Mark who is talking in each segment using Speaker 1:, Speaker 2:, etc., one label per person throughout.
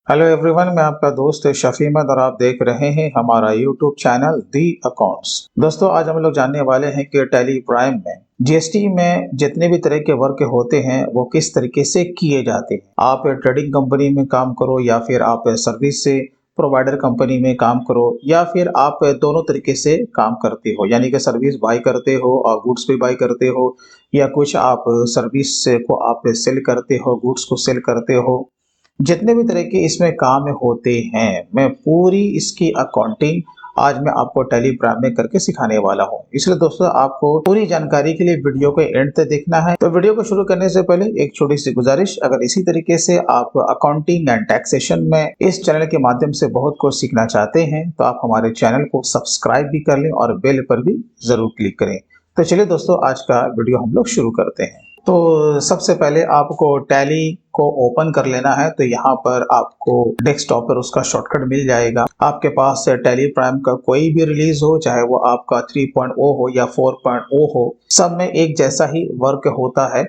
Speaker 1: Hello everyone, मैं आपका दोस्त शफी अहमद और आप देख रहे हैं हमारा यूट्यूब चैनल दी अकाउंट्स। दोस्तों, आज हम लोग जानने वाले हैं कि टैली प्राइम में जीएसटी में जितने भी तरह के वर्क होते हैं वो किस तरीके से किए जाते हैं। आप ट्रेडिंग कंपनी में काम करो या फिर आप सर्विस से प्रोवाइडर कंपनी में काम करो या फिर आप दोनों तरीके से काम करते हो, यानी कि सर्विस बाय करते हो और गुड्स भी बाय करते हो, या कुछ आप सर्विस को आप सेल करते हो, गुड्स को सेल करते हो। जितने भी तरह के इसमें काम होते हैं, मैं पूरी इसकी अकाउंटिंग आज मैं आपको टेलीग्राम में करके सिखाने वाला हूं। इसलिए दोस्तों, आपको पूरी जानकारी के लिए वीडियो को एंड तक देखना है। तो वीडियो को शुरू करने से पहले एक छोटी सी गुजारिश, अगर इसी तरीके से आप अकाउंटिंग एंड टैक्सेशन में इस चैनल के माध्यम से बहुत कुछ सीखना चाहते हैं तो आप हमारे चैनल को सब्सक्राइब भी कर लें और बेल पर भी जरूर क्लिक करें। तो चलिए दोस्तों, आज का वीडियो हम लोग शुरू करते हैं। तो सबसे पहले आपको टैली को ओपन कर लेना है। तो यहाँ पर आपको डेस्कटॉप पर उसका शॉर्टकट मिल जाएगा। आपके पास टैली प्राइम का कोई भी रिलीज हो, चाहे वो आपका 3.0 हो या 4.0 हो, सब में एक जैसा ही वर्क होता है,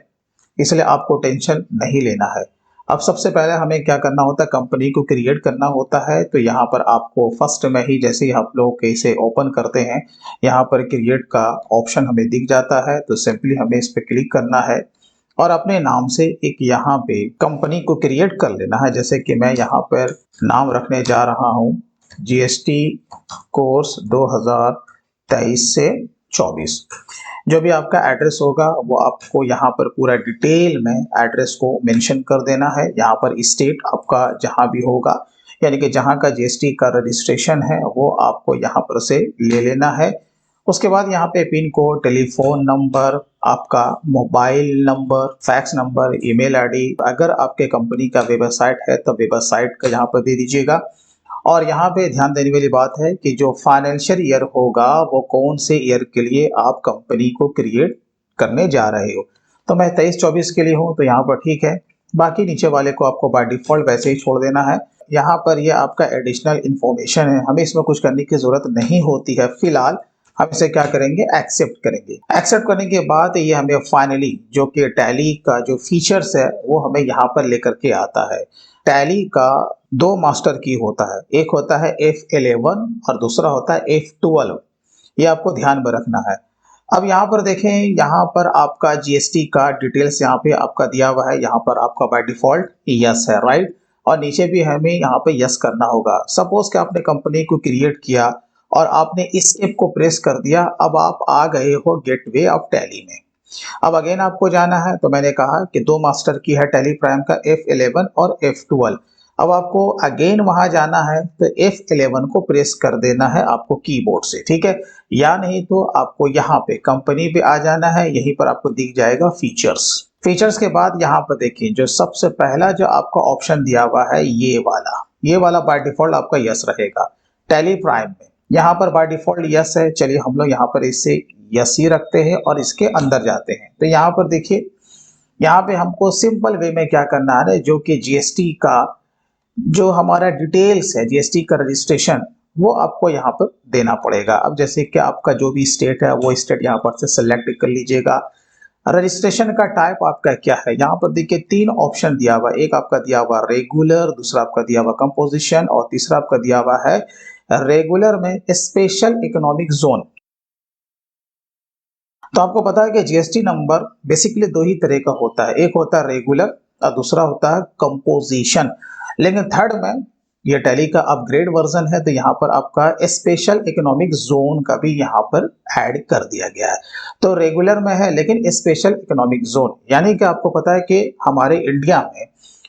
Speaker 1: इसलिए आपको टेंशन नहीं लेना है। अब सबसे पहले हमें क्या करना होता है, कंपनी को क्रिएट करना होता है। तो यहाँ पर आपको फर्स्ट में ही जैसे ही आप लोग इसे ओपन करते हैं, यहाँ पर क्रिएट का ऑप्शन हमें दिख जाता है। तो सिंपली हमें इस पर क्लिक करना है और अपने नाम से एक यहाँ पे कंपनी को क्रिएट कर लेना है। जैसे कि मैं यहाँ पर नाम रखने जा रहा हूँ जीएसटी कोर्स 2023 से 24। जो भी आपका एड्रेस होगा वो आपको यहाँ पर पूरा डिटेल में एड्रेस को मेंशन कर देना है। यहाँ पर स्टेट आपका जहाँ भी होगा, यानी कि जहाँ का जीएसटी का रजिस्ट्रेशन है वो आपको यहाँ पर से ले लेना है। उसके बाद यहाँ पे पिन कोड, टेलीफोन नंबर, आपका mobile number, fax number, email ID, अगर आपके कंपनी का वेबसाइट है तो वेबसाइट का यहाँ पर दे दीजिएगा। और यहाँ पे ध्यान देने वाली बात है कि जो फाइनेंशियल ईयर होगा वो कौन से ईयर के लिए आप कंपनी को क्रिएट करने जा रहे हो। तो मैं 23-24 के लिए हूँ, तो यहाँ पर ठीक है। बाकी नीचे वाले को आपको बाय डिफॉल्ट वैसे ही छोड़ देना है। यहाँ पर ये आपका एडिशनल इंफॉर्मेशन है, हमें इसमें कुछ करने की जरूरत नहीं होती है। फिलहाल हम इसे क्या करेंगे, एक्सेप्ट करेंगे। एक्सेप्ट करने के बाद ये हमें फाइनली जो कि टैली का जो फीचर्स है वो हमें यहाँ पर लेकर के आता है। टैली का दो मास्टर की होता है, एक होता है F11 और दूसरा होता है F12। ये आपको ध्यान में रखना है। अब यहाँ पर देखें, यहाँ पर आपका जीएसटी का डिटेल्स यहाँ पे आपका दिया हुआ है। यहाँ पर आपका बाय डिफॉल्ट यस है, राइट। और नीचे भी हमें यहाँ पे यस करना होगा। सपोज कि आपने कंपनी को क्रिएट किया और आपने इस्केप को प्रेस कर दिया, अब आप आ गए हो गेटवे ऑफ टैली में। अब अगेन आपको जाना है। तो मैंने कहा कि दो मास्टर की है टैली प्राइम का, F11 और F12। अब आपको अगेन वहां जाना है तो F11 को प्रेस कर देना है आपको कीबोर्ड से, ठीक है। या नहीं तो आपको यहाँ पे कंपनी पे आ जाना है, यहीं पर आपको दिख जाएगा फीचर्स। फीचर्स के बाद यहाँ पर देखिए, जो सबसे पहला जो आपका ऑप्शन दिया हुआ है ये वाला बाय डिफॉल्ट आपका यस रहेगा टैली प्राइम में। यहाँ पर बाय डिफॉल्ट यस है। चलिए हम लोग यहाँ पर इसे यस ही रखते हैं और इसके अंदर जाते हैं। तो यहाँ पर देखिए, यहाँ पे हमको सिंपल वे में क्या करना है, जो कि जीएसटी का जो हमारा डिटेल्स है, जीएसटी का रजिस्ट्रेशन, वो आपको यहाँ पर देना पड़ेगा। अब जैसे कि आपका जो भी स्टेट है वो स्टेट यहाँ पर से सिलेक्ट कर लीजिएगा। रजिस्ट्रेशन का टाइप आपका क्या है, यहाँ पर देखिए तीन ऑप्शन दिया हुआ। एक आपका दिया हुआ रेगुलर, दूसरा आपका दिया हुआ कंपोजिशन और तीसरा आपका दिया हुआ है रेगुलर में स्पेशल इकोनॉमिक जोन। तो आपको पता है कि जीएसटी नंबर बेसिकली दो ही तरह का होता है, एक होता है रेगुलर और दूसरा होता है कंपोजिशन। लेकिन थर्ड में ये टैली का अपग्रेड वर्जन है, तो यहाँ पर आपका स्पेशल इकोनॉमिक जोन का भी यहाँ पर ऐड कर दिया गया है। तो रेगुलर में है लेकिन स्पेशल इकोनॉमिक जोन, यानी कि आपको पता है कि हमारे इंडिया में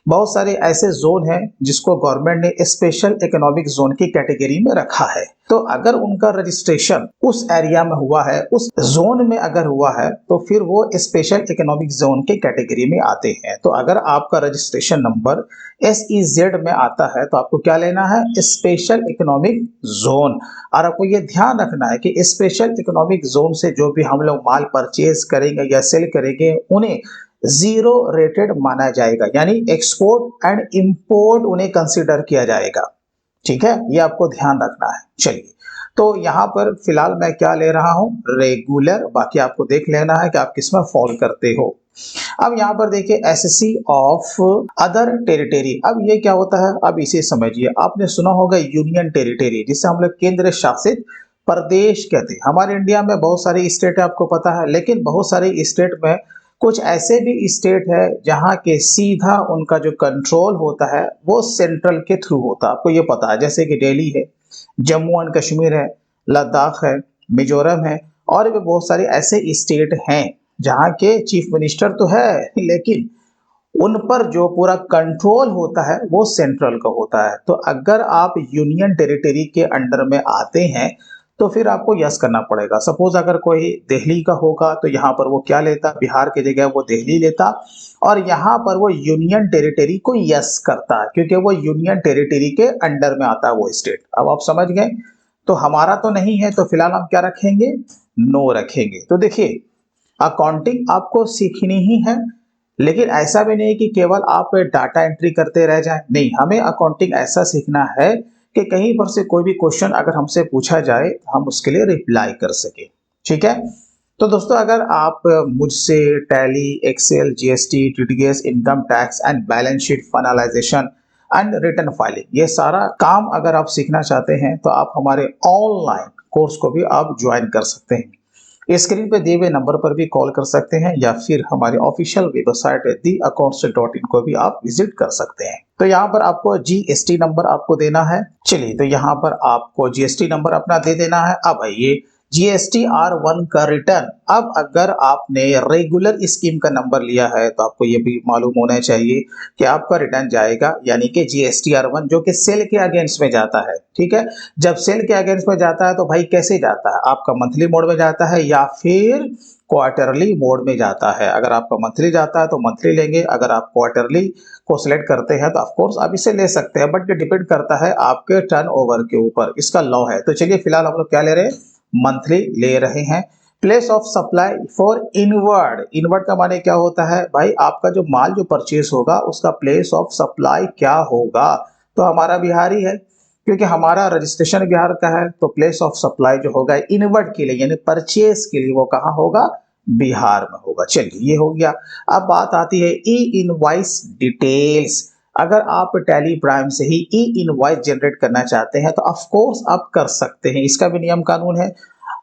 Speaker 1: बहुत सारे ऐसे जोन हैं जिसको गवर्नमेंट ने स्पेशल इकोनॉमिक जोन की कैटेगरी में रखा है। तो अगर उनका रजिस्ट्रेशन उस एरिया में हुआ है, उस जोन में अगर हुआ है, तो फिर वो स्पेशल इकोनॉमिक जोन के कैटेगरी में आते हैं। तो अगर आपका रजिस्ट्रेशन नंबर SEZ में आता है तो आपको क्या लेना है, स्पेशल इकोनॉमिक जोन। और आपको ये ध्यान रखना है कि स्पेशल इकोनॉमिक जोन से जो भी हम लोग माल परचेज करेंगे या सेल करेंगे उन्हें जीरो रेटेड माना जाएगा, यानी एक्सपोर्ट एंड इंपोर्ट उन्हें कंसीडर किया जाएगा। ठीक है, ये आपको ध्यान रखना है। चलिए, तो यहाँ पर फिलहाल मैं क्या ले रहा हूँ, रेगुलर, बाकी आपको देख लेना है कि आप किसमें फॉल करते हो। अब यहाँ पर देखिए एसएससी ऑफ अदर टेरिटरी, अब ये क्या होता है, अब इसे समझिए। आपने सुना होगा यूनियन टेरिटरी, जिसे हम लोग केंद्र शासित प्रदेश कहते हैं। हमारे इंडिया में बहुत सारे स्टेट है, आपको पता है, लेकिन बहुत सारे स्टेट में कुछ ऐसे भी स्टेट है जहाँ के सीधा उनका जो कंट्रोल होता है वो सेंट्रल के थ्रू होता है, आपको ये पता है। जैसे कि दिल्ली है, जम्मू एंड कश्मीर है, लद्दाख है, मिजोरम है, और भी बहुत सारे ऐसे स्टेट हैं जहाँ के चीफ मिनिस्टर तो है, लेकिन उन पर जो पूरा कंट्रोल होता है वो सेंट्रल का होता है। तो अगर आप यूनियन टेरिटरी के अंडर में आते हैं तो फिर आपको यस करना पड़ेगा। सपोज अगर कोई दिल्ली का होगा तो यहाँ पर वो क्या लेता, बिहार की जगह वो दिल्ली लेता, और यहाँ पर वो यूनियन टेरिटरी को यस करता है, क्योंकि वो यूनियन टेरिटरी के अंडर में आता है वो स्टेट। अब आप समझ गए। तो हमारा तो नहीं है, तो फिलहाल हम क्या रखेंगे, नो रखेंगे। तो देखिए, अकाउंटिंग आपको सीखनी ही है, लेकिन ऐसा भी नहीं कि केवल आप डाटा एंट्री करते रह जाएं। नहीं, हमें अकाउंटिंग ऐसा सीखना है कि कहीं पर से कोई भी क्वेश्चन अगर हमसे पूछा जाए तो हम उसके लिए रिप्लाई कर सके। ठीक है। तो दोस्तों, अगर आप मुझसे Tally, Excel, GST, TDS, income tax and balance sheet finalisation and return filing, ये सारा काम अगर आप सीखना चाहते हैं तो आप हमारे ऑनलाइन कोर्स को भी आप ज्वाइन कर सकते हैं। स्क्रीन पे दिए हुए नंबर पर भी कॉल कर सकते हैं, या फिर हमारे ऑफिशियल वेबसाइट theaccounts.in को भी आप विजिट कर सकते हैं। तो यहाँ पर आपको जीएसटी नंबर आपको देना है। चलिए, तो यहाँ पर आपको जीएसटी नंबर अपना दे देना है। अब आइए, GSTR1 का रिटर्न। अब अगर आपने रेगुलर स्कीम का नंबर लिया है तो आपको ये भी मालूम होना चाहिए कि आपका रिटर्न जाएगा, यानी कि GSTR1 जो कि सेल के अगेंस्ट में जाता है। ठीक है। जब सेल के अगेंस्ट में जाता है तो भाई कैसे जाता है, आपका मंथली मोड में जाता है या फिर क्वार्टरली मोड में जाता है। अगर आपका मंथली जाता है तो मंथली लेंगे, अगर आप क्वार्टरली को सिलेक्ट करते हैं तो ऑफ कोर्स आप इसे ले सकते हैं, बट ये डिपेंड करता है आपके टर्नओवर के ऊपर, इसका लॉ है। तो चलिए, फिलहाल हम लोग क्या ले रहे हैं, मंथली ले रहे हैं। Place of supply for inward, inward का माने क्या होता है भाई, आपका जो माल जो परचेस होगा उसका प्लेस ऑफ सप्लाई क्या होगा। तो हमारा बिहार ही है, क्योंकि हमारा रजिस्ट्रेशन बिहार का है, तो प्लेस ऑफ सप्लाई जो होगा इनवर्ड के लिए यानी परचेस के लिए वो कहाँ होगा, बिहार में होगा। चलिए, ये हो गया। अब बात आती है ई इनवॉइस डिटेल्स। अगर आप टैली प्राइम से ही ई इनवॉइस जनरेट करना चाहते हैं तो ऑफ कोर्स आप कर सकते हैं, इसका भी नियम कानून है।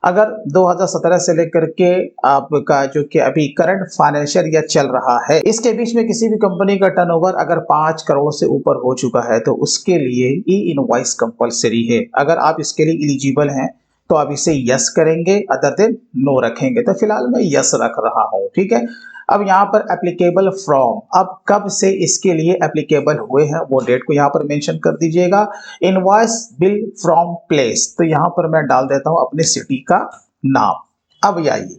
Speaker 1: अगर 2017 से लेकर के आपका जो कि अभी करंट फाइनेंशियल ईयर चल रहा है, इसके बीच में किसी भी कंपनी का टर्नओवर अगर 5 करोड़ से ऊपर हो चुका है तो उसके लिए ई इनवॉइस कंपलसरी है। अगर आप इसके लिए एलिजिबल हैं तो आप इसे यस करेंगे, अदर देन नो रखेंगे। तो फिलहाल मैं यस रख रहा हूं। ठीक है। अब यहाँ पर एप्लीकेबल फ्रॉम, अब कब से इसके लिए एप्लीकेबल हुए हैं वो डेट को यहाँ पर मेंशन कर दीजिएगा। इनवॉइस बिल फ्रॉम प्लेस, तो यहाँ पर मैं डाल देता हूँ अपने सिटी का नाम। अब आइए,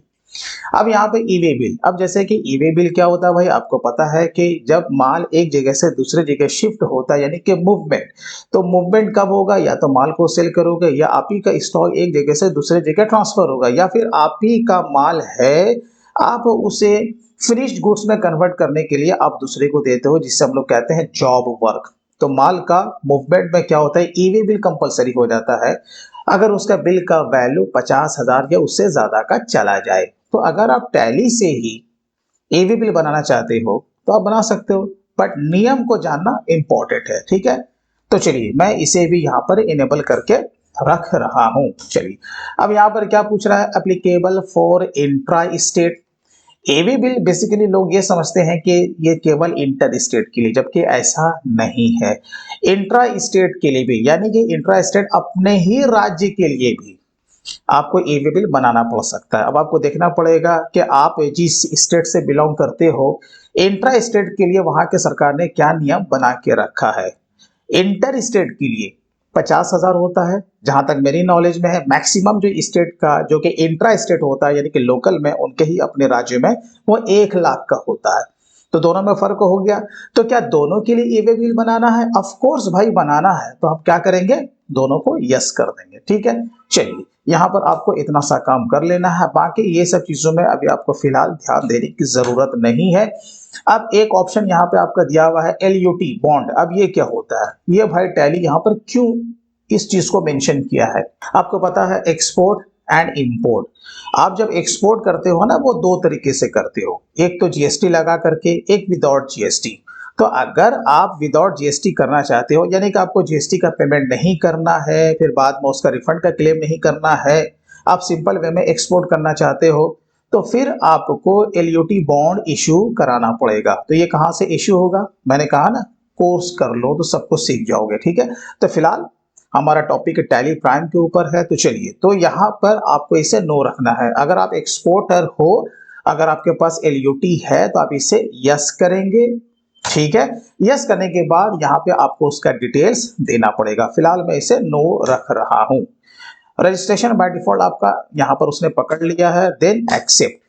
Speaker 1: अब यहाँ पे ई वे बिल। अब जैसे कि ई वे बिल क्या होता है भाई, आपको पता है कि जब माल एक जगह से दूसरे जगह शिफ्ट होता है यानी कि मूवमेंट, तो मूवमेंट कब होगा, या तो माल को सेल करोगे, या आप ही का स्टॉक एक जगह से दूसरे जगह ट्रांसफर होगा, या फिर आप ही का माल है, आप उसे फिनिश्ड गुड्स में कन्वर्ट करने के लिए आप दूसरे को देते हो, जिससे हम लोग कहते हैं जॉब वर्क। तो माल का मूवमेंट में क्या होता है, ई वे बिल कंपलसरी हो जाता है अगर उसका बिल का वैल्यू 50,000 या उससे ज्यादा का चला जाए। तो अगर आप टैली से ही ई वे बिल बनाना चाहते हो तो आप बना सकते हो, बट नियम को जानना इंपॉर्टेंट है। ठीक है। तो चलिए, मैं इसे भी यहाँ पर इनेबल करके रख रहा हूं। चलिए, अब यहाँ पर क्या पूछ रहा है, एप्लीकेबल फॉर इंट्रा स्टेट। एवी बिल बेसिकली लोग ये समझते हैं कि ये केवल इंटर स्टेट के लिए, जबकि ऐसा नहीं है। इंट्रा स्टेट के लिए भी, यानी कि इंट्रा स्टेट अपने ही राज्य के लिए भी आपको एवी बिल बनाना पड़ सकता है। अब आपको देखना पड़ेगा कि आप जिस स्टेट से बिलोंग करते हो, इंट्रा स्टेट के लिए वहां के सरकार ने क्या नियम बना के रखा है। इंटर स्टेट के लिए 50,000 होता है, जहां तक मेरी नॉलेज में है। मैक्सिमम जो स्टेट का जो कि इंट्रा स्टेट होता है यानी कि लोकल में, उनके ही अपने राज्य में वो 1 लाख का होता है। तो दोनों में फर्क हो गया। तो क्या दोनों के लिए ईवे बिल बनाना है? ऑफ कोर्स भाई बनाना है। तो हम क्या करेंगे, दोनों को यस कर देंगे। ठीक है। चलिए, यहाँ पर आपको इतना सा काम कर लेना है, बाकी ये सब चीजों में अभी आपको फिलहाल ध्यान देने की जरूरत नहीं है। अब एक ऑप्शन यहाँ पे आपका दिया हुआ है LUT बॉन्ड। अब ये क्या होता है, ये भाई टैली यहाँ पर क्यों इस चीज को मेंशन किया है? आपको पता है एक्सपोर्ट एंड इंपोर्ट, आप जब एक्सपोर्ट करते हो ना वो दो तरीके से करते हो, एक तो GST लगा करके, एक विदाउट GST। तो अगर आप विदाउट GST करना चाहते हो, यानी कि आपको GST का पेमेंट नहीं करना है, फिर बाद में उसका रिफंड का क्लेम नहीं करना है, आप सिंपल वे में एक्सपोर्ट करना चाहते हो, तो फिर आपको LUT बॉन्ड इशू कराना पड़ेगा। तो ये कहां से इशू होगा? मैंने कहा ना, कोर्स कर लो तो सब कुछ सीख जाओगे, ठीक है। तो फिलहाल हमारा टॉपिक टैली प्राइम के ऊपर है, तो चलिए, तो यहाँ पर आपको इसे नो रखना है। अगर आप एक्सपोर्टर हो, अगर आपके पास LUT है तो आप इसे यस करेंगे, ठीक है। यस करने के बाद यहाँ पे आपको उसका डिटेल्स देना पड़ेगा। फिलहाल मैं इसे नो रख रहा हूं। रजिस्ट्रेशन बाय डिफॉल्ट आपका यहाँ पर उसने पकड़ लिया है, देन एक्सेप्ट,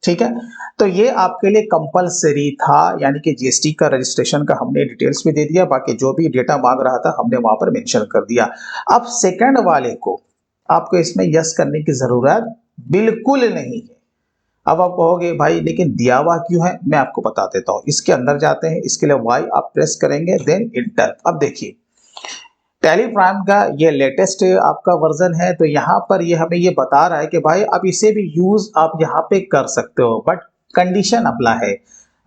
Speaker 1: ठीक है। तो ये आपके लिए कंपलसरी था, यानी कि GST का रजिस्ट्रेशन का हमने डिटेल्स भी दे दिया, बाकी जो भी डेटा मांग रहा था हमने वहां पर मेंशन कर दिया। अब सेकंड वाले को आपको इसमें यस करने की जरूरत बिल्कुल नहीं है। अब आप कहोगे भाई लेकिन दिया हुआ क्यों है, मैं आपको बता देता हूं। इसके अंदर जाते हैं, इसके लिए Y आप प्रेस करेंगे, देन इंटर। अब देखिए टैली प्राइम का ये लेटेस्ट आपका वर्जन है, तो यहाँ पर ये हमें ये बता रहा है कि भाई अब इसे भी यूज आप यहाँ पे कर सकते हो, बट कंडीशन अप्लाई है।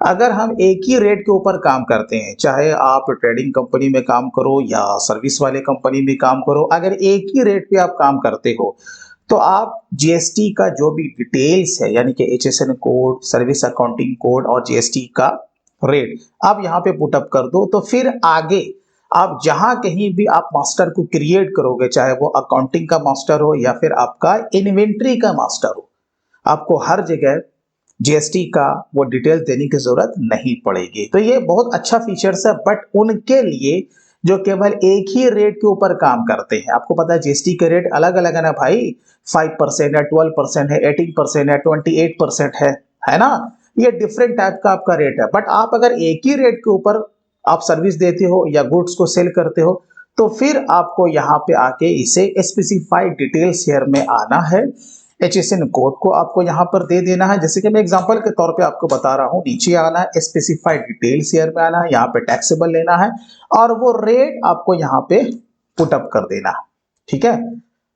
Speaker 1: अगर हम एक ही रेट के ऊपर काम करते हैं, चाहे आप ट्रेडिंग कंपनी में काम करो या सर्विस वाले कंपनी में काम करो, अगर एक ही रेट पे आप काम करते हो तो आप GST का जो भी डिटेल्स है, यानी कि HSN code, service accounting code और GST का रेट आप यहाँ पे पुटअप कर दो, तो फिर आगे आप जहां कहीं भी आप मास्टर को क्रिएट करोगे, चाहे वो अकाउंटिंग का मास्टर हो या फिर आपका इन्वेंट्री का मास्टर हो, आपको हर जगह GST का वो डिटेल देने की जरूरत नहीं पड़ेगी। तो ये बहुत अच्छा फीचर्स है, बट उनके लिए जो केवल एक ही रेट के ऊपर काम करते हैं। आपको पता है GST के रेट अलग अलग है ना भाई, 5% है, 12% है, 18% है, 28% है ना। ये डिफरेंट टाइप का आपका रेट है, बट आप अगर एक ही रेट के ऊपर आप सर्विस देते हो या गुड्स को सेल करते हो, तो फिर आपको यहाँ पे आके इसे स्पेसिफाइड डिटेल्स शेयर में आना है। HSN कोड को आपको यहाँ पर दे देना है, जैसे कि मैं एग्जांपल के तौर पे आपको बता रहा हूँ। नीचे आना है, स्पेसिफाइड डिटेल्स शेयर में आना है, यहाँ पे टैक्सेबल लेना है और वो रेट आपको यहाँ पे पुटअप कर देना है, ठीक है।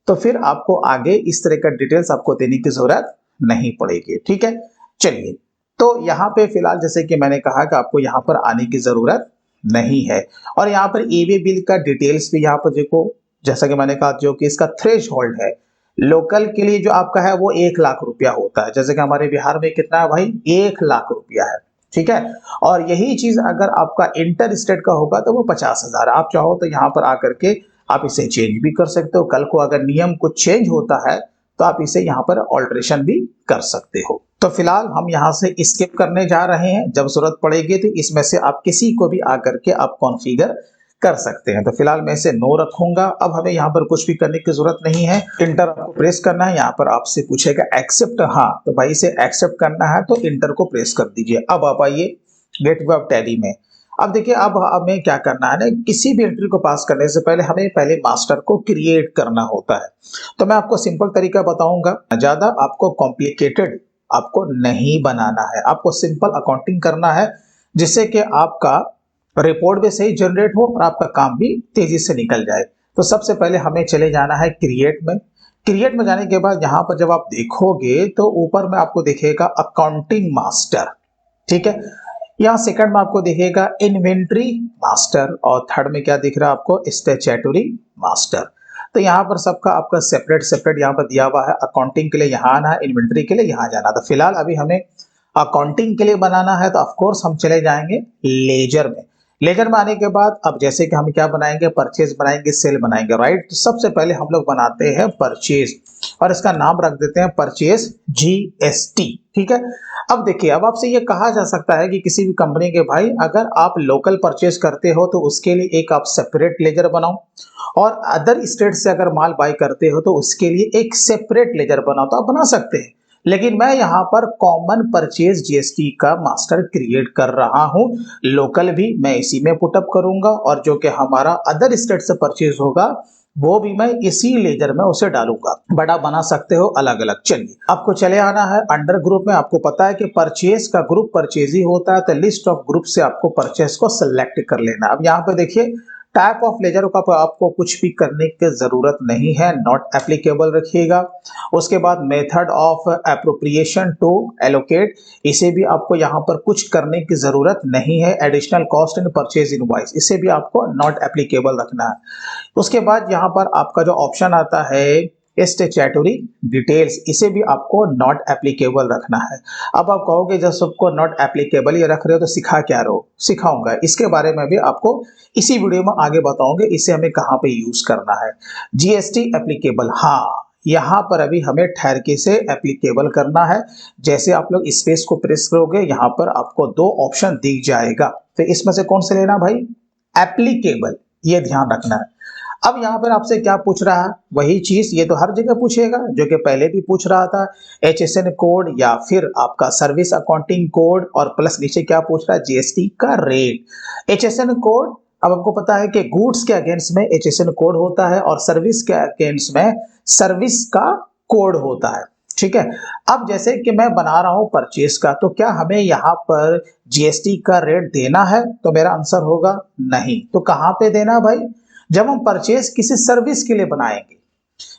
Speaker 1: तो फिर आपको आगे इस तरह का डिटेल्स आपको देने की जरूरत नहीं पड़ेगी, ठीक है। चलिए, तो यहाँ पे फिलहाल जैसे कि मैंने कहा कि आपको यहाँ पर आने की जरूरत नहीं है। और यहाँ पर ईवे बिल का डिटेल्स भी यहाँ पर देखो, जैसा कि मैंने कहा, जो कि इसका थ्रेश होल्ड है लोकल के लिए जो आपका है वो 1 लाख रुपया होता है, जैसे कि हमारे बिहार में कितना है भाई, 1 लाख रुपया है, ठीक है। और यही चीज अगर आपका इंटर स्टेट का होगा तो वो 50,000। आप चाहो तो यहाँ पर आकर के आप इसे चेंज भी कर सकते हो। कल को अगर नियम कुछ चेंज होता है तो आप इसे यहाँ पर ऑल्ट्रेशन भी कर सकते हो। तो फिलहाल हम यहाँ से स्किप करने जा रहे हैं, जब जरूरत पड़ेगी तो इसमें से आप किसी को भी आकर के आप कॉन्फ़िगर कर सकते हैं। तो फिलहाल मैं इसे नो रखूंगा। अब हमें यहाँ पर कुछ भी करने की जरूरत नहीं है, इंटर आपको प्रेस करना है। यहाँ पर आपसे पूछेगा एक्सेप्ट, हाँ तो भाई इसे एक्सेप्ट करना है तो इंटर को प्रेस कर दीजिए। अब आप आइए गेटवे ऑफ टैली में। अब देखिए, अब हमें क्या करना है ना, किसी भी एंट्री को पास करने से पहले हमें पहले मास्टर को क्रिएट करना होता है। तो मैं आपको सिंपल तरीका बताऊंगा, ज्यादा आपको कॉम्प्लिकेटेड आपको नहीं बनाना है, आपको सिंपल अकाउंटिंग करना है जिससे कि आपका रिपोर्ट भी सही जनरेट हो और आपका काम भी तेजी से निकल जाए। तो सबसे पहले हमें चले जाना है क्रिएट में। क्रिएट में जाने के बाद यहाँ पर जब आप देखोगे तो ऊपर में आपको दिखेगा अकाउंटिंग मास्टर, ठीक है। यहाँ सेकंड में आपको दिखेगा इन्वेंट्री मास्टर और थर्ड में क्या दिख रहा है आपको, स्टैट्यूटरी मास्टर। तो यहाँ पर सबका आपका सेपरेट सेपरेट यहाँ पर दिया हुआ है। अकाउंटिंग के लिए यहाँ आना है, इन्वेंट्री के लिए यहाँ जाना। तो फिलहाल अभी हमें अकाउंटिंग के लिए बनाना है, तो ऑफ कोर्स हम चले जाएंगे लेजर में। लेजर में आने के बाद अब जैसे कि हम क्या बनाएंगे, परचेज बनाएंगे, सेल बनाएंगे, राइट। तो सबसे पहले हम लोग बनाते हैं परचेज और इसका नाम रख देते हैं परचेज GST, ठीक है। अब देखिए, अब आपसे ये कहा जा सकता है कि किसी भी कंपनी के भाई अगर आप लोकल परचेज करते हो तो उसके लिए एक आप सेपरेट लेजर बनाओ, और अदर स्टेट से अगर माल बाय करते हो तो उसके लिए एक सेपरेट लेजर बनाओ। तो आप बना सकते हैं, लेकिन मैं यहाँ पर कॉमन परचेज GST का मास्टर क्रिएट कर रहा हूँ। लोकल भी मैं इसी में पुटअप करूंगा और जो कि हमारा अदर स्टेट से परचेज होगा वो भी मैं इसी लेजर में उसे डालूंगा। बड़ा बना सकते हो अलग अलग। चलिए आपको चले आना है अंडर ग्रुप में। आपको पता है कि परचेज का ग्रुप परचेज ही होता है, तो लिस्ट ऑफ ग्रुप से आपको परचेज को सिलेक्ट कर लेना। अब यहाँ पे देखिए टाइप ऑफ लेजर का आपको कुछ भी करने की जरूरत नहीं है, नॉट एप्लीकेबल रखिएगा। उसके बाद method of appropriation to allocate, इसे भी आपको यहाँ पर कुछ करने की जरूरत नहीं है। Additional cost in purchase invoice, इसे भी आपको नॉट एप्लीकेबल रखना है। उसके बाद यहाँ पर आपका जो ऑप्शन आता है स्टैट्यूटरी डिटेल्स, इसे भी आपको नॉट एप्लीकेबल रखना है। अब आप कहोगे जब सबको नॉट एप्लीकेबल ये रख रहे हो तो सिखा क्या रहे हो? सिखाऊंगा, इसके बारे में भी आपको इसी वीडियो में आगे बताऊंगे, इसे हमें कहाँ पे यूज करना है। जीएसटी एप्लीकेबल, हाँ यहाँ पर अभी हमें ठहर के से एप्लीकेबल करना है। जैसे आप लोग स्पेस को प्रेस करोगे यहाँ पर आपको दो ऑप्शन दिख जाएगा, तो इसमें से कौन से लेना भाई? एप्लीकेबल, ये ध्यान रखना है। अब यहाँ पर आपसे क्या पूछ रहा है? वही चीज, ये तो हर जगह पूछेगा जो कि पहले भी पूछ रहा था, HSN कोड या फिर आपका सर्विस अकाउंटिंग कोड, और प्लस नीचे क्या पूछ रहा है? जीएसटी का रेट। HSN कोड, अब आपको पता है कि गुड्स के अगेंस्ट में HSN कोड होता है और सर्विस के अगेंस्ट में सर्विस का कोड होता है, ठीक है। अब जैसे कि मैं बना रहा हूं परचेस का, तो क्या हमें यहाँ पर जीएसटी का रेट देना है? तो मेरा आंसर होगा नहीं। तो कहां पे देना भाई? जब हम परचेस किसी सर्विस के लिए बनाएंगे,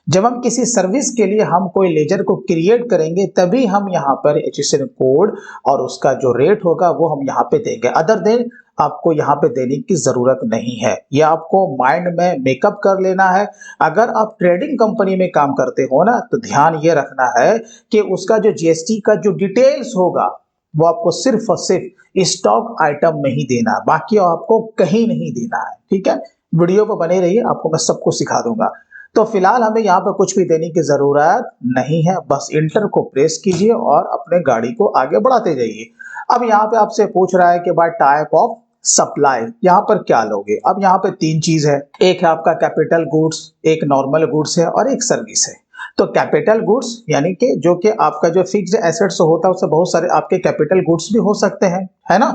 Speaker 1: जब हम किसी सर्विस के लिए हम कोई लेजर को क्रिएट करेंगे, तभी हम यहाँ पर HSN कोड और उसका जो रेट होगा वो हम यहाँ पे देंगे। अदर देन आपको यहाँ पे देने की जरूरत नहीं है, ये आपको माइंड में मेकअप कर लेना है। अगर आप ट्रेडिंग कंपनी में काम करते हो ना, तो ध्यान ये रखना है कि उसका जो जीएसटी का जो डिटेल्स होगा वो आपको सिर्फ और सिर्फ स्टॉक आइटम में ही देना, बाकी आपको कहीं नहीं देना है, ठीक है। वीडियो पर बने रहिए, आपको मैं सब कुछ सिखा दूंगा। तो फिलहाल हमें यहाँ पर कुछ भी देने की जरूरत नहीं है, बस इंटर को प्रेस कीजिए और अपने गाड़ी को आगे बढ़ाते जाइए। अब यहाँ पे आपसे पूछ रहा है कि बाय टाइप ऑफ सप्लाई, यहाँ पर क्या लोगे? अब यहाँ पे तीन चीज है, एक है आपका कैपिटल गुड्स, एक नॉर्मल गुड्स है और एक सर्विस है। तो कैपिटल गुड्स यानी कि जो कि आपका जो फिक्स्ड एसेट्स होता है, उससे बहुत सारे आपके कैपिटल गुड्स भी हो सकते हैं, है ना।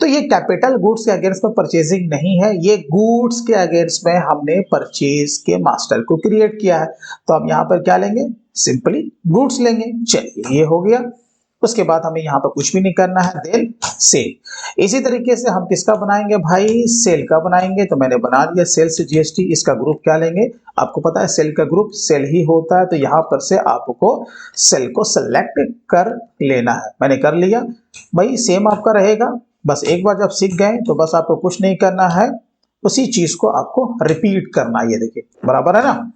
Speaker 1: तो ये कैपिटल गुड्स के अगेंस्ट में परचेजिंग नहीं है, ये गुड्स के अगेंस्ट में हमने परचेज के मास्टर को क्रिएट किया है। तो अब यहाँ पर क्या लेंगे? सिंपली गुड्स लेंगे। चलिए ये हो गया। उसके बाद हमें यहाँ पर कुछ भी नहीं करना है, देन सेल। इसी तरीके से हम किसका बनाएंगे भाई? सेल का बनाएंगे। तो मैंने बना दिया सेल से जीएसटी। इसका ग्रुप क्या लेंगे? आपको पता है सेल का ग्रुप सेल ही होता है, तो यहाँ पर से आपको सेल को सेलेक्ट कर लेना है। मैंने कर लिया भाई, सेम आपका रहेगा। बस एक बार जब सीख गए तो बस आपको कुछ नहीं करना है, उसी चीज को आपको रिपीट करना है। ये देखिए बराबर है ना।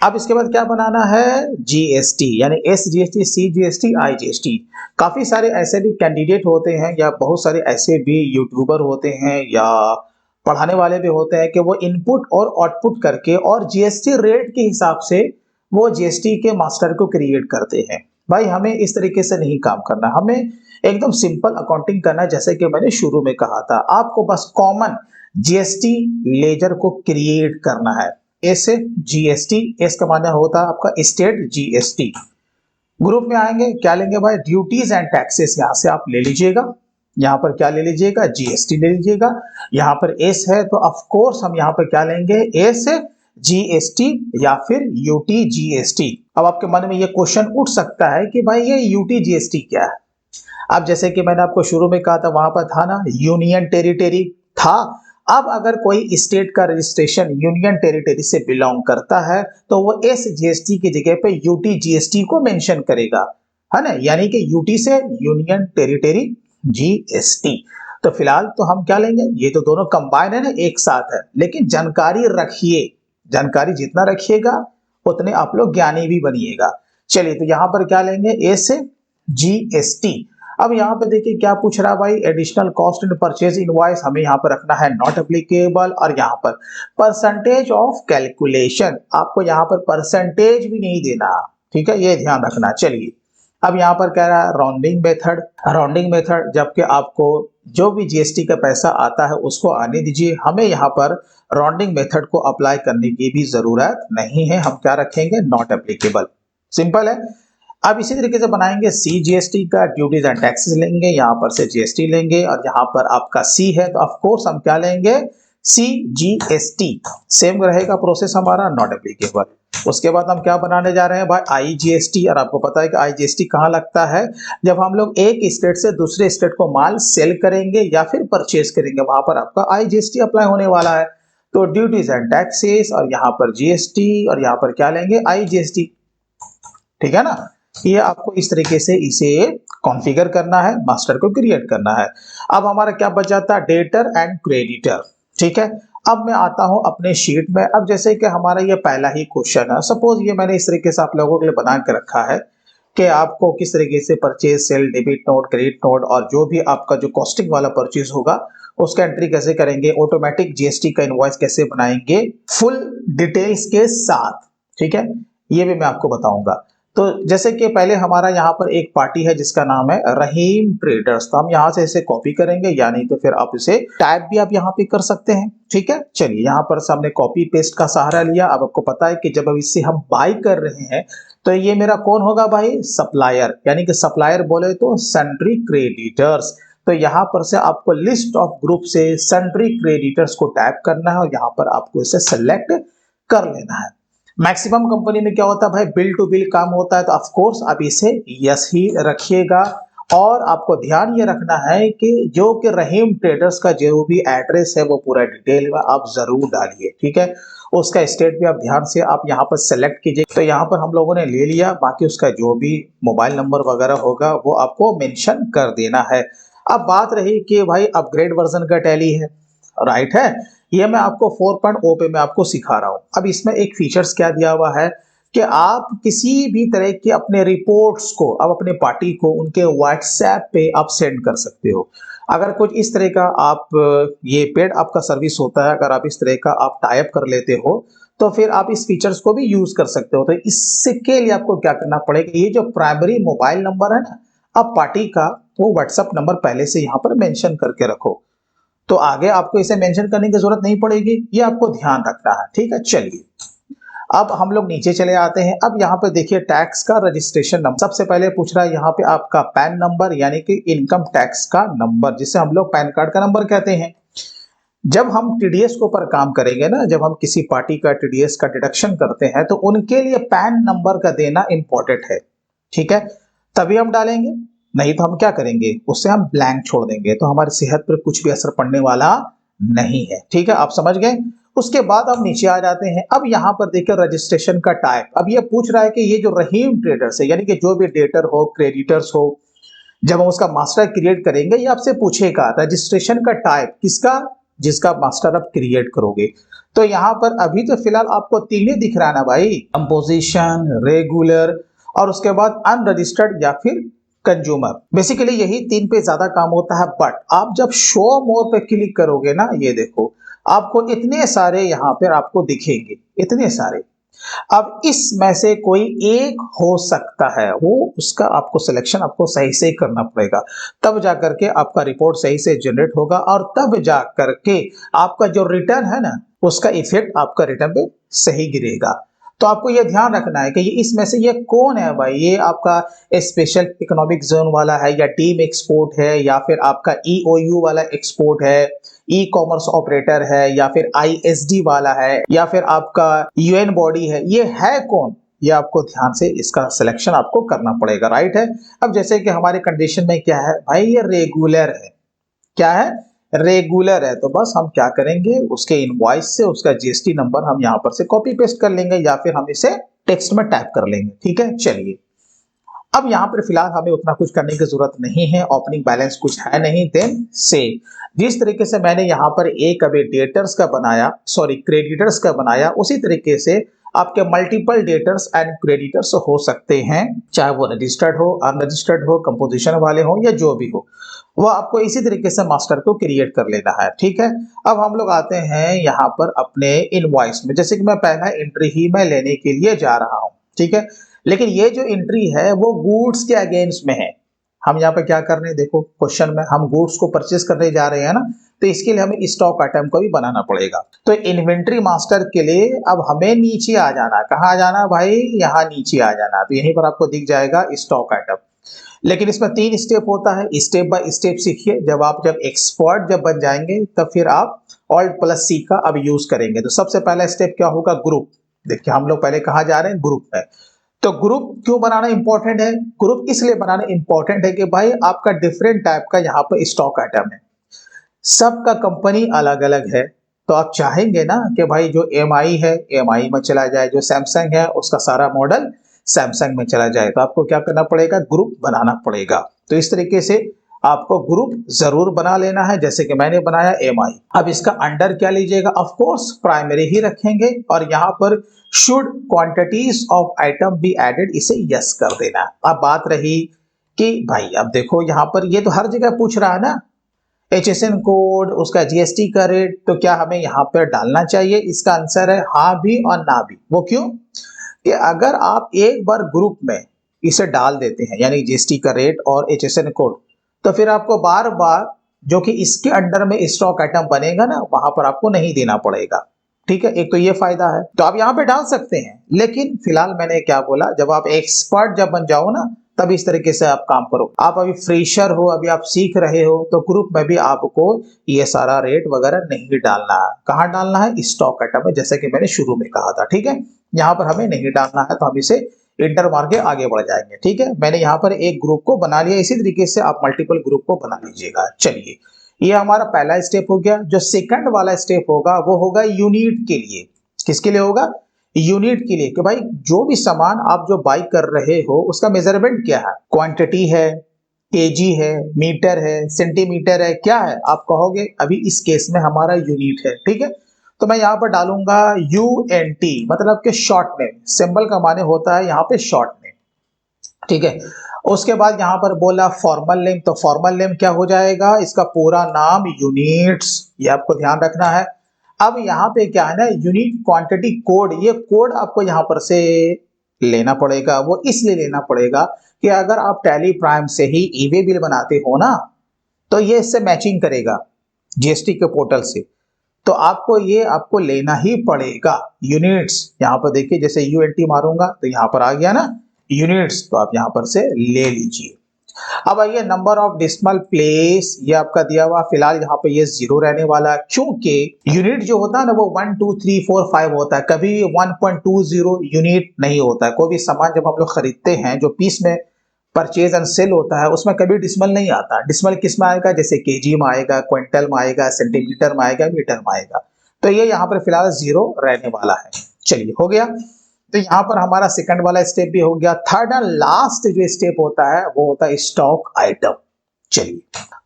Speaker 1: अब इसके बाद क्या बनाना है? जीएसटी, यानी SGST, CGST, IGST। काफी सारे ऐसे भी कैंडिडेट होते हैं या बहुत सारे ऐसे भी यूट्यूबर होते हैं या पढ़ाने वाले भी होते हैं कि वो इनपुट और आउटपुट करके और जीएसटी रेट के हिसाब से वो जीएसटी के मास्टर को क्रिएट करते हैं। भाई हमें इस तरीके से नहीं काम करना, हमें एकदम सिंपल अकाउंटिंग करना है। जैसे कि मैंने शुरू में कहा था, आपको बस कॉमन जीएसटी लेजर को क्रिएट करना है। एस जीएसटी, एस का माना होता है आपका स्टेट जीएसटी। ग्रुप में आएंगे, क्या लेंगे भाई? ड्यूटीज एंड टैक्सेस, यहां से आप ले लीजिएगा। यहाँ पर क्या ले लीजिएगा? जीएसटी ले लीजिएगा। यहाँ पर एस है तो ऑफ कोर्स हम यहाँ पर क्या लेंगे? एस जीएसटी या फिर यूटी जीएसटी। अब आपके मन में ये क्वेश्चन उठ सकता है कि भाई ये यूटी जीएसटी क्या है? अब जैसे कि मैंने आपको शुरू में कहा था, वहां पर था ना यूनियन टेरिटरी था। अब अगर कोई स्टेट का रजिस्ट्रेशन यूनियन टेरिटरी से बिलोंग करता है तो वो एस जीएसटी की जगह पे यूटी जीएसटी को मेंशन करेगा, है ना। यानी कि यूटी से यूनियन टेरिटरी जीएसटी। तो फिलहाल तो हम क्या लेंगे? ये तो दोनों कंबाइन है ना, एक साथ है, लेकिन जानकारी रखिए, जानकारी जितना रखिएगा उतने आप लोग ज्ञानी भी बनिएगा। चलिए तो यहां पर क्या लेंगे? S GST. अब यहाँ पे देखिए क्या पूछ रहा है भाई? Additional cost in purchase invoice हमें यहाँ पर रखना है नॉट एप्लीकेबल। और यहाँ पर परसेंटेज ऑफ कैलकुलेशन, आपको यहाँ पर परसेंटेज भी नहीं देना, ठीक है, ये ध्यान रखना। चलिए अब यहाँ पर कह रहा है राउंडिंग मेथड। राउंडिंग मेथड, जबकि आपको जो भी जीएसटी का पैसा आता है उसको आने दीजिए, हमें यहाँ पर राउंडिंग मेथड को अप्लाई करने की भी जरूरत नहीं है। हम क्या रखेंगे? Not applicable. सिंपल है। अब इसी तरीके से बनाएंगे CGST का, ड्यूटीज एंड टैक्सेस लेंगे, यहाँ पर से जीएसटी लेंगे और यहाँ पर आपका C है तो ऑफ कोर्स हम क्या लेंगे? CGST सेम रहेगा प्रोसेस हमारा, नॉट एप्लीकेबल। उसके बाद हम क्या बनाने जा रहे हैं भाई, IGST। और आपको पता है कि IGST कहाँ लगता है, जब हम लोग एक स्टेट से दूसरे स्टेट को माल सेल करेंगे या फिर परचेज करेंगे, वहां पर आपका IGST अप्लाई होने वाला है। तो ड्यूटीज एंड टैक्सेस, और यहाँ पर GST, और यहाँ पर क्या लेंगे, IGST। ठीक है ना, ये आपको इस तरीके से इसे कॉन्फ़िगर करना है, मास्टर को क्रिएट करना है। अब हमारा क्या बच जाता है, डेटर एंड क्रेडिटर। ठीक है, अब मैं आता हूं अपने शीट में। अब जैसे कि हमारा ये पहला ही क्वेश्चन है, सपोज ये मैंने इस तरीके से आप लोगों के लिए बना के रखा है कि आपको किस तरीके से purchase, sale, debit note, credit note, और जो भी आपका जो कॉस्टिंग वाला परचेज होगा उसका एंट्री कैसे करेंगे, ऑटोमेटिक GST का इनवॉइस कैसे बनाएंगे फुल डिटेल्स के साथ। ठीक है, ये भी मैं आपको बताऊंगा। तो जैसे कि पहले हमारा यहाँ पर एक पार्टी है जिसका नाम है रहीम ट्रेडर्स, तो हम यहाँ से इसे कॉपी करेंगे, या नहीं तो फिर आप इसे टाइप भी आप यहाँ पे कर सकते हैं। ठीक है, चलिए यहाँ पर हमने कॉपी पेस्ट का सहारा लिया। अब आपको पता है कि जब अब इससे हम बाई कर रहे हैं तो ये मेरा कौन होगा भाई, सप्लायर, यानी कि सप्लायर बोले तो सन्ड्री क्रेडिटर्स। तो यहाँ पर से आपको लिस्ट ऑफ ग्रुप से सन्ड्री क्रेडिटर्स को टाइप करना है और यहाँ पर आपको इसे सेलेक्ट कर लेना है। मैक्सिमम कंपनी में क्या होता है भाई, बिल टू बिल काम होता है, तो ऑफ कोर्स आप इसे यस ही रखिएगा। और आपको ध्यान ये रखना है कि जो कि रहीम ट्रेडर्स का जो भी एड्रेस है वो पूरा डिटेल में आप जरूर डालिए। ठीक है, उसका स्टेट भी आप ध्यान से आप यहाँ पर सेलेक्ट कीजिए। तो यहाँ पर हम लोगों ने ले लिया, बाकी उसका जो भी मोबाइल नंबर वगैरह होगा वो आपको मेंशन कर देना है। अब बात रही कि भाई अपग्रेड वर्जन का टैली है, राइट है, ये मैं आपको 4.0 पे मैं आपको सिखा रहा हूं। अब इसमें एक फीचर्स क्या दिया हुआ है कि आप किसी भी तरह के अपने रिपोर्ट्स को, अब अपने पार्टी को उनके व्हाट्सएप पे आप सेंड कर सकते हो। अगर कुछ इस तरह का आप, ये पेड आपका सर्विस होता है, अगर आप इस तरह का आप टाइप कर लेते हो तो फिर आप इस फीचर्स को भी यूज कर सकते हो। तो इसके लिए आपको क्या करना पड़ेगा, ये जो प्राइमरी मोबाइल नंबर है ना, आप पार्टी का वो व्हाट्सएप नंबर पहले से यहाँ पर मेंशन करके रखो, तो आगे आपको इसे मेंशन करने की जरूरत नहीं पड़ेगी, ये आपको ध्यान रखना है। ठीक है, चलिए अब हम लोग नीचे चले आते हैं। अब यहाँ पे देखिए टैक्स का रजिस्ट्रेशन नंबर सबसे पहले पूछ रहा है, यहाँ पे आपका पैन नंबर यानी कि इनकम टैक्स का नंबर, जिसे हम लोग पैन कार्ड का नंबर कहते हैं। जब हम TDS के ऊपर काम करेंगे ना, जब हम किसी पार्टी का TDS का डिडक्शन करते हैं तो उनके लिए पैन नंबर का देना इंपॉर्टेंट है। ठीक है, तभी हम डालेंगे, नहीं तो हम क्या करेंगे, उससे हम ब्लैंक छोड़ देंगे, तो हमारी सेहत पर कुछ भी असर पड़ने वाला नहीं है। ठीक है, आप समझ गए। उसके बाद हम नीचे आ जाते हैं। अब यहाँ पर देखिए रजिस्ट्रेशन का टाइप, अब ये पूछ रहा है कि ये जो रहीम ट्रेडर्स है, यानी कि जो भी डेटर हो, क्रेडिटर्स हो, जब हम उसका मास्टर क्रिएट करेंगे ये आपसे पूछेगा रजिस्ट्रेशन का टाइप किसका, जिसका मास्टर आप क्रिएट करोगे। तो यहाँ पर अभी तो फिलहाल आपको तीन ही दिख रहा है ना भाई, कंपोजिशन, रेगुलर, और उसके बाद अनरजिस्टर्ड या फिर कंज्यूमर। बेसिकली यही तीन पे ज्यादा काम होता है। बट आप जब शो मोर पे क्लिक करोगे ना, ये देखो आपको इतने सारे यहाँ पर आपको दिखेंगे, इतने सारे। अब इसमें से कोई एक हो सकता है, वो उसका आपको सिलेक्शन आपको सही से करना पड़ेगा, तब जाकर के आपका रिपोर्ट सही से जनरेट होगा, और तब जाकर के आपका जो रिटर्न है ना, उसका इफेक्ट आपका रिटर्न पे सही गिरेगा। तो आपको यह ध्यान रखना है कि ये इसमें से ये कौन है भाई, ये आपका स्पेशल इकोनॉमिक जोन वाला है, या डीम एक्सपोर्ट है, या फिर आपका EOU वाला एक्सपोर्ट है, ई कॉमर्स ऑपरेटर है, या फिर ISD वाला है, या फिर आपका UN बॉडी है, ये है कौन, ये आपको ध्यान से इसका सिलेक्शन आपको करना पड़ेगा, राइट है। अब जैसे कि हमारे कंडीशन में क्या है भाई, ये रेगुलर है, क्या है, रेगुलर है, तो बस हम क्या करेंगे, उसके इनवॉइस से उसका GST नंबर हम यहाँ पर से कॉपी पेस्ट कर लेंगे, या फिर हम इसे टेक्स्ट में टाइप कर लेंगे। ठीक है, चलिए अब यहाँ पर फिलहाल हमें उतना कुछ करने की जरूरत नहीं है, ओपनिंग बैलेंस कुछ है नहीं। देन से जिस तरीके से मैंने यहाँ पर एक अभी डेटर्स का बनाया, सॉरी क्रेडिटर्स का बनाया, उसी तरीके से आपके मल्टीपल डेटर्स एंड क्रेडिटर्स हो सकते हैं, चाहे वो रजिस्टर्ड हो, अनरजिस्टर्ड हो, कंपोजिशन वाले हो, या जो भी हो, वो आपको इसी तरीके से मास्टर को क्रिएट कर लेना है। ठीक है, अब हम लोग आते हैं यहाँ पर अपने इनवॉइस में। जैसे कि मैं पहला एंट्री ही मैं लेने के लिए जा रहा हूँ, ठीक है, लेकिन ये जो एंट्री है वो गुड्स के अगेंस्ट में है। हम यहाँ पे क्या कर रहे हैं, देखो क्वेश्चन में हम गुड्स को परचेस करने जा रहे हैं ना, तो इसके लिए हमें स्टॉक आइटम को भी बनाना पड़ेगा। तो इन्वेंट्री मास्टर के लिए अब हमें नीचे आ जाना, कहाँ आ जाना भाई, यहाँ नीचे आ जाना। तो यहीं पर आपको दिख जाएगा स्टॉक आइटम। लेकिन इसमें 3 स्टेप होता है, स्टेप बाय स्टेप सीखिए। जब एक्सपर्ट बन जाएंगे तब फिर आप Alt+C का अब यूज करेंगे। तो सबसे पहला स्टेप क्या होगा, ग्रुप। देखिए हम लोग पहले कहाँ जा रहे हैं, ग्रुप में। तो ग्रुप क्यों बनाना इंपॉर्टेंट है, ग्रुप इसलिए बनाना इंपॉर्टेंट है कि भाई आपका डिफरेंट टाइप का यहाँ पर स्टॉक आइटम है, सबका कंपनी अलग अलग है। तो आप चाहेंगे ना कि भाई जो MI है MI में चला जाए, जो सैमसंग है उसका सारा मॉडल सैमसंग में चला जाए। तो आपको क्या करना पड़ेगा, ग्रुप बनाना पड़ेगा। तो इस तरीके से आपको ग्रुप जरूर बना लेना है, जैसे कि मैंने बनाया MI। अब इसका अंडर क्या लीजिएगा, ऑफ कोर्स प्राइमरी ही रखेंगे, और यहाँ पर should quantities of item be added, इसे यस कर देना। अब बात रही कि भाई अब देखो यहाँ पर ये तो हर जगह पूछ रहा है ना, HSN कोड, उसका GST का रेट, तो क्या हमें यहाँ पर डालना चाहिए? इसका आंसर है हाँ भी और ना भी। वो क्यों कि अगर आप एक बार ग्रुप में इसे डाल देते हैं, यानी GST का रेट और HSN कोड, तो फिर आपको बार बार जो कि इसके अंडर में स्टॉक आइटम बनेगा ना, वहां पर आपको नहीं देना पड़ेगा। ठीक है, एक तो ये फायदा है। तो आप यहाँ पे डाल सकते हैं, लेकिन फिलहाल मैंने क्या बोला, जब आप एक्सपर्ट बन जाओ ना, तब इस तरीके से आप काम करो। आप अभी फ्रेशर हो, अभी आप सीख रहे हो, तो ग्रुप में भी आपको ये सारा रेट वगैरह नहीं डालना है। कहाँ डालना है, स्टॉक आइटम में, जैसे कि मैंने शुरू में कहा था। ठीक है, यहाँ पर हमें नहीं डालना है, तो हम इसे इंटर मार के आगे बढ़ जाएंगे। ठीक है, मैंने यहाँ पर एक ग्रुप को बना लिया, इसी तरीके से आप मल्टीपल ग्रुप को बना लीजिएगा। चलिए, ये हमारा पहला स्टेप हो गया। जो सेकंड वाला स्टेप होगा वो होगा यूनिट के लिए। किसके लिए होगा, यूनिट के लिए, कि भाई जो भी सामान आप जो बाई कर रहे हो उसका मेजरमेंट क्या है, क्वांटिटी है, केजी है, मीटर है, सेंटीमीटर है, क्या है आप कहोगे। अभी इस केस में हमारा यूनिट है। ठीक है, तो मैं यहाँ पर डालूंगा UNT, मतलब कि शॉर्ट नेम, सिंबल का माने होता है यहाँ पे शॉर्ट नेम। ठीक है, उसके बाद यहाँ पर बोला फॉर्मल नेम, तो फॉर्मल नेम क्या हो जाएगा, इसका पूरा नाम यूनिट्स, ये आपको ध्यान रखना है। अब यहाँ पे क्या है ना, यूनिट क्वांटिटी कोड, ये कोड आपको यहाँ पर से लेना पड़ेगा। वो इसलिए लेना पड़ेगा कि अगर आप टैली प्राइम से ही ईवे बिल बनाते हो ना, तो ये इससे मैचिंग करेगा GST के पोर्टल से, तो आपको लेना ही पड़ेगा यूनिट्स। यहाँ पर देखिए, जैसे UNT मारूंगा तो यहाँ पर आ गया ना यूनिट्स, तो आप यहाँ पर से ले लीजिए। अब आइए नंबर ऑफ डेसिमल प्लेस, ये आपका दिया हुआ, फिलहाल यहाँ पे ये 0 रहने वाला है, क्योंकि यूनिट जो होता है ना वो 1 2 3 4 5 होता है, कभी 1.20 यूनिट नहीं होता है। कोई भी सामान जब हम लोग खरीदते हैं, जो पीस में परचेज एंड सेल होता है, उसमें कभी डिसमल नहीं आता। डिसमल किस में आएगा, जैसे केजी में आएगा, क्विंटल में आएगा, सेंटीमीटर में आएगा, मीटर में आएगा। तो ये यहाँ पर फिलहाल 0 रहने वाला है। चलिए, हो गया। तो यहाँ पर हमारा सेकंड वाला स्टेप भी हो गया। थर्ड एंड लास्ट जो स्टेप होता है वो होता है स्टॉक आइटम। चलिए,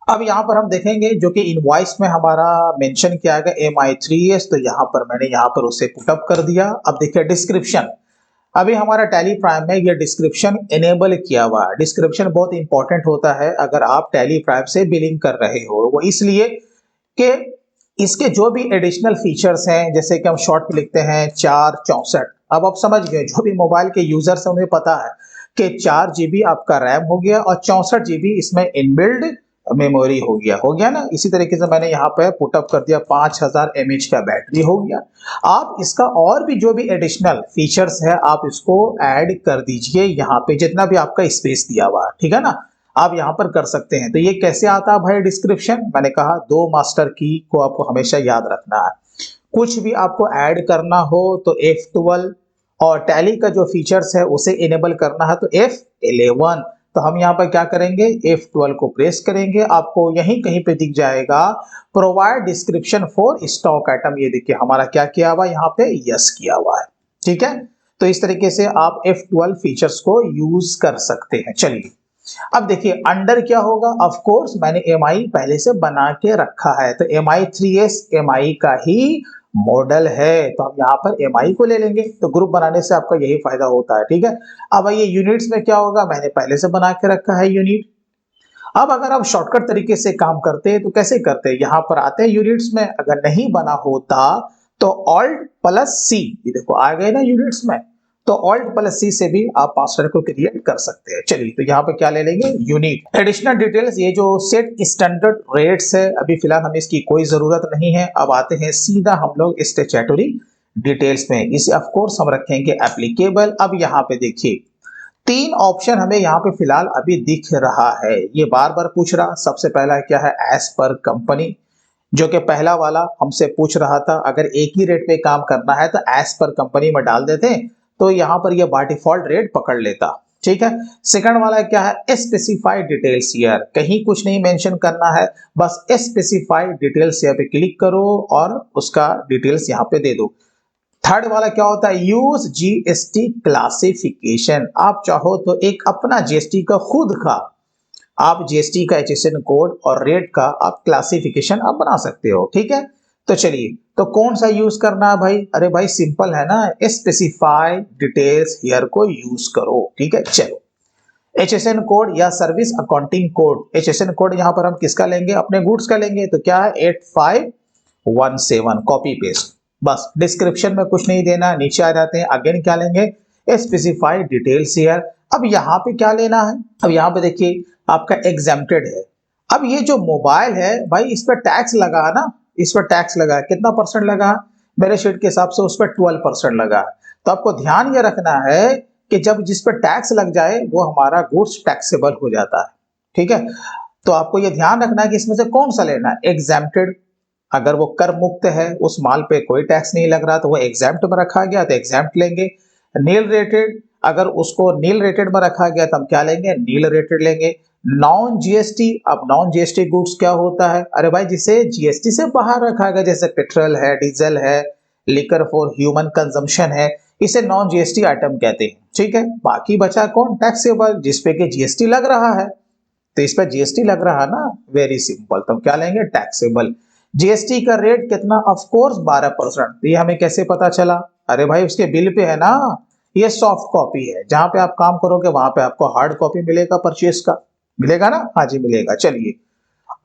Speaker 1: अब यहाँ पर हम देखेंगे जो कि इनवॉइस में हमारा मेंशन किया गया MI3S, तो यहाँ पर मैंने यहाँ पर उसे पुटअप कर दिया। अब देखिए डिस्क्रिप्शन, अभी हमारा टैली प्राइम में ये डिस्क्रिप्शन इनेबल किया हुआ है। डिस्क्रिप्शन बहुत इंपॉर्टेंट होता है अगर आप टैली प्राइम से बिलिंग कर रहे हो। वो इसलिए कि इसके जो भी एडिशनल फीचर्स हैं, जैसे कि हम शॉर्ट में लिखते हैं 464। अब आप समझ गए, जो भी मोबाइल के यूजर्स हैं उन्हें पता है कि 4 GB आपका रैम हो गया और 64 GB इसमें इनबिल्ड मेमोरी हो गया ना। इसी तरीके से मैंने यहाँ पे पुटअप कर दिया 5000 mAh का बैटरी हो गया। आप इसका और भी जो भी एडिशनल फीचर्स है आप इसको ऐड कर दीजिए यहाँ पे, जितना भी आपका स्पेस दिया हुआ है। ठीक है ना, आप यहाँ पर कर सकते हैं। तो ये कैसे आता है भाई डिस्क्रिप्शन, मैंने कहा 2 मास्टर की को आपको हमेशा याद रखना है। कुछ भी आपको ऐड करना हो तो F12, और टैली का जो फीचर्स है उसे इनेबल करना है तो F11। तो हम यहाँ पर क्या करेंगे, F12 को प्रेस करेंगे, आपको यहीं कहीं पे दिख जाएगा provide description for stock item. ये देखिए हमारा क्या किया हुआ, यहाँ पे यस किया हुआ है। ठीक है, तो इस तरीके से आप F12 फीचर्स को यूज कर सकते हैं। चलिए, अब देखिए अंडर क्या होगा, ऑफ कोर्स मैंने MI पहले से बना के रखा है, तो MI3S MI का ही मॉडल है, तो हम यहाँ पर MI को ले लेंगे। तो ग्रुप बनाने से आपका यही फायदा होता है। ठीक है, अब ये यूनिट्स में क्या होगा, मैंने पहले से बना के रखा है यूनिट। अब अगर आप शॉर्टकट तरीके से काम करते हैं तो कैसे करते हैं, यहाँ पर आते हैं यूनिट्स में, अगर नहीं बना होता तो Alt+C, ये देखो आ गए ना यूनिट्स में, तो Alt+C से भी आप पासवर्ड को क्रिएट कर सकते हैं। चलिए, तो यहाँ पे क्या ले लेंगे, यूनिट। एडिशनल डिटेल्स, ये जो सेट स्टैंडर्ड रेट्स है, अभी फिलहाल हमें इसकी कोई जरूरत नहीं है। अब आते हैं सीधा हम लोग स्टैट्यूटरी डिटेल्स में, इसे ऑफ कोर्स हम रखेंगे एप्लीकेबल। अब यहाँ पे देखिए तीन ऑप्शन हमें यहाँ पे फिलहाल अभी दिख रहा है। ये बार बार पूछ रहा, सबसे पहला क्या है, एज पर कंपनी, जो कि पहला वाला हमसे पूछ रहा था अगर एक ही रेट पे काम करना है तो एज पर कंपनी में डाल देते तो यहाँ पर ये बाय डिफॉल्ट रेट पकड़ लेता। ठीक है। सेकंड वाला क्या है, स्पेसिफाइड डिटेल्स हियर, कहीं कुछ नहीं मेंशन करना है, बस स्पेसिफाइड डिटेल्स यहाँ पे क्लिक करो और उसका डिटेल्स यहाँ पे दे दो। थर्ड वाला क्या होता है, यूज जीएसटी क्लासिफिकेशन, आप चाहो तो एक अपना जीएसटी का खुद का आप जीएसटी का एचएसएन कोड और रेट का आप क्लासिफिकेशन आप बना सकते हो। ठीक है। तो चलिए, तो कौन सा यूज करना है भाई, अरे भाई सिंपल है ना, स्पेसिफाई डिटेल्स हियर को यूज करो। ठीक है। चलो, एचएसएन कोड या service accounting code, HSN code यहां पर हम किसका लेंगे, अपने गुड्स का लेंगे, तो क्या है 8517, कॉपी पेस्ट, बस डिस्क्रिप्शन में कुछ नहीं देना, नीचे आ जाते हैं, अगेन क्या लेंगे, स्पेसिफाई डिटेल्स हियर। अब यहाँ पे क्या लेना है, अब यहाँ पे देखिए आपका एग्जेम्प्टेड है। अब ये जो मोबाइल है भाई, इस पर टैक्स लगा है ना, इस पर टैक्स लगा है, कितना परसेंट लगा है, मेरे शीट के हिसाब से उस पर 12% लगा है। तो आपको ध्यान ये रखना है कि जब जिस पर टैक्स लग जाए वो हमारा गुड्स टैक्सेबल हो जाता है। ठीक है। तो आपको ये ध्यान रखना है कि इसमें से कौन सा लेना है, एग्जेम्प्टेड, अगर वो कर मुक्त है, उस माल पे कोई टैक्स नहीं लग रहा तो वो एग्जेम्प्ट में रखा गया तो एग्जेम्प्ट लेंगे। नील रेटेड, अगर उसको नील रेटेड में रखा गया तो हम क्या लेंगे, नील रेटेड लेंगे। नॉन जीएसटी, अब नॉन जीएसटी गुड्स क्या होता है, अरे भाई जिसे जीएसटी से बाहर रखा गया, जैसे पेट्रोल है, डीजल है, लिकर फॉर ह्यूमन कंजम्पशन है, इसे नॉन जीएसटी आइटम कहते हैं। ठीक है। बाकी बचा कौन, टैक्सेबल, जिसपे कि जीएसटी लग रहा है, तो इस पर जीएसटी लग रहा है ना, वेरी सिंपल, तो हम क्या लेंगे, टैक्सेबल। जीएसटी का रेट कितना, ऑफ कोर्स 12%। तो ये हमें कैसे पता चला, अरे भाई उसके बिल पे है ना, ये सॉफ्ट कॉपी है, जहां पे आप काम करोगे वहां पे आपको हार्ड कॉपी मिलेगा, परचेज का मिलेगा ना, हाँ जी मिलेगा। चलिए,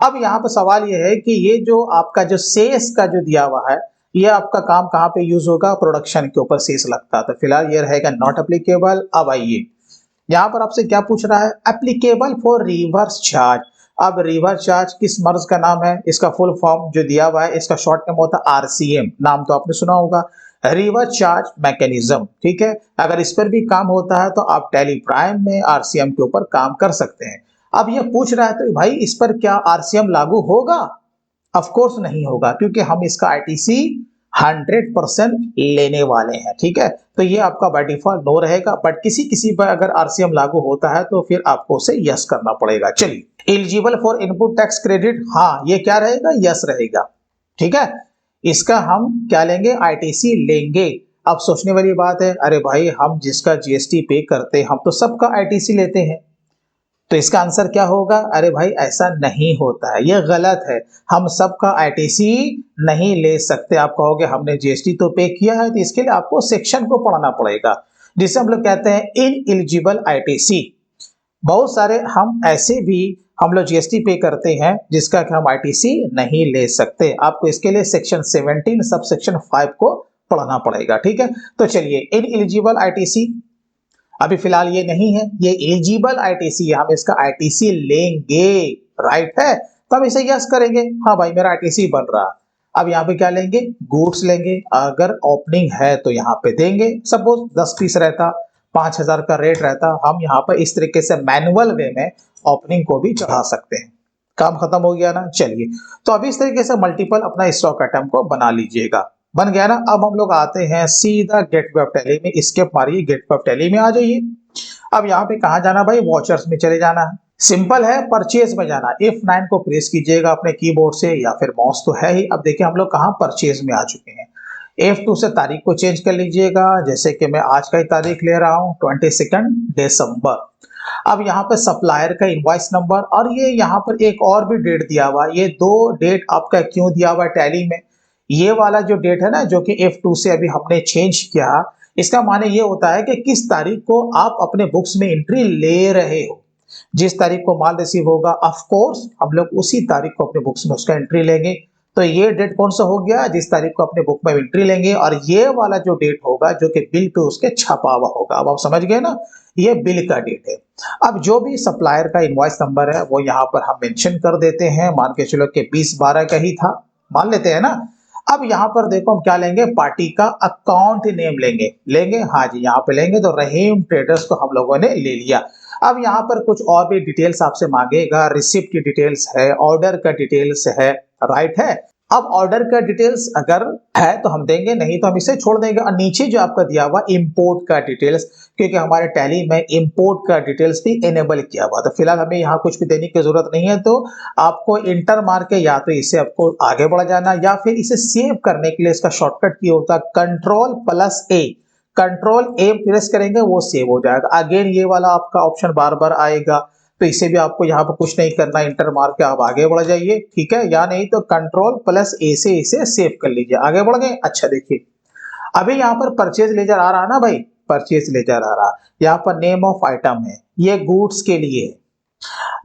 Speaker 1: अब यहाँ पे सवाल ये है कि ये जो आपका जो सेस का जो दिया हुआ है, ये आपका काम कहाँ पे यूज होगा, प्रोडक्शन के ऊपर सेस लगता है, तो फिलहाल ये रहेगा नॉट एप्लीकेबल। अब आइए, यहाँ पर आपसे क्या पूछ रहा है, एप्लीकेबल फॉर रिवर्स चार्ज। अब रिवर्स चार्ज किस मर्ज का नाम है, इसका फुल फॉर्म जो दिया हुआ है, इसका शॉर्ट नेम होता है आरसीएम, नाम तो आपने सुना होगा, रिवर्स चार्ज मैकेनिज्म। ठीक है। अगर इस पर भी काम होता है तो आप टैली प्राइम में आरसीएम के ऊपर काम कर सकते हैं। अब ये पूछ रहा है तो भाई इस पर क्या आरसीएम लागू होगा, ऑफ कोर्स नहीं होगा, क्योंकि हम इसका आईटीसी 100% लेने वाले हैं। ठीक है। तो ये आपका बाय डिफॉल्ट नो रहेगा, बट किसी किसी पर अगर आरसीएम लागू होता है तो फिर आपको उसे यस करना पड़ेगा। चलिए, eligible for input tax credit, हाँ ये क्या रहेगा, यस रहेगा। ठीक है। इसका हम क्या लेंगे, आईटीसी लेंगे। अब सोचने वाली बात है, अरे भाई हम जिसका जीएसटी पे करते हैं हम तो सबका आईटीसी लेते हैं, तो इसका आंसर क्या होगा, अरे भाई ऐसा नहीं होता है, ये गलत है, हम सबका आईटीसी नहीं ले सकते। आप कहोगे हमने जीएसटी तो पे किया है, तो इसके लिए आपको सेक्शन को पढ़ना पड़ेगा, जिसे हम लोग कहते हैं इनएलिजिबल आईटीसी। बहुत सारे हम ऐसे भी हम लोग जीएसटी पे करते हैं जिसका कि हम आईटीसी नहीं ले सकते, आपको इसके लिए सेक्शन 17 सब सेक्शन 5 को पढ़ना पड़ेगा। ठीक है। तो चलिए, इनएलिजिबल आईटीसी अभी फिलहाल ये नहीं है, ये एलिजिबल आईटीसी, हम इसका आईटीसी लेंगे, राइट है, तो हम इसे यस करेंगे, हाँ भाई मेरा आईटीसी बन रहा। अब यहाँ पे क्या लेंगे, गुड्स लेंगे, अगर ओपनिंग है तो यहाँ पे देंगे, सपोज 10 पीस रहता, 5000 का रेट रहता, हम यहाँ पर इस तरीके से मैनुअल वे में ओपनिंग को भी चढ़ा सकते हैं, काम खत्म हो गया ना। चलिए, तो अभी इस तरीके से मल्टीपल अपना स्टॉक आइटम को बना लीजिएगा, बन गया ना। अब हम लोग आते हैं सीधा गेटवे ऑफ टैली में, स्केप मारिए, गेटवे ऑफ टैली में आ जाइए। अब यहाँ पे कहाँ जाना भाई, वॉचर्स में चले जाना है, सिंपल है, परचेज में जाना। F9 को प्रेस कीजिएगा अपने कीबोर्ड से, या फिर माउस तो है ही। अब देखिए हम लोग कहाँ, परचेज में आ चुके हैं। F2 से तारीख को चेंज कर लीजिएगा, जैसे कि मैं आज का ही तारीख ले रहा हूँ, 22 दिसंबर। अब यहाँ पे सप्लायर का इनवॉइस नंबर, और ये यहाँ पर एक और भी डेट दिया हुआ, ये दो डेट आपका क्यों दिया हुआ है टैली में, ये वाला जो डेट है ना, जो कि F2 से अभी हमने चेंज किया, इसका माने ये होता है कि किस तारीख को आप अपने बुक्स में एंट्री ले रहे हो। जिस तारीख को माल रिसीव होगा, ऑफ कोर्स हम लोग उसी तारीख को अपने बुक्स में उसका एंट्री लेंगे। तो ये डेट कौन सा हो गया, जिस तारीख को अपने बुक में एंट्री लेंगे, और ये वाला जो डेट होगा जो कि बिल पे उसके छपा हुआ होगा। अब आप समझ गए ना, ये बिल का डेट है। अब जो भी सप्लायर का इनवॉइस नंबर है वो यहाँ पर हम मेंशन कर देते हैं, मान के चलो कि 2012 का ही था, मान लेते हैं ना। अब यहाँ पर देखो हम क्या लेंगे, पार्टी का अकाउंट नेम लेंगे हाँ जी, यहाँ पे लेंगे तो रहीम ट्रेडर्स को हम लोगों ने ले लिया। अब यहाँ पर कुछ और भी डिटेल्स आपसे मांगेगा, रिसिप्ट की डिटेल्स है, ऑर्डर का डिटेल्स है, राइट है। अब ऑर्डर का डिटेल्स अगर है तो हम देंगे, नहीं तो हम इसे छोड़ देंगे। और नीचे जो आपका दिया हुआ इंपोर्ट का डिटेल्स, क्योंकि हमारे टैली में इंपोर्ट का डिटेल्स भी इनेबल किया हुआ, तो फिलहाल हमें यहाँ कुछ भी देने की जरूरत नहीं है। तो आपको इंटर मार के या तो इसे आपको आगे बढ़ जाना, या फिर इसे सेव करने के लिए इसका शॉर्टकट की होता है कंट्रोल+A। कंट्रोल A प्रेस करेंगे वो सेव हो जाएगा। अगेन ये वाला आपका ऑप्शन बार बार आएगा, तो इसे भी आपको यहाँ पर कुछ नहीं करना, इंटर मार के आप आगे बढ़ जाइए, ठीक है। या नहीं तो कंट्रोल+A से इसे सेव कर लीजिए। आगे बढ़ गए। अच्छा देखिए, अभी यहाँ पर परचेज लेजर आ रहा ना भाई, परचेज लेजर आ रहा, यहाँ पर नेम ऑफ आइटम है, ये गुड्स के लिए है।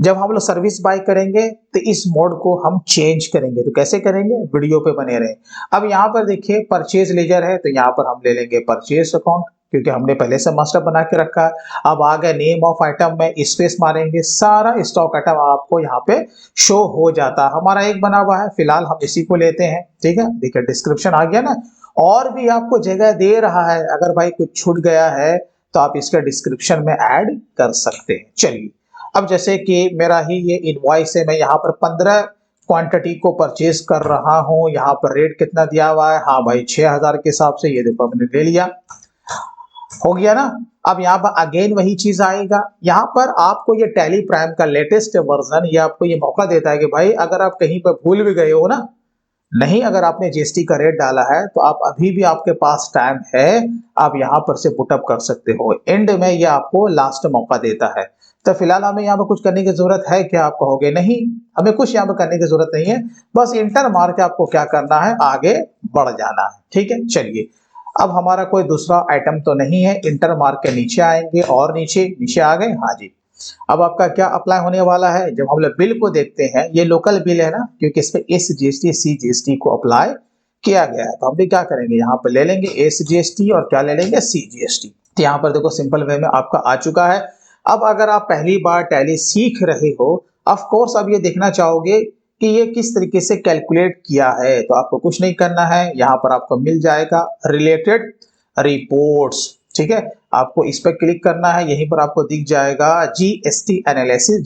Speaker 1: जब हम लोग सर्विस बाय करेंगे तो इस मोड को हम चेंज करेंगे, तो कैसे करेंगे, वीडियो पे बने रहे। अब यहाँ पर देखिए परचेज लेजर है, तो यहाँ पर हम ले लेंगे परचेज अकाउंट, क्योंकि हमने पहले से मास्टर बना के रखा है। अब आ गए नेम ऑफ आइटम में स्पेस मारेंगे, सारा स्टॉक आइटम आपको यहाँ पे शो हो जाता है। हमारा एक बना हुआ है, फिलहाल हम इसी को लेते हैं, ठीक है। देखिए डिस्क्रिप्शन आ गया ना, और भी आपको जगह दे रहा है, अगर भाई कुछ छूट गया है तो आप इसका डिस्क्रिप्शन में ऐड कर सकते हैं। चलिए, अब जैसे कि मेरा ही ये इनवॉइस है, मैं यहाँ पर 15 क्वांटिटी को परचेज कर रहा हूँ। यहाँ पर रेट कितना दिया हुआ है, हाँ भाई 6000 के हिसाब से, ये देखो हमने ले लिया, हो गया ना। अब यहाँ पर अगेन वही चीज आएगा, यहाँ पर आपको ये टैली प्राइम का लेटेस्ट वर्जन ये आपको ये मौका देता है कि भाई अगर आप कहीं पर भूल भी गए हो ना, नहीं अगर आपने जीएसटी का रेट डाला है तो आप अभी भी आपके पास टाइम है, आप यहाँ पर से पुटअप कर सकते हो। एंड में ये आपको लास्ट मौका देता है। तो फिलहाल हमें यहाँ पर कुछ करने की जरूरत है क्या, आप कहोगे नहीं, हमें कुछ यहाँ पर करने की जरूरत नहीं है, बस इंटर मार के आपको क्या करना है, आगे बढ़ जाना है, ठीक है। चलिए, अब हमारा कोई दूसरा आइटम तो नहीं है, इंटर मार के नीचे आएंगे और नीचे आ गए, हाँ जी। अब आपका क्या अप्लाई होने वाला है, जब हम लोग बिल को देखते हैं, ये लोकल बिल है ना, क्योंकि इस पे SGST CGST को अप्लाई किया गया है, तो हम भी क्या करेंगे, यहाँ पे ले लेंगे SGST और क्या ले लेंगे, CGST। तो यहाँ पर देखो सिंपल वे में आपका आ चुका है। अब अगर आप पहली बार टैली सीख रहे हो, ऑफ कोर्स अब ये देखना चाहोगे कि ये किस तरीके से कैलकुलेट किया है, तो आपको कुछ नहीं करना है, यहाँ पर आपको मिल जाएगा रिलेटेड रिपोर्ट्स, ठीक है। आपको इस पर क्लिक करना है, यहीं पर आपको दिख जाएगा GST एनालिसिस,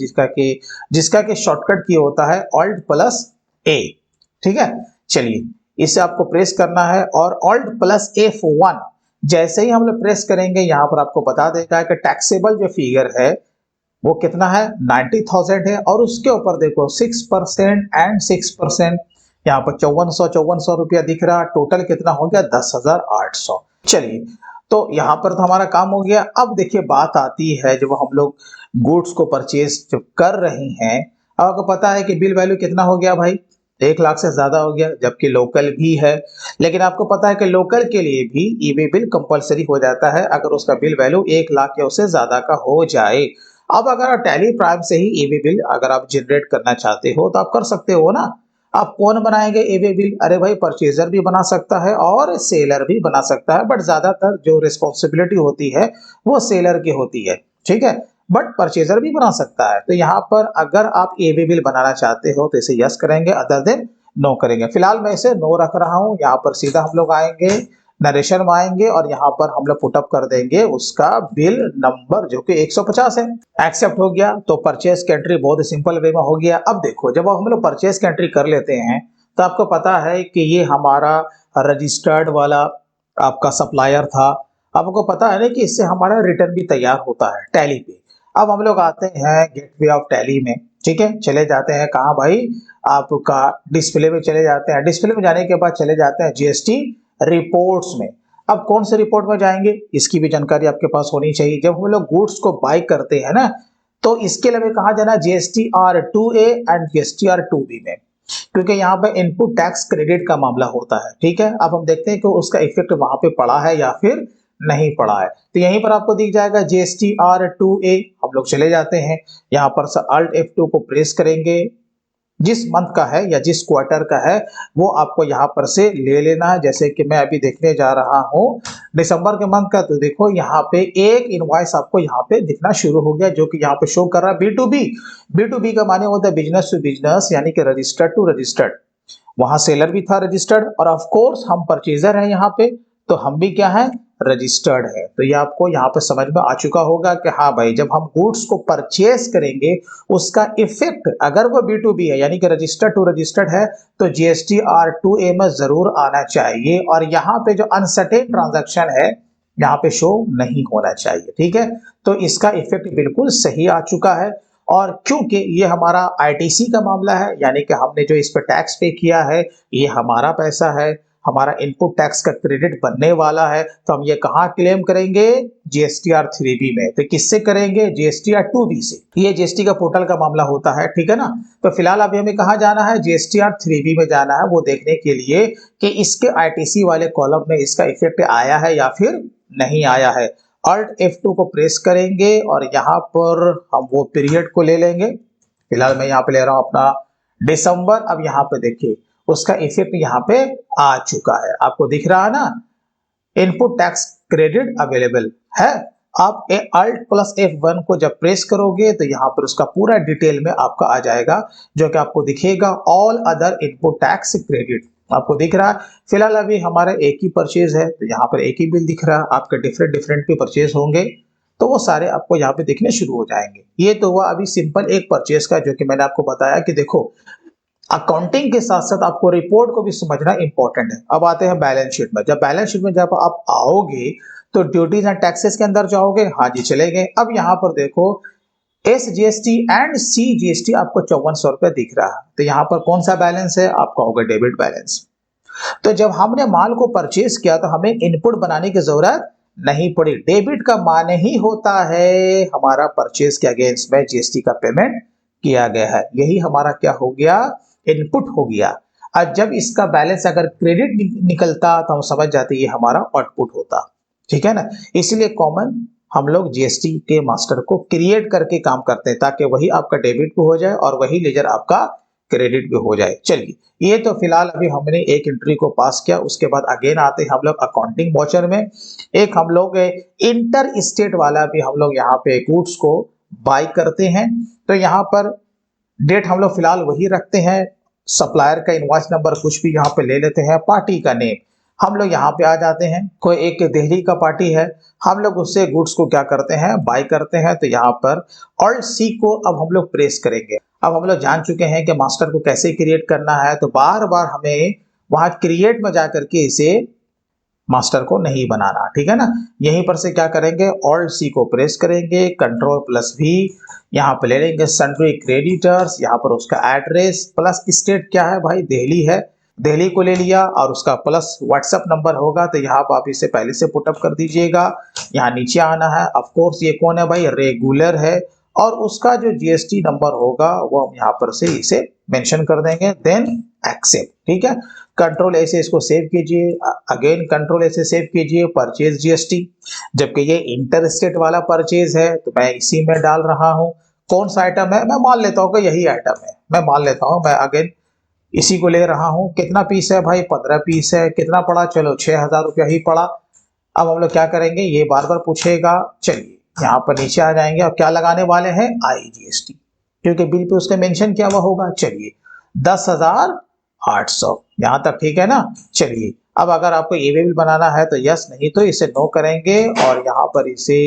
Speaker 1: जिसका के शॉर्टकट की होता है Alt+A, ठीक है। चलिए, इसे आपको प्रेस करना है और Alt+F1 जैसे ही हम लोग प्रेस करेंगे, यहाँ पर आपको बता देगा कि टैक्सेबल जो फिगर है वो कितना है, 90,000 है, और उसके ऊपर देखो 6% एंड 6%, यहाँ पर 5400 रुपया दिख रहा, टोटल कितना हो गया, 10,800। चलिए, तो यहाँ पर तो हमारा काम हो गया। अब देखिए बात आती है, जब हम लोग गुड्स को परचेज जब कर रहे हैं, अब आपको पता है कि बिल वैल्यू कितना हो गया भाई, 1 लाख से ज्यादा हो गया, जबकि लोकल भी है। लेकिन आपको पता है कि लोकल के लिए भी ईवे बिल कंपलसरी हो जाता है अगर उसका बिल वैल्यू 1 लाख या उससे ज्यादा का हो जाए। अब अगर टैली प्राइम से ही ईवे बिल अगर आप जनरेट करना चाहते हो तो आप कर सकते हो ना। आप कौन बनाएंगे ईवे बिल, अरे भाई परचेजर भी बना सकता है और सेलर भी बना सकता है, बट ज्यादातर जो रिस्पॉन्सिबिलिटी होती है वो सेलर की होती है, ठीक है। बट परचेजर भी बना सकता है। तो यहाँ पर अगर आप ईवे बिल बनाना चाहते हो तो इसे यस करेंगे, अदर देन नो करेंगे। फिलहाल मैं इसे नो रख रहा हूँ। यहाँ पर सीधा हम लोग आएंगे, नरेशन में आएंगे और यहाँ पर हम लोग पुटअप कर देंगे उसका बिल नंबर जो कि 150 है। एक्सेप्ट हो गया, तो परचेज की एंट्री बहुत सिंपल वे में हो गया। अब देखो, जब हम लोग परचेज की एंट्री कर लेते हैं तो आपको पता है कि ये हमारा रजिस्टर्ड वाला आपका सप्लायर था। आपको पता है ना कि इससे हमारा रिटर्न भी तैयार होता है टैली पे। अब हम लोग आते हैं गेटवे ऑफ टैली में, ठीक है। चले जाते हैं कहाँ भाई, आपका डिस्प्ले में चले जाते हैं। डिस्प्ले में जाने के बाद चले जाते हैं जीएसटी रिपोर्ट्स में। अब कौन से रिपोर्ट में जाएंगे, इसकी भी जानकारी आपके पास होनी चाहिए। जब हम लोग गुड्स को बाय करते हैं ना, तो इसके लिए कहा जाना GSTR2A एंड GSTR2B में, क्योंकि यहाँ पे इनपुट टैक्स क्रेडिट का मामला होता है, ठीक है। अब हम देखते हैं कि उसका इफेक्ट वहां पे पड़ा है या फिर नहीं पड़ा है। तो यहीं पर आपको दिख जाएगा GSTR2A। हम लोग चले जाते हैं, यहाँ पर से Alt F2 को प्रेस करेंगे, जिस मंथ का है या जिस क्वार्टर का है वो आपको यहाँ पर से ले लेना है। जैसे कि मैं अभी देखने जा रहा हूँ दिसंबर के मंथ का, तो देखो यहाँ पे एक इनवॉइस आपको यहाँ पे दिखना शुरू हो गया, जो कि यहाँ पे शो कर रहा है B2B। B2B का माने होता है बिजनेस टू बिजनेस, यानी कि रजिस्टर्ड टू रजिस्टर्ड। वहां सेलर भी था रजिस्टर्ड, और ऑफ कोर्स हम परचेजर हैं यहाँ पे, तो हम भी क्या है, रजिस्टर्ड है। तो ये आपको यहाँ पे समझ में आ चुका होगा कि हाँ भाई, जब हम गुड्स को परचेस करेंगे उसका इफेक्ट अगर वो B2B है यानी कि रजिस्टर्ड टू रजिस्टर्ड है, तो GST R2A में जरूर आना चाहिए, और यहाँ पे जो अनसर्टेन ट्रांजैक्शन है यहाँ पे शो नहीं होना चाहिए। ठीक है, तो इसका इफेक्ट बिल्कुल सही आ चुका है। और क्योंकि ये हमारा ITC का मामला है, यानी कि हमने जो इस पे टैक्स पे किया है ये हमारा पैसा है, हमारा इनपुट टैक्स का क्रेडिट बनने वाला है, तो हम ये कहाँ क्लेम करेंगे, GSTR 3B में। तो किससे करेंगे, GSTR 2B से। ये GST का पोर्टल का मामला होता है, ठीक है ना। तो फिलहाल अभी हमें कहाँ जाना है, GSTR 3B में जाना है, वो देखने के लिए कि इसके ITC वाले कॉलम में इसका इफेक्ट आया है या फिर नहीं आया है। Alt F2 को प्रेस करेंगे और यहाँ पर हम वो पीरियड को ले लेंगे। फिलहाल मैं यहाँ पे ले रहा हूँ अपना दिसंबर। अब यहाँ पे देखिए उसका इफेक्ट यहाँ पे आ चुका है, आपको दिख रहा है ना, इनपुट टैक्स क्रेडिट अवेलेबल है। आप Alt+F1 को जब प्रेस करोगे तो यहाँ पर उसका पूरा डिटेल में आपका आ जाएगा, जो कि आपको दिखेगा all other input tax credit, आपको दिख रहा है। फिलहाल अभी हमारा एक ही परचेज है, तो यहाँ पर एक ही बिल दिख रहा है। आपके डिफरेंट डिफरेंट भी परचेज होंगे तो वो सारे आपको यहाँ पे दिखने शुरू हो जाएंगे। ये तो हुआ अभी सिंपल एक परचेज का, जो कि मैंने आपको बताया कि देखो अकाउंटिंग के साथ साथ आपको रिपोर्ट को भी समझना इंपॉर्टेंट है। अब आते हैं बैलेंस शीट में। जब बैलेंस शीट में जब आप आओगे तो ड्यूटीज एंड टैक्सेस के अंदर जाओगे, हाँ जी चले गए। अब यहाँ पर देखो SGST एंड CGST आपको 5400 रुपए दिख रहा है, तो यहाँ पर कौन सा बैलेंस है, आपका होगा डेबिट बैलेंस। तो जब हमने माल को परचेज किया तो हमें इनपुट बनाने की जरूरत नहीं पड़ी। डेबिट का मान ही होता है हमारा परचेज के अगेंस्ट में GST का पेमेंट किया गया है, यही हमारा क्या हो गया, इनपुट हो गया। अब जब इसका बैलेंस अगर क्रेडिट निकलता तो हम समझ जाते ये हमारा आउटपुट होता, ठीक है ना। इसलिए कॉमन हम लोग GST के मास्टर को क्रिएट करके काम करते हैं, ताकि वही आपका डेबिट भी हो जाए और वही लेजर आपका क्रेडिट भी हो जाए। चलिए, ये तो फिलहाल अभी हमने एक एंट्री को पास किया। उसके बाद अगेन आते हैं हम लोग अकाउंटिंग वाउचर में। एक हम लोग इंटर स्टेट वाला भी हम लोग यहाँ पे गुड्स को बाय करते हैं। तो यहाँ पर डेट हम लोग फिलहाल वही रखते हैं, सप्लायर का इनवॉइस नंबर कुछ भी यहाँ पे ले लेते हैं, पार्टी का नेम हम लोग यहाँ पे आ जाते हैं। कोई एक दिल्ली का पार्टी है, हम लोग उससे गुड्स को क्या करते हैं, बाय करते हैं। तो यहाँ पर Alt C को अब हम लोग प्रेस करेंगे। अब हम लोग जान चुके हैं कि मास्टर को कैसे क्रिएट करना है, तो बार बार हमें वहां क्रिएट में जाकर के इसे मास्टर को नहीं बनाना, ठीक है ना। यहीं पर से क्या करेंगे, Alt C को प्रेस करेंगे, Ctrl+V यहाँ पे ले लेंगे, सन्ड्री क्रेडिटर्स, यहाँ पर उसका एड्रेस प्लस स्टेट क्या है भाई, दिल्ली है, दिल्ली को ले लिया, और उसका प्लस व्हाट्सएप नंबर होगा तो यहाँ पर आप इसे पहले से पुटअप कर दीजिएगा। यहाँ नीचे आना है, ऑफ कोर्स ये कौन है भाई, रेगुलर है, और उसका जो GST नंबर होगा वो हम यहाँ पर से इसे मेंशन कर देंगे, देन एक्सेप्ट, ठीक है। कंट्रोल ऐसे इसको सेव कीजिए, अगेन कंट्रोल ऐसे सेव कीजिए, परचेज GST। जबकि ये इंटर स्टेट वाला परचेज है तो मैं इसी में डाल रहा हूँ। कौन सा आइटम है, मैं मान लेता हूँ कि यही आइटम है, मैं मान लेता हूँ, मैं अगेन इसी को ले रहा हूँ। कितना पीस है भाई, 15 पीस है। कितना पड़ा, चलो 6000 रुपया ही पड़ा। अब हम लोग क्या करेंगे, ये बार बार पूछेगा। चलिए यहाँ पर नीचे आ जाएंगे, अब क्या लगाने वाले हैं, IGST, क्योंकि बिल पे उसने मेंशन किया हुआ होगा। चलिए 10,800, यहाँ तक ठीक है ना। चलिए अब अगर आपको ये बिल बनाना है तो यस, नहीं तो इसे नो करेंगे और यहाँ पर इसे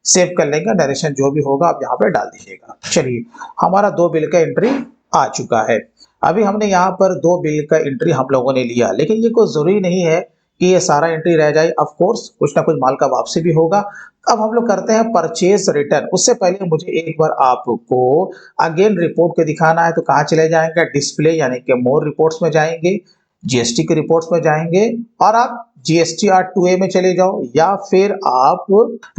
Speaker 1: सेव कर लेंगे। नरेशन जो भी होगा आप यहाँ पर डाल दीजिएगा। चलिए हमारा 2 बिल का एंट्री आ चुका है। अभी हमने यहाँ पर 2 बिल का एंट्री हम लोगों ने लिया, लेकिन ये कोई जरूरी नहीं है कि ये सारा एंट्री रह जाए। ऑफ कोर्स कुछ ना कुछ माल का वापसी भी होगा। अब हम लोग करते हैं परचेज रिटर्न। उससे पहले मुझे एक बार आपको अगेन रिपोर्ट को दिखाना है, तो कहाँ चले जाएंगे, डिस्प्ले यानी कि मोर रिपोर्ट्स में जाएंगे, GST के रिपोर्ट्स में जाएंगे, और आप GSTR 2A में चले जाओ, या फिर आप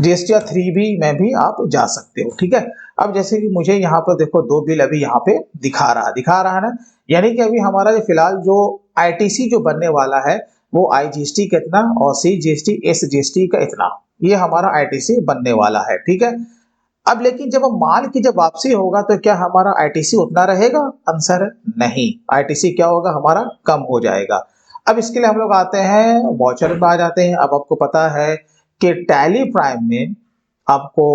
Speaker 1: GSTR 3B में भी आप जा सकते हो, ठीक है। अब जैसे कि मुझे यहाँ पर देखो 2 बिल अभी यहाँ पे दिखा रहा है ना, यानी कि अभी हमारा जो फिलहाल जो ITC जो बनने वाला है वो IGST का इतना और CGST SGST का इतना, ये हमारा ITC बनने वाला है, ठीक है। अब लेकिन जब माल की जब वापसी होगा तो क्या हमारा ITC उतना रहेगा, आंसर है नहीं, ITC क्या होगा, हमारा कम हो जाएगा। अब इसके लिए हम लोग आते हैं वाउचर में आ जाते हैं। अब आपको पता है कि टैली प्राइम में आपको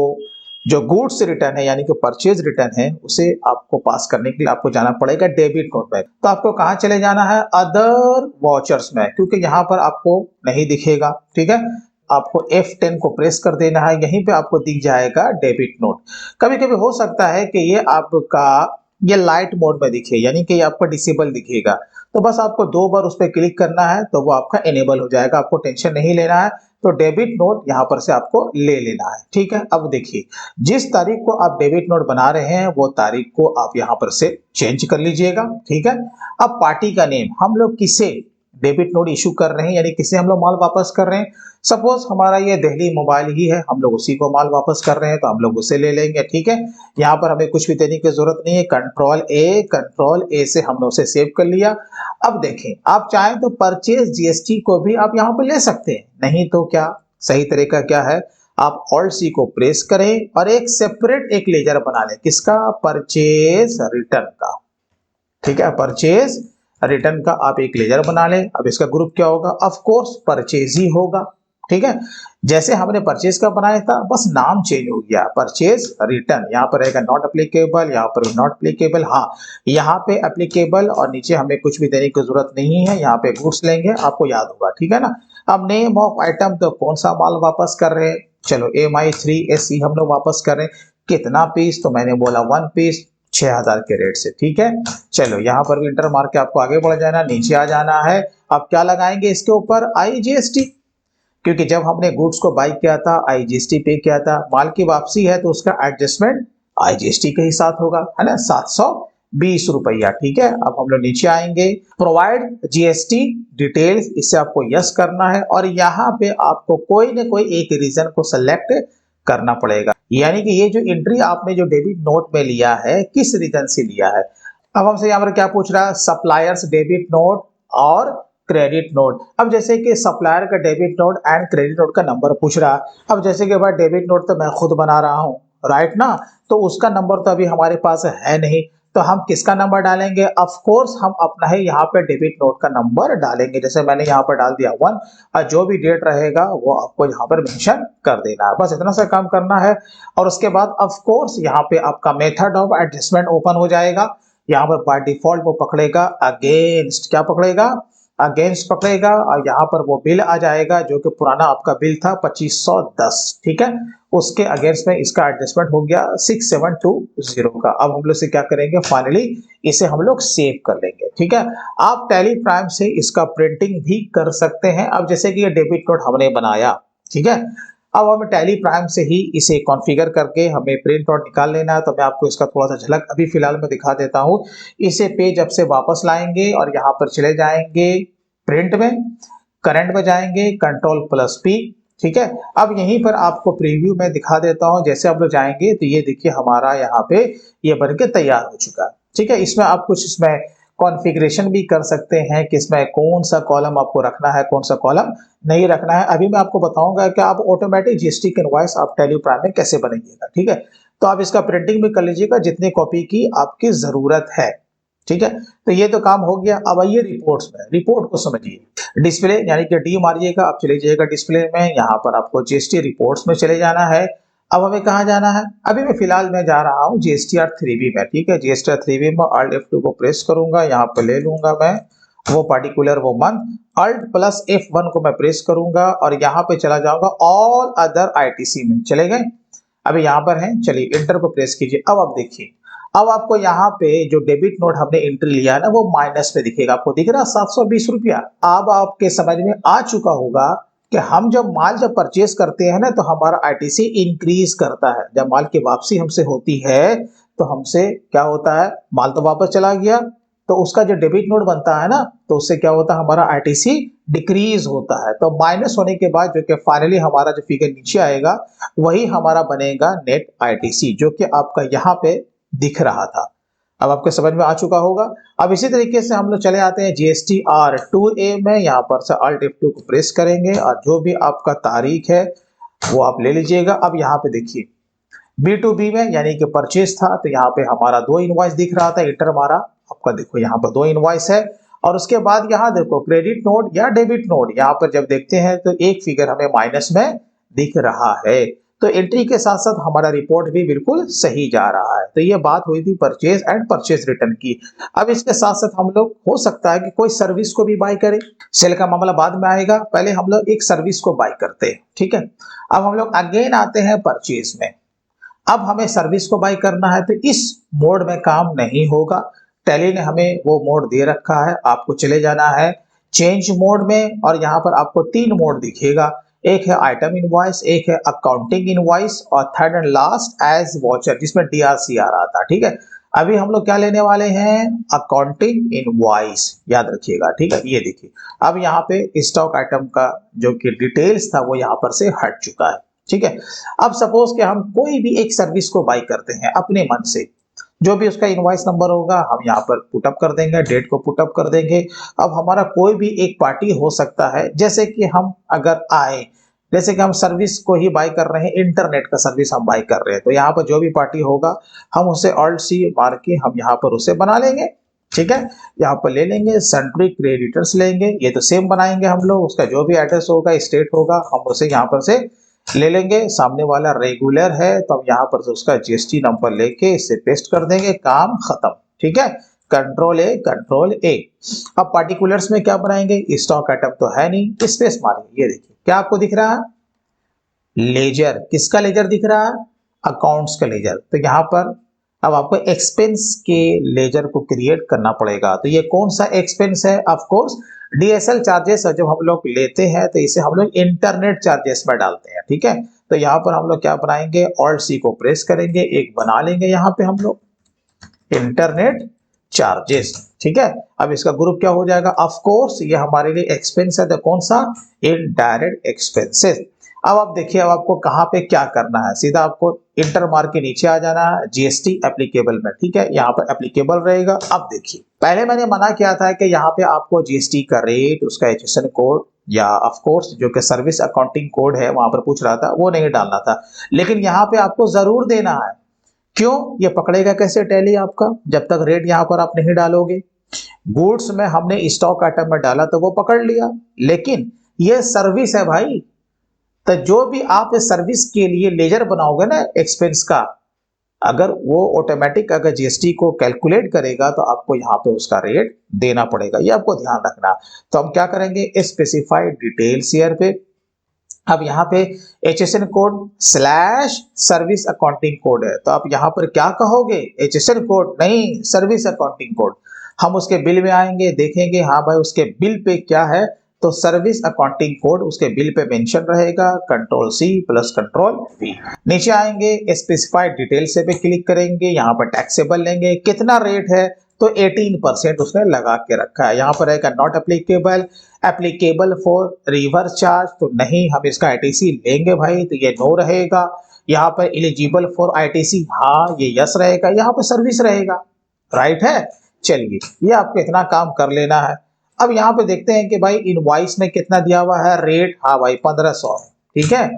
Speaker 1: जो गुड्स रिटर्न है यानी कि परचेज रिटर्न है उसे आपको पास करने के लिए आपको जाना पड़ेगा डेबिट नोट में। तो आपको कहां चले जाना है, अदर वाचर्स में, क्योंकि यहां पर आपको नहीं दिखेगा। ठीक है, आपको F10 को प्रेस कर देना है, यहीं पे आपको दिख जाएगा डेबिट नोट। कभी कभी हो सकता है कि ये आपका ये लाइट मोड में दिखे, यानी कि ये आपका डिसेबल दिखेगा। तो बस आपको 2 बार उस पर क्लिक करना है तो वो आपका इनेबल हो जाएगा, आपको टेंशन नहीं लेना है। तो डेबिट नोट यहाँ पर से आपको ले लेना है। ठीक है, अब देखिए जिस तारीख को आप डेबिट नोट बना रहे हैं वो तारीख को आप यहाँ पर से चेंज कर लीजिएगा। ठीक है, अब पार्टी का नेम, हम लोग किसे डेबिट नोट इशू कर रहे हैं यानी किसे हम लोग माल वापस कर रहे हैं। सपोज हमारा ये दिल्ली मोबाइल ही है, हम लोग उसी को माल वापस कर रहे हैं तो हम लोग उसे ले लेंगे। ठीक है, यहाँ पर हमें कुछ भी देने की जरूरत नहीं है, कंट्रोल ए से हमने उसे सेव कर लिया। अब देखें, आप चाहें तो परचेज जीएसटी को भी आप यहाँ पर ले सकते हैं, नहीं तो क्या सही तरीका क्या है, आप ऑल्ट सी को प्रेस करें और एक सेपरेट एक लेजर बना लें, किसका, परचेज रिटर्न का। ठीक है, परचेज रिटर्न का आप एक लेजर बना लें। अब इसका ग्रुप क्या होगा, ऑफ कोर्स परचेज ही होगा। ठीक है, जैसे हमने परचेज का बनाया था बस नाम चेंज हो गया, परचेज रिटर्न यहाँ पर रहेगा नॉट एप्लीकेबल, यहाँ पर नॉट एप्लीकेबल। हाँ, यहाँ पे एप्लीकेबल और नीचे हमें कुछ भी देने की जरूरत नहीं है, यहाँ पे गुड्स लेंगे, आपको याद होगा। ठीक है ना, अब नेम ऑफ आइटम, तो कौन सा माल वापस कर रहे हैं, चलो MI3SE हम लोग वापस कर रहे हैं। कितना पीस, तो मैंने बोला 1 पीस 6000 के रेट से। ठीक है, चलो यहाँ पर भी इंटर मार के आपको आगे बढ़ जाना, नीचे आ जाना है। अब क्या लगाएंगे इसके ऊपर, IGST, क्योंकि जब हमने गुड्स को बाई किया था IGST पे किया था, माल की वापसी है तो उसका एडजस्टमेंट IGST के ही साथ होगा, है ना, 720 रुपया। ठीक है, अब हम लोग नीचे आएंगे, प्रोवाइड GST डिटेल्स, इससे आपको यस करना है और यहाँ पे आपको कोई ना कोई एक रीजन को सेलेक्ट करना पड़ेगा, यानी कि ये जो एंट्री आपने जो डेबिट नोट में लिया है किस रीजन से लिया है। अब हमसे यहाँ पर क्या पूछ रहा है, सप्लायर्स डेबिट नोट और क्रेडिट नोट। अब जैसे कि सप्लायर का debit note and credit note का नंबर पूछ रहा है। अब जैसे कि भाई डेबिट नोट तो मैं खुद बना रहा हूँ, राइट ना, तो उसका नंबर तो अभी हमारे पास है नहीं, तो हम किसका नंबर डालेंगे, ऑफ कोर्स हम अपना ही यहाँ पे डेबिट नोट का नंबर डालेंगे। जैसे मैंने यहाँ पर डाल दिया 1 और जो भी डेट रहेगा वो आपको यहाँ पर मेंशन कर देना है, बस इतना सा काम करना है। और उसके बाद ऑफ कोर्स यहाँ पे आपका मेथड ऑफ एडजस्टमेंट ओपन हो जाएगा। यहाँ पर बाय डिफॉल्ट वो पकड़ेगा अगेंस्ट, क्या पकड़ेगा, अगेंस्ट पकड़ेगा और यहाँ पर वो बिल आ जाएगा जो कि पुराना आपका बिल था 2510। ठीक है, उसके अगेंस्ट में इसका एडजस्टमेंट हो गया 6720 का। अब हम लोग से क्या करेंगे, फाइनली इसे हम लोग सेव कर लेंगे। ठीक है, आप टैली प्राइम से इसका प्रिंटिंग भी कर सकते हैं। अब जैसे कि ये डेबिट नोट हमने बनाया, ठीक है, अब हमें टैली प्राइम से ही इसे कॉन्फ़िगर करके हमें प्रिंट आउट निकाल लेना है। तो मैं आपको इसका थोड़ा सा झलक अभी फिलहाल में दिखा देता हूं। इसे पेज अब से वापस लाएंगे और यहाँ पर चले जाएंगे प्रिंट में, करंट में जाएंगे, Ctrl+P। ठीक है, अब यहीं पर आपको प्रीव्यू में दिखा देता हूं। जैसे आप लोग जाएंगे तो ये देखिए हमारा यहाँ पे ये बन के तैयार हो चुका है। ठीक है, इसमें आप कुछ इसमें कॉन्फ़िगरेशन भी कर सकते हैं कि इसमें कौन सा कॉलम आपको रखना है, कौन सा कॉलम नहीं रखना है। अभी मैं आपको बताऊंगा कि आप ऑटोमेटिक जीएसटी के इनवॉइस आप टैली प्राइम में कैसे बनाइएगा। ठीक है, तो आप इसका प्रिंटिंग भी कर लीजिएगा जितनी कॉपी की आपकी जरूरत है। ठीक है, तो ये तो काम हो गया। अब आइए रिपोर्ट्स में, रिपोर्ट को समझिए। डिस्प्ले यानी कि डी मारिएगा, आप चले जाइएगा डिस्प्ले में, यहाँ पर आपको जीएसटी रिपोर्ट्स में चले जाना है। अब हमें कहाँ जाना है, अभी मैं फिलहाल मैं जा रहा हूँ GSTR 3B में। ठीक है, GSTR 3B में Alt F2 को प्रेस करूंगा, यहाँ पर ले लूंगा मैं वो पर्टिकुलर वो मंथ, Alt+F1 को मैं प्रेस करूंगा और यहाँ पे चला जाऊंगा ऑल अदर ITC में, चले गए। अभी यहाँ पर है, चलिए इंटर को प्रेस कीजिए। अब आप देखिए, अब आपको यहाँ पे जो डेबिट नोट हमने एंट्री लिया है ना वो माइनस में दिखेगा, आपको दिख रहा है 720 रुपया। अब आपके समझ में आ चुका होगा कि हम जब माल परचेस करते हैं ना तो हमारा ITC इंक्रीज करता है। जब माल की वापसी हमसे होती है तो हमसे क्या होता है, माल तो वापस चला गया तो उसका जो डेबिट नोट बनता है ना तो उससे क्या होता है, हमारा ITC डिक्रीज होता है। तो माइनस होने के बाद जो कि फाइनली हमारा जो फिगर नीचे आएगा वही हमारा बनेगा नेट ITC, जो कि आपका यहाँ पे दिख रहा था। अब आपके समझ में आ चुका होगा। अब इसी तरीके से हम लोग चले आते हैं GSTR 2A में, यहाँ पर से Alt F2 को प्रेस करेंगे और जो भी आपका तारीख है वो आप ले लीजिएगा। अब यहाँ पे देखिए B2B में यानी कि परचेस था तो यहाँ पे हमारा 2 इनवॉइस दिख रहा था, इंटर मारा, आपका देखो यहाँ पर 2 इनवॉइस है। और उसके बाद यहाँ देखो क्रेडिट नोट या डेबिट नोट, यहाँ पर जब देखते हैं तो एक फिगर हमें माइनस में दिख रहा है। तो एंट्री के साथ साथ हमारा रिपोर्ट भी बिल्कुल सही जा रहा है। तो ये बात हुई थी परचेज एंड परचेज रिटर्न की। अब इसके साथ साथ हम लोग हो सकता है कि कोई सर्विस को भी बाय करें। सेल का मामला बाद में आएगा, पहले हम लोग एक सर्विस को बाय करते हैं, ठीक है। अब हम लोग अगेन आते हैं परचेज में। अब हमें सर्विस को बाय करना है, तो इस मोड में काम नहीं होगा। टैली ने हमें वो मोड दे रखा है, आपको चले जाना है चेंज मोड में, और यहाँ पर आपको 3 मोड दिखेगा। एक है आइटम इनवॉइस, एक है अकाउंटिंग इनवॉइस, और third and last as voucher, जिसमें डीआरसी आ रहा था, ठीक है। अभी हम लोग क्या लेने वाले हैं, अकाउंटिंग इनवॉइस, याद रखिएगा, ठीक है। ये देखिए अब यहाँ पे स्टॉक आइटम का जो कि डिटेल्स था वो यहाँ पर से हट चुका है, ठीक है। अब सपोज कि हम कोई भी एक सर्विस को बाय करते हैं अपने मन से, जो भी उसका इनवॉइस नंबर होगा हम यहाँ पर पुटअप कर देंगे, डेट को पुटअप कर देंगे। अब हमारा कोई भी एक पार्टी हो सकता है, जैसे कि हम अगर आए, जैसे कि हम सर्विस को ही बाय कर रहे हैं, इंटरनेट का सर्विस हम बाय कर रहे हैं, तो यहाँ पर जो भी पार्टी होगा हम उसे ऑल्ट सी मार के हम यहाँ पर उसे बना लेंगे, ठीक है। यहाँ पर ले लेंगे सेंट्री क्रेडिटर्स लेंगे, ये तो सेम बनाएंगे हम लोग, उसका जो भी एड्रेस होगा, स्टेट होगा, हम उसे यहाँ पर से ले लेंगे। सामने वाला रेगुलर है तो हम यहाँ पर से उसका जीएसटी नंबर लेके इसे पेस्ट कर देंगे, काम खत्म, ठीक है। कंट्रोल ए, कंट्रोल ए। अब पार्टिकुलर्स में क्या बनाएंगे, स्टॉक आइटम तो है नहीं, स्पेस मारेंगे। ये देखिए क्या आपको दिख रहा है, लेजर, किसका लेजर दिख रहा है, अकाउंट्स का लेजर। तो यहाँ पर अब आपको एक्सपेंस के लेजर को क्रिएट करना पड़ेगा। तो ये कौन सा एक्सपेंस है, ऑफ कोर्स डीएसएल चार्जेस जब हम लोग लेते हैं तो इसे हम लोग इंटरनेट चार्जेस में डालते हैं, ठीक है। तो यहाँ पर हम लोग क्या बनाएंगे, ऑल्ट सी को प्रेस करेंगे, एक बना लेंगे यहाँ पे हम लोग इंटरनेट चार्जेस, ठीक है। अब इसका ग्रुप क्या हो जाएगा, ऑफ कोर्स ये हमारे लिए एक्सपेंस है, तो कौन सा, इनडायरेक्ट एक्सपेंसेस। अब आप देखिए अब आपको कहाँ पे क्या करना है, सीधा आपको इंटर मार के नीचे आ जाना है जीएसटी एप्लीकेबल में, ठीक है। यहाँ पर एप्लीकेबल रहेगा। अब देखिए पहले मैंने मना किया था कि यहाँ पे आपको जीएसटी का रेट, उसका एचएसएन कोड, या ऑफ कोर्स जो कि सर्विस अकाउंटिंग कोड है वहां पर पूछ रहा था, वो नहीं डालना था, लेकिन यहाँ पे आपको जरूर देना है। क्यों, ये पकड़ेगा कैसे टैली आपका, जब तक रेट यहाँ पर आप नहीं डालोगे। गुड्स में हमने स्टॉक आइटम में डाला तो वो पकड़ लिया, लेकिन ये सर्विस है भाई, तो जो भी आप सर्विस के लिए लेजर बनाओगे ना एक्सपेंस का, अगर वो ऑटोमेटिक अगर जीएसटी को कैलकुलेट करेगा तो आपको यहाँ पे उसका रेट देना पड़ेगा, ये आपको ध्यान रखना। तो हम क्या करेंगे, स्पेसिफाइड डिटेल्स हियर पे, अब यहाँ पे HSN code slash service accounting code है, तो आप यहाँ पर क्या कहोगे, एचएसएन कोड नहीं, सर्विस अकाउंटिंग कोड। हम उसके बिल में आएंगे, देखेंगे हाँ भाई उसके बिल पे क्या है, तो सर्विस अकाउंटिंग कोड उसके बिल पे मेंशन रहेगा, control C plus control V. नीचे आएंगे स्पेसिफाइड डिटेल से पे क्लिक करेंगे, यहाँ पर टैक्सेबल लेंगे, कितना रेट है, तो 18% उसने लगा के रखा है। यहाँ पर रहेगा not applicable, applicable for reverse charge, तो नहीं, हम इसका आईटीसी लेंगे भाई, तो ये नो रहेगा। यहाँ पर एलिजिबल फॉर आईटीसी, हाँ ये यस रहेगा, यहाँ पर सर्विस रहेगा, राइट है। चलिए ये आपको इतना काम कर लेना है। अब यहाँ पे देखते हैं कि भाई इनवॉइस में कितना दिया हुआ है रेट, हाँ भाई 1500 है, ठीक है।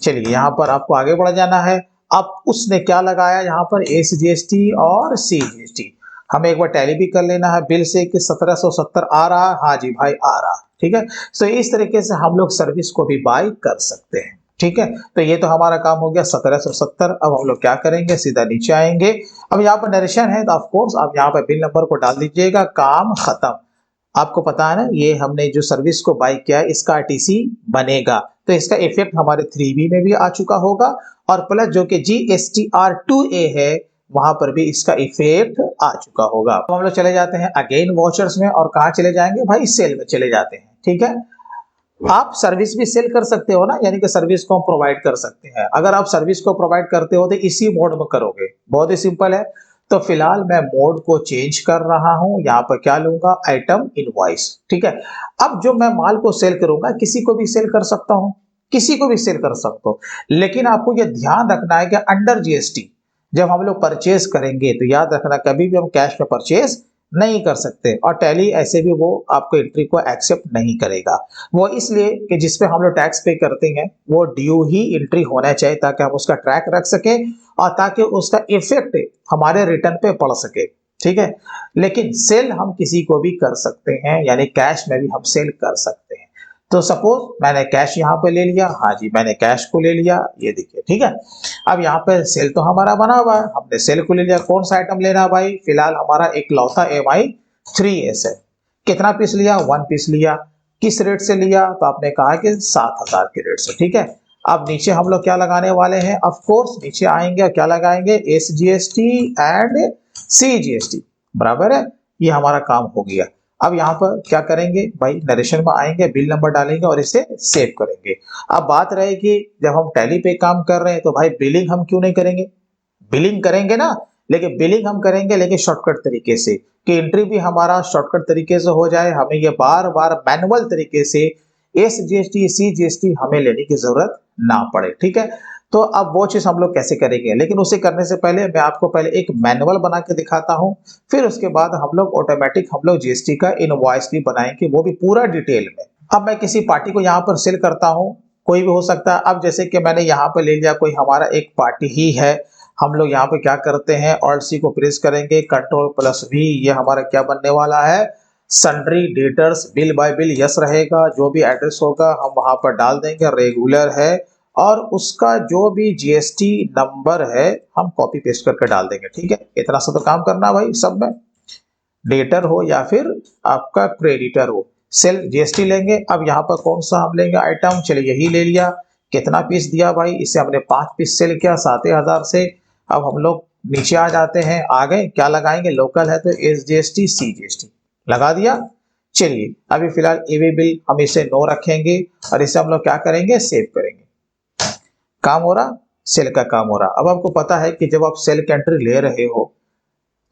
Speaker 1: चलिए यहाँ पर आपको आगे बढ़ जाना है। अब उसने क्या लगाया यहाँ पर, एसजीएसटी और सीजीएसटी, हमें एक बार टैली भी कर लेना है बिल से कि 1770 आ रहा है, हाँ जी भाई आ रहा है, ठीक है। तो इस तरीके से हम लोग सर्विस को भी बाय कर सकते हैं, ठीक है। तो ये तो हमारा काम हो गया 1770। अब हम लोग क्या करेंगे, सीधा नीचे आएंगे। अब यहाँ पर नरेशन है तो ऑफ कोर्स आप यहाँ पर बिल नंबर को डाल दीजिएगा, काम खत्म। आपको पता है ना, ये हमने जो सर्विस को बाय किया है इसका आरटीसी बनेगा, तो इसका इफेक्ट हमारे 3B में भी आ चुका होगा, और प्लस जो कि GSTR2A है वहां पर भी इसका इफेक्ट आ चुका होगा। तो हम लोग चले जाते हैं अगेन वॉचर्स में, और कहाँ चले जाएंगे भाई, सेल में चले जाते हैं, ठीक है। आप सर्विस भी सेल कर सकते हो ना, यानी कि सर्विस को हम प्रोवाइड कर सकते हैं। अगर आप सर्विस को प्रोवाइड करते हो तो इसी मोड में करोगे, बहुत ही सिंपल है। तो फिलहाल मैं मोड को चेंज कर रहा हूं, यहाँ पर क्या लूंगा, आइटम इनवॉइस, ठीक है। अब जो मैं माल को सेल करूंगा, किसी को भी सेल कर सकता हूं, किसी को भी सेल कर सकता हूं, लेकिन आपको यह ध्यान रखना है कि अंडर जीएसटी जब हम लोग परचेज करेंगे तो याद रखना कभी भी हम कैश में परचेज नहीं कर सकते, और टैली ऐसे भी वो आपको एंट्री को एक्सेप्ट नहीं करेगा। वो इसलिए कि जिसपे हम लोग टैक्स पे करते हैं वो ड्यू ही एंट्री होना चाहिए, ताकि हम उसका ट्रैक रख सके और ताकि उसका इफेक्ट हमारे रिटर्न पे पड़ सके, ठीक है। लेकिन सेल हम किसी को भी कर सकते हैं, यानी कैश में भी हम सेल कर सकते हैं। तो सपोज मैंने कैश यहाँ पे ले लिया, हाँ जी मैंने कैश को ले लिया, ये देखिए ठीक है। अब यहाँ पे सेल तो हमारा बना हुआ है, हमने सेल को ले लिया। कौन सा आइटम लेना है भाई? फिलहाल हमारा एक लौता MI 3S है। कितना पीस लिया? 1 पीस लिया। किस रेट से लिया? तो आपने कहा कि 7000 के रेट से, ठीक है। अब नीचे हम लोग क्या लगाने वाले हैं? ऑफ कोर्स नीचे आएंगे और क्या लगाएंगे? SGST एंड CGST, बराबर है। ये हमारा काम हो गया। अब यहाँ पर क्या करेंगे भाई? नरेशन में आएंगे, बिल नंबर डालेंगे और इसे सेव करेंगे। अब बात रहेगी जब हम टैली पे काम कर रहे हैं तो भाई बिलिंग हम क्यों नहीं करेंगे? बिलिंग करेंगे ना, लेकिन बिलिंग हम करेंगे लेकिन शॉर्टकट तरीके से, कि एंट्री भी हमारा शॉर्टकट तरीके से हो जाए, हमें ये बार बार मैनुअल तरीके से SGST CGST हमें लेने की जरूरत ना पड़े, ठीक है। तो अब वो चीज हम लोग कैसे करेंगे, लेकिन उसे करने से पहले मैं आपको पहले एक मैनुअल बना के दिखाता हूं, फिर उसके बाद हम लोग ऑटोमेटिक हम लोग GST का इनवॉइस भी बनाएंगे, वो भी पूरा डिटेल में। अब मैं किसी पार्टी को यहाँ पर सेल करता हूँ, कोई भी हो सकता है। अब जैसे कि मैंने यहाँ पे ले लिया, कोई हमारा एक पार्टी ही है, हम लोग यहाँ पे क्या करते हैं? Alt+C को प्रेस करेंगे, Ctrl+V, ये हमारा क्या बनने वाला है? Sundry debtors bill bye bill yes रहेगा, जो भी एड्रेस होगा हम वहां पर डाल देंगे, रेगुलर है, और उसका जो भी GST नंबर है हम कॉपी पेस्ट करके डाल देंगे, ठीक है। इतना सा तो काम करना भाई सब में, डेटर हो या फिर आपका क्रेडिटर हो, सेल GST लेंगे। अब यहाँ पर कौन सा हम लेंगे आइटम? चलिए यही ले लिया। कितना पीस दिया भाई? इसे हमने 5 पीस सेल किया 7000 से। अब हम लोग नीचे आ जाते हैं, आ गए, क्या लगाएंगे? लोकल है तो SGST CGST लगा दिया। चलिए अभी फिलहाल EV बिल हम इसे नो रखेंगे और इसे हम लोग क्या करेंगे? सेव करेंगे। काम हो रहा, सेल का काम हो रहा। अब आपको पता है कि जब आप सेल की एंट्री ले रहे हो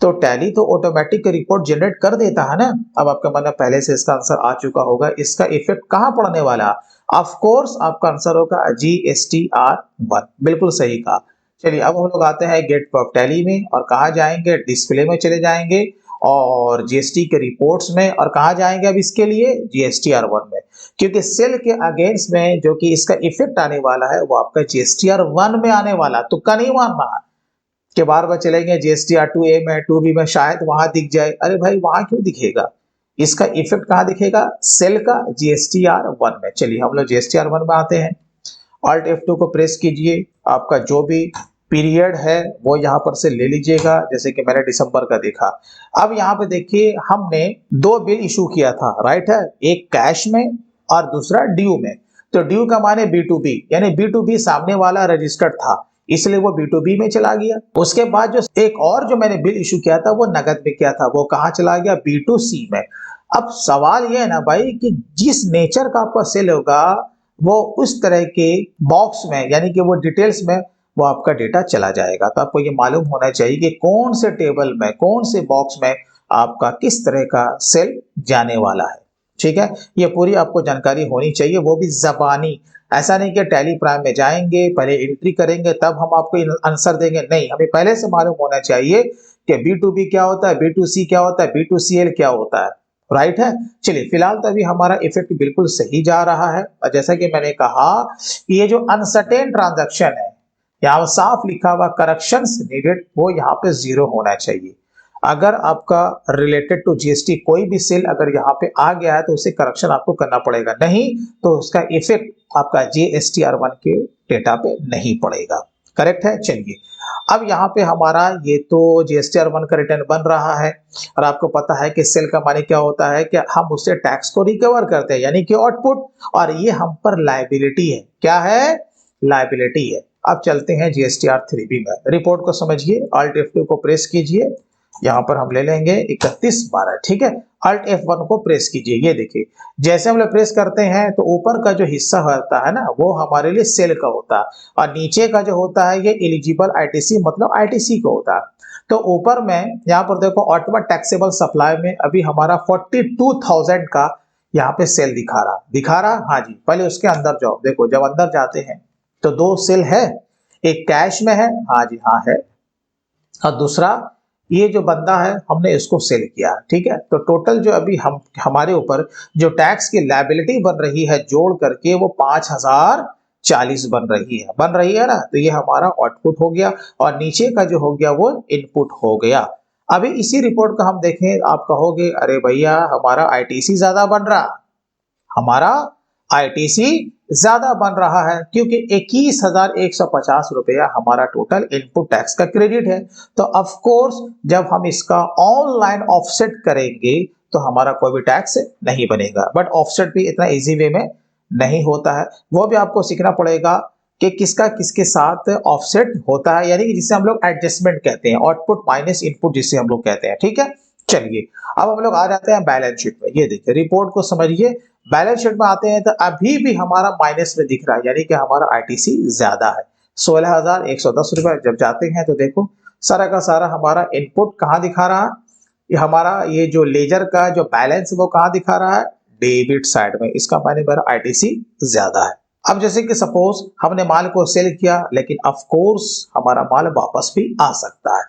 Speaker 1: तो टैली तो ऑटोमेटिक रिपोर्ट जनरेट कर देता है ना। अब आपका मन में पहले से इसका आंसर आ चुका होगा, इसका इफेक्ट कहां पड़ने वाला? ऑफ कोर्स आपका आंसर होगा GSTR1, बिल्कुल सही कहा। चलिए अब हम लोग आते हैं गेट टैली में और कहा जाएंगे? डिस्प्ले में चले जाएंगे और GST के रिपोर्ट्स में, और कहा जाएंगे अब इसके लिए? GSTR1 में, क्योंकि सेल के अगेंस्ट में जो कि इसका इफेक्ट आने वाला है वो आपका GSTR1 में आने वाला। तुक्का नहीं मारना कि बार बार चलेंगे GSTR2A में 2B में, शायद वहां दिख जाए। अरे भाई वहां क्यों दिखेगा? इसका इफेक्ट कहां दिखेगा? सेल का GSTR1 में। चलिए हम लोग GSTR1 में आते हैं। Alt F2 को प्रेस कीजिए, आपका जो भी पीरियड है वो यहाँ पर से ले लीजिएगा, जैसे कि मैंने दिसंबर का देखा। अब यहाँ पे देखिए हमने 2 बिल इशू किया था, राइट है, एक कैश में और दूसरा ड्यू में। तो ड्यू का माने B2B, यानी B2B सामने वाला रजिस्टर्ड था, इसलिए वो B2B में चला गया। उसके बाद जो एक और जो मैंने बिल इशू किया था वो नगद में किया था, वो कहाँ चला गया? B2C में। अब सवाल ये है ना भाई कि जिस नेचर का आपका सेल होगा वो उस तरह के बॉक्स में, यानी कि वो डिटेल्स में वो आपका डेटा चला जाएगा। तो आपको ये मालूम होना चाहिए कि कौन से टेबल में, कौन से बॉक्स में आपका किस तरह का सेल जाने वाला है, ठीक है। ये पूरी आपको जानकारी होनी चाहिए, वो भी जबानी। ऐसा नहीं कि टैली प्राइम में जाएंगे पहले एंट्री करेंगे तब हम आपको आंसर देंगे, नहीं, हमें पहले से मालूम होना चाहिए कि B2B क्या होता है, B2C क्या होता है, B2CL क्या होता है, राइट है। चलिए फिलहाल तो अभी हमारा इफेक्ट बिल्कुल सही जा रहा है, और जैसा कि मैंने कहा कि ये जो अनसर्टेन ट्रांजैक्शन है, यहाँ साफ लिखा हुआ करेक्शंस नीडेड, वो यहाँ पे 0 होना चाहिए। अगर आपका रिलेटेड टू GST कोई भी सेल अगर यहाँ पे आ गया है तो उसे करेक्शन आपको करना पड़ेगा, नहीं तो उसका इफेक्ट आपका GSTR1 के डेटा पे नहीं पड़ेगा। करेक्ट है। चलिए अब यहाँ पे हमारा ये तो GSTR1 का रिटर्न बन रहा है, और आपको पता है कि सेल का माने क्या होता है कि हम उससे टैक्स को रिकवर करते हैं, यानी कि आउटपुट, और ये हम पर लायबिलिटी है। क्या है? लायबिलिटी है। अब चलते हैं GSTR3B में, रिपोर्ट को समझिए। Alt F2 को प्रेस कीजिए, यहाँ पर हम ले लेंगे 3112, ठीक है। Alt F1 को प्रेस कीजिए, ये देखिए जैसे हम लोग प्रेस करते हैं तो ऊपर का जो हिस्सा होता है ना वो हमारे लिए सेल का होता है, और नीचे का जो होता है ये एलिजिबल ITC मतलब ITC का होता है। तो ऊपर में यहाँ पर देखो ऑटोमेटिक टैक्सेबल सप्लाई में अभी हमारा 42,000 का यहाँ पे सेल दिखा रहा। हाँ जी, पहले उसके अंदर जाओ, देखो जब अंदर जाते हैं तो 2 सेल है, एक कैश में है, हाँ जी हाँ है, और दूसरा ये जो बंदा है हमने इसको सेल किया, ठीक है। तो टोटल जो अभी हमारे ऊपर जो टैक्स की लायबिलिटी बन रही है जोड़ करके वो 5040 बन रही है ना। तो ये हमारा आउटपुट हो गया, और नीचे का जो हो गया वो इनपुट हो गया। अभी इसी रिपोर्ट का हम देखें, आप कहोगे अरे भैया हमारा ITC ज्यादा बन रहा, हमारा आईटीसी ज्यादा बन रहा है क्योंकि 21,150 रुपया हमारा टोटल इनपुट टैक्स का क्रेडिट है। तो ऑफ कोर्स जब हम इसका ऑनलाइन ऑफसेट करेंगे तो हमारा कोई भी टैक्स नहीं बनेगा। बट ऑफसेट भी इतना इजी वे में नहीं होता है, वो भी आपको सीखना पड़ेगा कि किसका किसके साथ ऑफसेट होता है, यानी कि जिसे हम लोग एडजस्टमेंट कहते हैं, आउटपुट माइनस इनपुट जिसे हम लोग कहते हैं। ठीक है, चलिए अब हम लोग आ जाते हैं बैलेंस शीट में। ये देखिए रिपोर्ट को समझिए, बैलेंस शीट में आते हैं तो अभी भी हमारा माइनस में दिख रहा है, यानी कि हमारा आईटीसी ज्यादा है 16,110 रुपए। जब जाते हैं तो देखो सारा का सारा हमारा इनपुट कहाँ दिखा रहा है, ये हमारा ये जो लेजर का जो बैलेंस वो कहाँ दिखा रहा है, डेबिट साइड में। इसका माने मेरा आईटीसी ज्यादा है। अब जैसे कि सपोज हमने माल को सेल किया, लेकिन ऑफ कोर्स हमारा माल वापस भी आ सकता है।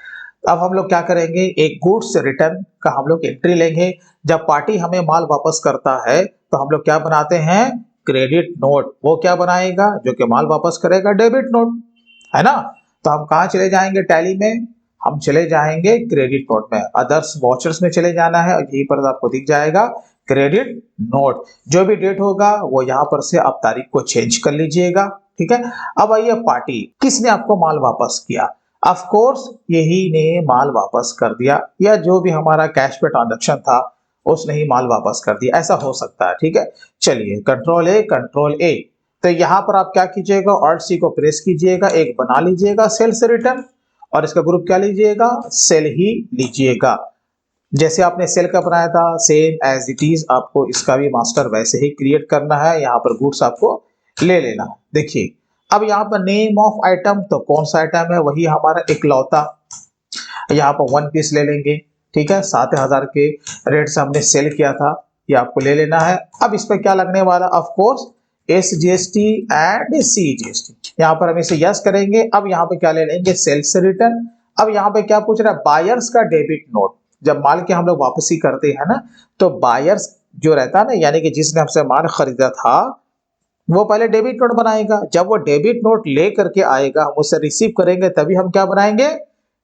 Speaker 1: अब हम लोग क्या करेंगे, एक गुड्स रिटर्न का हम लोग एंट्री लेंगे। जब पार्टी हमें माल वापस करता है तो हम लोग क्या बनाते हैं, क्रेडिट नोट। वो क्या बनाएगा, जो कि माल वापस करेगा, डेबिट नोट, है ना। तो हम कहाँ चले जाएंगे टैली में, हम चले जाएंगे क्रेडिट नोट में, अदर्स वाचर्स में चले जाना है और यहीं पर आपको दिख जाएगा क्रेडिट नोट। जो भी डेट होगा वो यहाँ पर से आप तारीख को चेंज कर लीजिएगा। ठीक है, अब आइए पार्टी, किसने आपको माल वापस किया, ऑफ कोर्स यही ने माल वापस कर दिया, या जो भी हमारा कैश पे ट्रांजैक्शन था उसने ही माल वापस कर दिया, ऐसा हो सकता है। ठीक है, चलिए कंट्रोल ए। तो यहाँ पर आप क्या कीजिएगा, ऑल्ट सी को प्रेस कीजिएगा, एक बना लीजिएगा सेल से रिटर्न, और इसका ग्रुप क्या लीजिएगा, सेल ही लीजिएगा। जैसे आपने सेल का बनाया था सेम एज इट इज आपको इसका भी मास्टर वैसे ही क्रिएट करना है। यहाँ पर गुड्स आपको ले लेना है। देखिए अब यहाँ पर नेम ऑफ आइटम, तो कौन सा आइटम है, वही हमारा इकलौता, यहाँ पर 1 पीस ले लेंगे। ठीक है, 7,000 के रेट से हमने सेल किया था, ये आपको ले लेना है। अब इस पर क्या लगने वाला, of course SGST and CGST। यहाँ पर हम इसे यस करेंगे। अब यहाँ पे क्या ले लेंगे, सेल से रिटर्न। अब यहाँ पे क्या पूछ रहा है, बायर्स का डेबिट नोट। जब माल के हम लोग वापसी करते हैं ना, तो बायर्स जो रहता है ना, यानी कि जिसने हमसे माल खरीदा था, वो पहले डेबिट नोट बनाएगा। जब वो डेबिट नोट ले करके आएगा, हम उसे रिसीव करेंगे, तभी हम क्या बनाएंगे,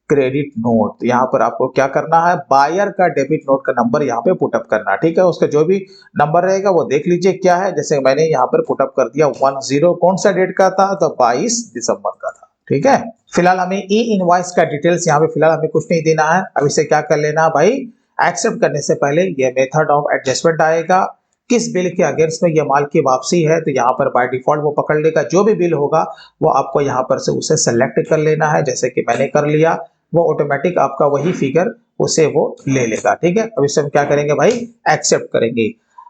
Speaker 1: क्रेडिट नोट। यहाँ पर आपको क्या करना है, बायर का डेबिट नोट का नंबर यहाँ पे पुटअप करना है। ठीक है, उसका जो भी नंबर रहेगा वो देख लीजिए क्या है। जैसे मैंने यहाँ पर पुटअप कर दिया 10, कौन सा डेट का था, तो 22 दिसंबर का था। ठीक है, फिलहाल हमें ई इनवॉइस का डिटेल्स यहाँ पे फिलहाल हमें कुछ नहीं देना है। अब इसे क्या कर लेना है भाई, एक्सेप्ट करने से पहले ये मेथड ऑफ एडजस्टमेंट आएगा, किस बिल के अगेंस्ट में ये माल की वापसी है, तो यहाँ पर बाय डिफॉल्ट वो पकड़ लेगा। जो भी बिल होगा वो आपको यहाँ पर से उसे सेलेक्ट कर लेना है, जैसे कि मैंने कर लिया। वो ऑटोमेटिक आपका वही फिगर उसे वो ले लेगा। ठीक है, अब इसे हम क्या करेंगे भाई, एक्सेप्ट करेंगे।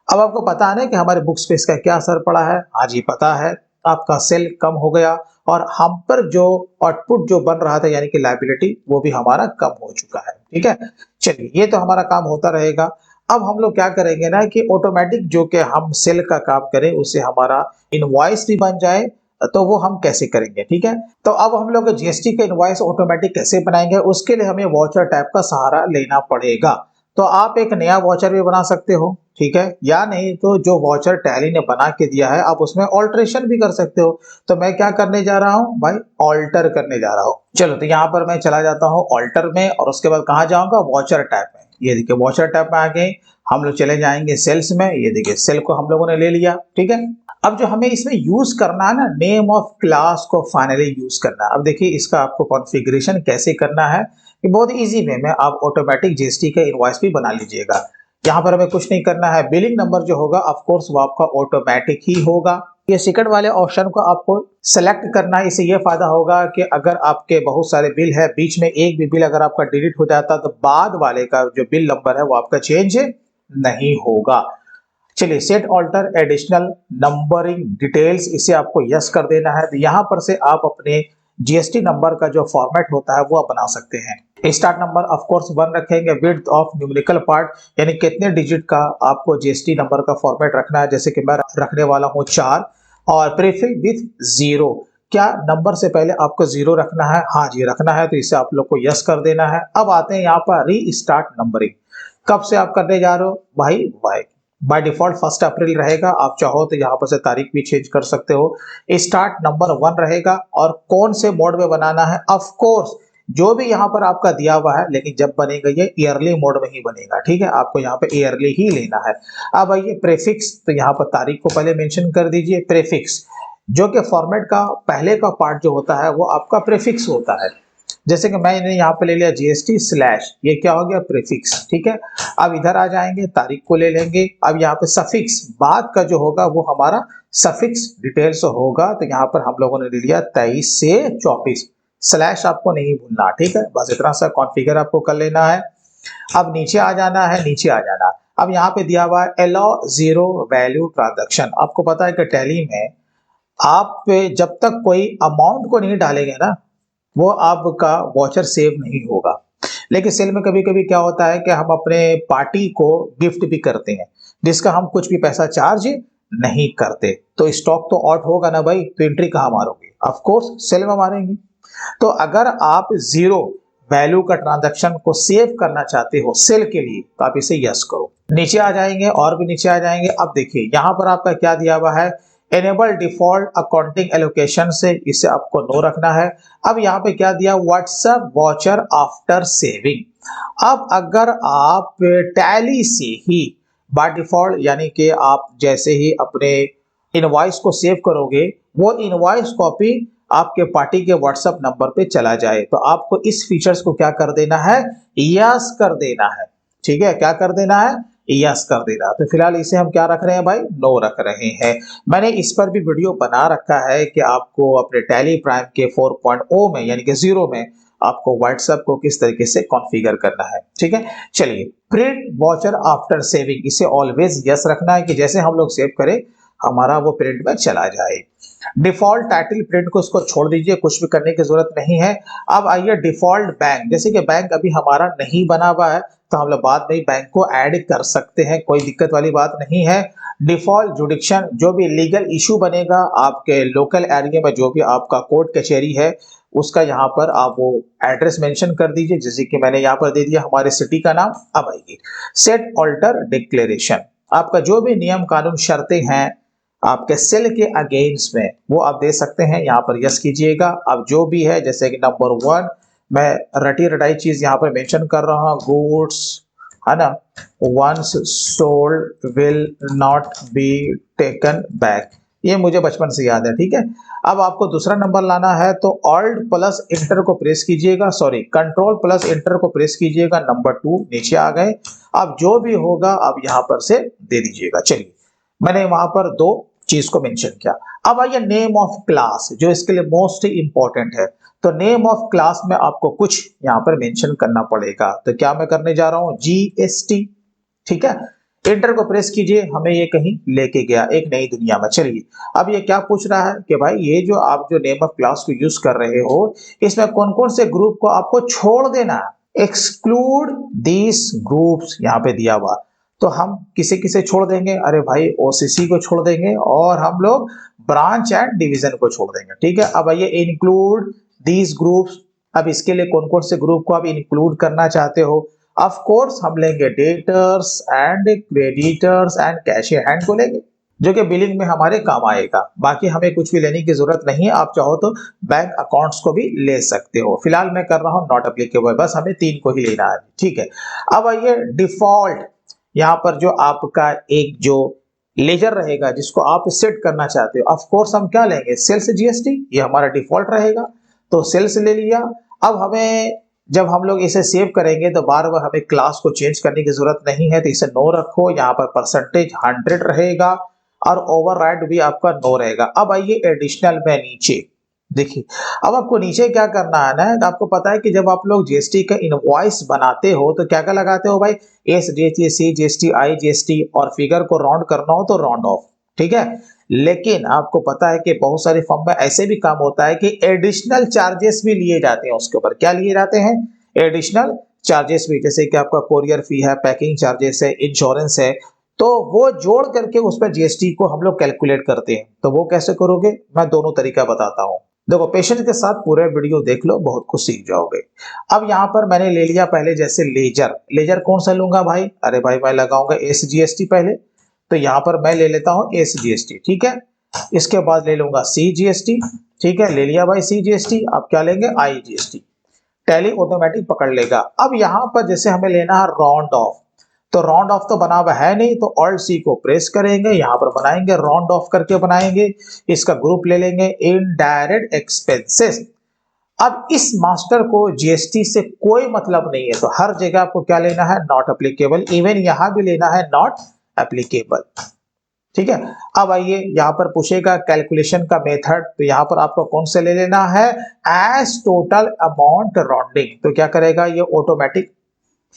Speaker 1: अब आपको पता है ना कि हमारे बुक्स पे इसका क्या असर पड़ा है, आज ही पता है, आपका सेल कम हो गया और हम पर जो आउटपुट जो बन रहा था, यानी कि लायबिलिटी, वो भी हमारा कम हो चुका है। ठीक है, चलिए ये तो हमारा काम होता रहेगा। अब हम लोग क्या करेंगे ना कि ऑटोमेटिक जो कि हम सेल का काम करें उससे हमारा इनवॉइस भी बन जाए, तो वो हम कैसे करेंगे। ठीक है, तो अब हम लोग जीएसटी का इनवॉइस ऑटोमेटिक कैसे बनाएंगे, उसके लिए हमें वॉचर टैब का सहारा लेना पड़ेगा। तो आप एक नया वॉचर भी बना सकते हो, ठीक है, या नहीं तो जो वॉचर टैली ने बना के दिया है आप उसमें ऑल्ट्रेशन भी कर सकते हो। तो मैं क्या करने जा रहा हूँ भाई, ऑल्टर करने जा रहा हूँ। चलो तो यहाँ पर मैं चला जाता हूँ ऑल्टर में, और उसके बाद कहाँ जाऊंगा, वॉचर टैब में। ये देखिए वॉचर टैब में आ गए, हम लोग चले जाएंगे सेल्स में। ये देखिए सेल को हम लोगों ने ले लिया। ठीक है, अब जो हमें इसमें यूज करना है ना, नेम ऑफ क्लास को फाइनली यूज करना है। अब देखिए इसका आपको कॉन्फ़िगरेशन कैसे करना है, ये बहुत इजी वे में आप ऑटोमेटिक जीएसटी का इनवॉइस भी बना लीजिएगा। यहाँ पर हमें कुछ नहीं करना है, बिलिंग नंबर जो होगा ऑफ कोर्स वो आपका ऑटोमेटिक ही होगा। ये सेकंड वाले ऑप्शन को आपको सेलेक्ट करना है। इससे ये फायदा होगा कि अगर आपके बहुत सारे बिल है, बीच में एक भी बिल अगर आपका डिलीट हो जाता तो बाद वाले का जो बिल नंबर है वो आपका चेंज नहीं होगा। चलिए set alter additional numbering details, इसे आपको यस कर देना है। तो यहाँ पर से आप अपने जीएसटी नंबर का जो फॉर्मेट होता है वो आप बना सकते हैं। स्टार्ट नंबर ऑफ कोर्स 1 रखेंगे, विड्थ ऑफ न्यूमेरिकल पार्ट यानी कितने डिजिट का आपको जीएसटी नंबर का फॉर्मेट रखना है, जैसे कि मैं रखने वाला हूँ 4, और प्रीफिल विथ 0। क्या नंबर से पहले आपको 0 रखना है, हाँ जी रखना है, तो इसे आप लोग को यस कर देना है। अब आते हैं यहाँ पर रीस्टार्ट नंबरिंग, कब से आप करने जा रहे हो भाई, बाय डिफॉल्ट 1 अप्रैल रहेगा। आप चाहो तो यहाँ पर से तारीख भी चेंज कर सकते हो। स्टार्ट नंबर 1 रहेगा, और कौन से मोड में बनाना है, ऑफ कोर्स जो भी यहाँ पर आपका दिया हुआ है, लेकिन जब बनेगा ये ईयरली मोड में ही बनेगा, ठीक है, आपको यहाँ पे ईयरली ही लेना है। अब आइए प्रेफिक्स, तो यहाँ पर तारीख को पहले मेंशन कर दीजिए। प्रेफिक्स जो कि फॉर्मेट का पहले का पार्ट जो होता है वो आपका प्रेफिक्स होता है। जैसे कि मैंने यहाँ पे ले लिया जीएसटी स्लैश, ये क्या हो गया, प्रीफिक्स, ठीक है। अब इधर आ जाएंगे, तारीख को ले लेंगे। अब यहाँ पे सफिक्स, बाद का जो होगा वो हमारा सफिक्स डिटेल्स होगा। तो यहाँ पर हम लोगों ने ले लिया 23 से 24, स्लैश आपको नहीं भूलना, ठीक है, बस इतना सा कॉन्फ़िगर आपको कर लेना है। अब नीचे आ जाना है, नीचे आ जाना। अब यहाँ पे दिया हुआ है अलाउ जीरो वैल्यू ट्रांजैक्शन। आपको पता है कि टैली में आप जब तक कोई अमाउंट को नहीं डालेंगे ना, वो आपका वॉचर सेव नहीं होगा। लेकिन सेल में कभी कभी क्या होता है कि हम अपने पार्टी को गिफ्ट भी करते हैं, जिसका हम कुछ भी पैसा चार्ज नहीं करते, तो स्टॉक तो आउट होगा ना भाई, तो एंट्री कहाँ मारोगे, ऑफ कोर्स सेल में मारेंगे। तो अगर आप जीरो वैल्यू का ट्रांजैक्शन को सेव करना चाहते हो सेल के लिए, तो आप इसे यस करो। नीचे आ जाएंगे और भी नीचे आ जाएंगे। अब देखिए यहाँ पर आपका क्या दिया हुआ है, एनेबल डिफॉल्ट अकाउंटिंग एलोकेशन से, इसे आपको नो रखना है। अब यहाँ पे क्या दिया, व्हाट्सएप वॉचर आफ्टर सेविंग। अब अगर आप टैली से ही बाय डिफॉल्ट, यानी कि आप जैसे ही अपने इनवॉइस को सेव करोगे, वो इनवॉइस कॉपी आपके पार्टी के व्हाट्सएप नंबर पे चला जाए, तो आपको इस फीचर्स को क्या कर देना है, यस कर देना है, ठीक है, क्या कर देना है, यस कर देना। तो फिलहाल इसे हम क्या रख रहे हैं भाई, नो रख रहे हैं। मैंने इस पर भी वीडियो बना रखा है कि आपको अपने टैली प्राइम के 4.0 में, यानी कि 0 में, आपको व्हाट्सएप को किस तरीके से कॉन्फ़िगर करना है, ठीक है। चलिए, प्रिंट वॉचर आफ्टर सेविंग, इसे ऑलवेज यस रखना है कि जैसे हम लोग सेव करें हमारा वो प्रिंट में चला जाए। डिफॉल्ट टाइटल प्रिंट को उसको छोड़ दीजिए, कुछ भी करने की जरूरत नहीं है। अब आइए डिफॉल्ट बैंक, जैसे कि बैंक अभी हमारा नहीं बना हुआ है, तो हम लोग बाद में बैंक को ऐड कर सकते हैं, कोई दिक्कत वाली बात नहीं है। डिफॉल्ट जुडिक्शन, जो भी लीगल इशू बनेगा आपके लोकल एरिया में, जो भी आपका कोर्ट कचहरी है, उसका यहाँ पर आप वो एड्रेस मेंशन कर दीजिए, जैसे कि मैंने यहाँ पर दे दिया हमारे सिटी का नाम। अब आइए सेट ऑल्टर डिक्लेरेशन, आपका जो भी नियम कानून शर्तें हैं आपके सेल के अगेंस्ट में, वो आप दे सकते हैं, यहाँ पर यस कीजिएगा। अब जो भी है, जैसे कि नंबर 1, मैं रटी रटाई चीज यहाँ पर मेंशन कर रहा हूँ, गुड्स है ना, once sold will not be taken back, ये मुझे बचपन से याद है, ठीक है। अब आपको दूसरा नंबर लाना है, तो ऑल्ट प्लस इंटर को प्रेस कीजिएगा, सॉरी कंट्रोल प्लस इंटर को प्रेस कीजिएगा, नंबर 2 नीचे आ गए। अब जो भी होगा आप यहाँ पर से दे दीजिएगा। चलिए, मैंने वहां पर 2 चीज को मेंशन किया। अब आइए नेम ऑफ क्लास, जो इसके लिए मोस्ट इंपॉर्टेंट है। तो नेम ऑफ क्लास में आपको कुछ यहाँ पर मेंशन करना पड़ेगा, तो क्या मैं करने जा रहा हूँ, जीएसटी, ठीक है। एंटर को प्रेस कीजिए, हमें ये कहीं लेके गया एक नई दुनिया में। चलिए, अब ये क्या पूछ रहा है कि भाई ये जो आप जो नेम ऑफ क्लास को यूज कर रहे हो, इसमें कौन कौन से ग्रुप को आपको छोड़ देना है, एक्सक्लूड दिस ग्रुप्स यहाँ पे दिया हुआ। तो हम किसे किसे छोड़ देंगे, अरे भाई ओसीसी को छोड़ देंगे, और हम लोग ब्रांच एंड डिवीजन को छोड़ देंगे, ठीक है। अब आइए इंक्लूड दीज ग्रुप्स, अब इसके लिए कौन कौन से ग्रुप को आप इंक्लूड करना चाहते हो, ऑफ कोर्स हम लेंगे debtors and creditors and cash in hand को लेंगे, जो कि बिलिंग में हमारे काम आएगा। बाकी हमें कुछ भी लेने की जरूरत नहीं है, आप चाहो तो बैंक अकाउंट्स को भी ले सकते हो। फिलहाल मैं कर रहा हूं नॉट एप्लीकेबल, बस हमें 3 को ही लेना है, ठीक है। अब आइए डिफॉल्ट, यहाँ पर जो आपका एक जो लेजर रहेगा जिसको आप सेट करना चाहते हो, ऑफ कोर्स हम क्या लेंगे, सेल्स जीएसटी, ये हमारा डिफॉल्ट रहेगा, तो सेल्स ले लिया। अब हमें जब हम लोग इसे सेव करेंगे तो बार बार हमें क्लास को चेंज करने की जरूरत नहीं है, तो इसे नो रखो, यहाँ पर परसेंटेज 100 रहेगा और ओवरराइड भी आपका नो रहेगा। अब आइए एडिशनल में नीचे देखिए, अब आपको नीचे क्या करना है ना, आपको पता है कि जब आप लोग जीएसटी का इनवॉइस बनाते हो तो क्या क्या लगाते हो भाई, S GST, C GST, I GST, और फिगर को राउंड करना हो तो राउंड ऑफ, ठीक है। लेकिन आपको पता है कि बहुत सारे फर्म में ऐसे भी काम होता है कि एडिशनल चार्जेस भी लिए जाते हैं, उसके ऊपर क्या लिए जाते हैं, एडिशनल चार्जेस भी, जैसे कि आपका कोरियर फी है, पैकिंग चार्जेस है, इंश्योरेंस है, तो वो जोड़ करके उस पर जीएसटी को हम लोग कैलकुलेट करते हैं। तो वो कैसे करोगे, मैं दोनों तरीका बताता हूँ, देखो पेशेंस के साथ पूरे वीडियो देख लो, बहुत कुछ सीख जाओगे। अब यहाँ पर मैंने ले लिया पहले, जैसे लेजर, लेजर कौन सा लूंगा भाई, अरे भाई मैं लगाऊंगा एसजीएसटी पहले, तो यहाँ पर मैं ले लेता हूँ एसजीएसटी, ठीक है। इसके बाद ले लूंगा सीजीएसटी, ठीक है, ले लिया भाई सीजीएसटी। अब क्या लेंगे, आईजीएसटी। टैली ऑटोमेटिक पकड़ लेगा। अब यहाँ पर जैसे हमें लेना है राउंड ऑफ, तो राउंड ऑफ तो बना हुआ है नहीं, तो ऑल्ट सी को प्रेस करेंगे, यहाँ पर बनाएंगे राउंड ऑफ करके बनाएंगे। इसका ग्रुप ले लेंगे इनडायरेक्ट एक्सपेंसेस। अब इस मास्टर को जीएसटी से कोई मतलब नहीं है, तो हर जगह आपको क्या लेना है, नॉट एप्लीकेबल। इवन यहां भी लेना है नॉट एप्लीकेबल। ठीक है। अब आइए यहाँ पर पूछेगा कैलकुलेशन का मेथड, तो यहाँ पर आपको कौन से ले लेना है, एज टोटल अमाउंट राउंडिंग। तो क्या करेगा, ये ऑटोमेटिक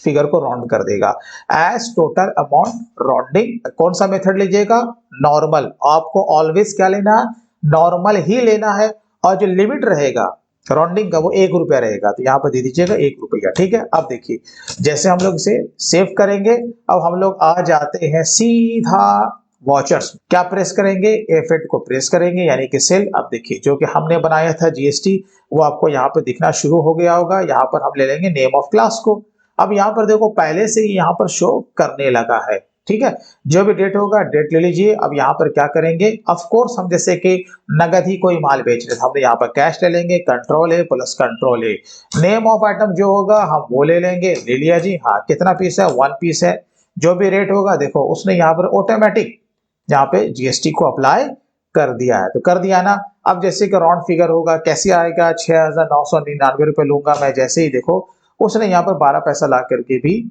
Speaker 1: फिगर को राउंड कर देगा। एज टोटल अमाउंट राउंडिंग कौन सा मेथड लीजिएगा, नॉर्मल। आपको ऑलवेज क्या लेना है, नॉर्मल ही लेना है। और जो लिमिट रहेगा राउंडिंग का वो 1 रुपया रहेगा, तो यहाँ पर दे दीजिएगा 1 रुपया। ठीक है। अब देखिए जैसे हम लोग इसे सेव करेंगे, अब हम लोग आ जाते हैं सीधा वॉचर्स। क्या प्रेस करेंगे, F8 को प्रेस करेंगे यानी कि सेल। अब देखिए जो कि हमने बनाया था जीएसटी वो आपको यहाँ पर दिखना शुरू हो गया होगा। यहाँ पर हम ले लेंगे नेम ऑफ क्लास को। अब यहाँ पर देखो पहले से ही यहाँ पर शो करने लगा है। ठीक है। जो भी डेट होगा डेट ले लीजिए। अब यहाँ पर क्या करेंगे, ऑफ कोर्स हम जैसे कि नगद ही कोई माल बेच रहे थे, हमने यहाँ पर कैश ले लेंगे, control A plus control A. Name of item जो होगा हम वो ले लेंगे, ले लिया जी। हाँ कितना पीस है, 1 पीस है। जो भी रेट होगा देखो उसने यहाँ पर ऑटोमेटिक यहाँ पे जीएसटी को अप्लाई कर दिया है, तो कर दिया ना। अब जैसे कि राउंड फिगर होगा कैसे आएगा, 6,999 रुपए लूंगा मैं। जैसे ही देखो उसने यहाँ पर 12 पैसा ला करके भी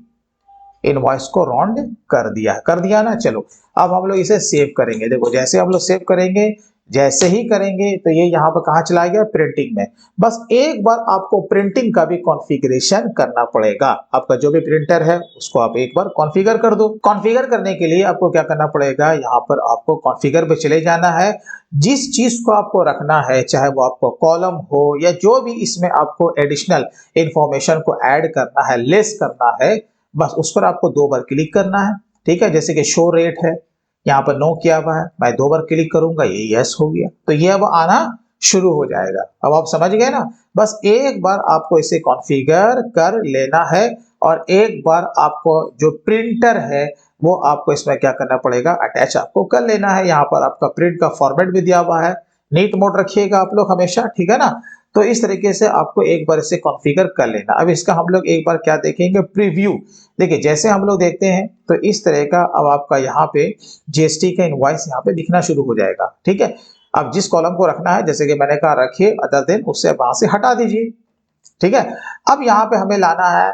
Speaker 1: इनवॉइस को राउंड कर दिया ना। चलो अब हम लोग इसे सेव करेंगे। देखो जैसे हम लोग सेव करेंगे, जैसे ही करेंगे तो ये यहाँ पर कहाँ चला गया, प्रिंटिंग में। बस एक बार आपको प्रिंटिंग का भी कॉन्फ़िगरेशन करना पड़ेगा। आपका जो भी प्रिंटर है उसको आप एक बार कॉन्फ़िगर कर दो। कॉन्फ़िगर करने के लिए आपको क्या करना पड़ेगा, यहाँ पर आपको कॉन्फ़िगर पे चले जाना है। जिस चीज को आपको रखना है, चाहे वो आपको कॉलम हो या जो भी इसमें आपको एडिशनल इंफॉर्मेशन को ऐड करना है, लेस करना है, बस उस पर आपको 2 बार क्लिक करना है। ठीक है। जैसे कि शो रेट है, यहाँ पर नो किया हुआ है, मैं 2 बार क्लिक करूंगा, ये यस हो गया, तो ये अब आना शुरू हो जाएगा। अब आप समझ गए ना। बस एक बार आपको इसे कॉन्फ़िगर कर लेना है और एक बार आपको जो प्रिंटर है वो आपको इसमें क्या करना पड़ेगा, अटैच आपको कर लेना है। यहाँ पर आपका प्रिंट का फॉर्मेट भी दिया हुआ है, नीट मोड रखिएगा आप लोग हमेशा। ठीक है ना। तो इस तरीके से आपको एक बार इसे कॉन्फ़िगर कर लेना। अब इसका हम लोग एक बार क्या देखेंगे, प्रीव्यू। देखिए जैसे हम लोग देखते हैं तो इस तरह का अब आपका यहाँ पे जीएसटी का इनवॉइस यहाँ पे दिखना शुरू हो जाएगा। ठीक है। अब जिस कॉलम को रखना है, जैसे कि मैंने कहा रखिए, अदर देन उससे वहां से हटा दीजिए। ठीक है। अब यहाँ पे हमें लाना है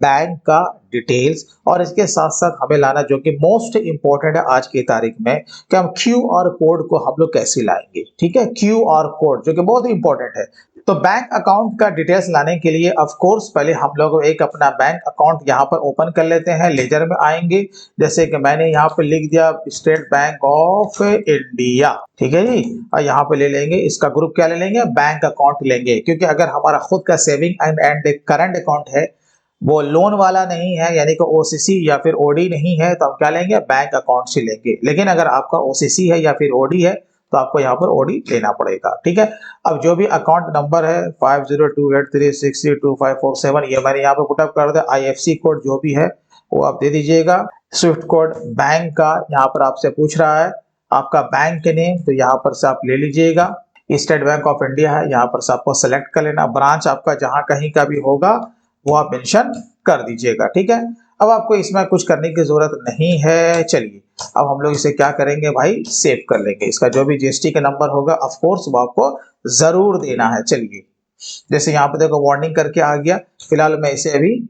Speaker 1: बैंक का डिटेल्स, और इसके साथ साथ हमें लाना जो कि मोस्ट इंपॉर्टेंट है आज की तारीख में, कि हम क्यूआर कोड को हम लोग कैसे लाएंगे। ठीक है। क्यूआर कोड जो कि बहुत इंपॉर्टेंट है। तो बैंक अकाउंट का डिटेल्स लाने के लिए ऑफ कोर्स पहले हम लोग एक अपना बैंक अकाउंट यहाँ पर ओपन कर लेते हैं। लेजर में आएंगे, जैसे कि मैंने यहाँ पे लिख दिया स्टेट बैंक ऑफ इंडिया। ठीक है जी। और यहाँ पे ले लेंगे, इसका ग्रुप क्या ले लेंगे, बैंक अकाउंट लेंगे, क्योंकि अगर हमारा खुद का सेविंग एंड करंट अकाउंट है, वो लोन वाला नहीं है, यानी कि ओसीसी या फिर ओडी नहीं है, तो हम क्या लेंगे, बैंक अकाउंट से लेंगे। लेकिन अगर आपका ओसीसी है या फिर ओडी है तो आपको यहाँ पर ओडी लेना पड़ेगा। ठीक है। अब जो भी अकाउंट नंबर है 502836325547, ये मैंने यहाँ पर पुटअप कर दिया। आईएफसी कोड जो भी है वो आप दे दीजिएगा। स्विफ्ट कोड बैंक का यहाँ पर आपसे पूछ रहा है, आपका बैंक के नेम, तो यहाँ पर से आप ले लीजिएगा। स्टेट बैंक ऑफ इंडिया है, यहाँ पर से आपको सेलेक्ट कर लेना। ब्रांच आपका जहां कहीं का भी होगा वो आप मेंशन कर दीजिएगा। ठीक है। अब आपको इसमें कुछ करने की जरूरत नहीं है। चलिए अब हम लोग इसे क्या करेंगे भाई, सेव कर लेंगे। इसका जो भी जीएसटी का नंबर होगा ऑफ कोर्स वो आपको जरूर देना है। चलिए जैसे यहाँ पे देखो वार्निंग करके आ गया, फिलहाल मैं इसे अभी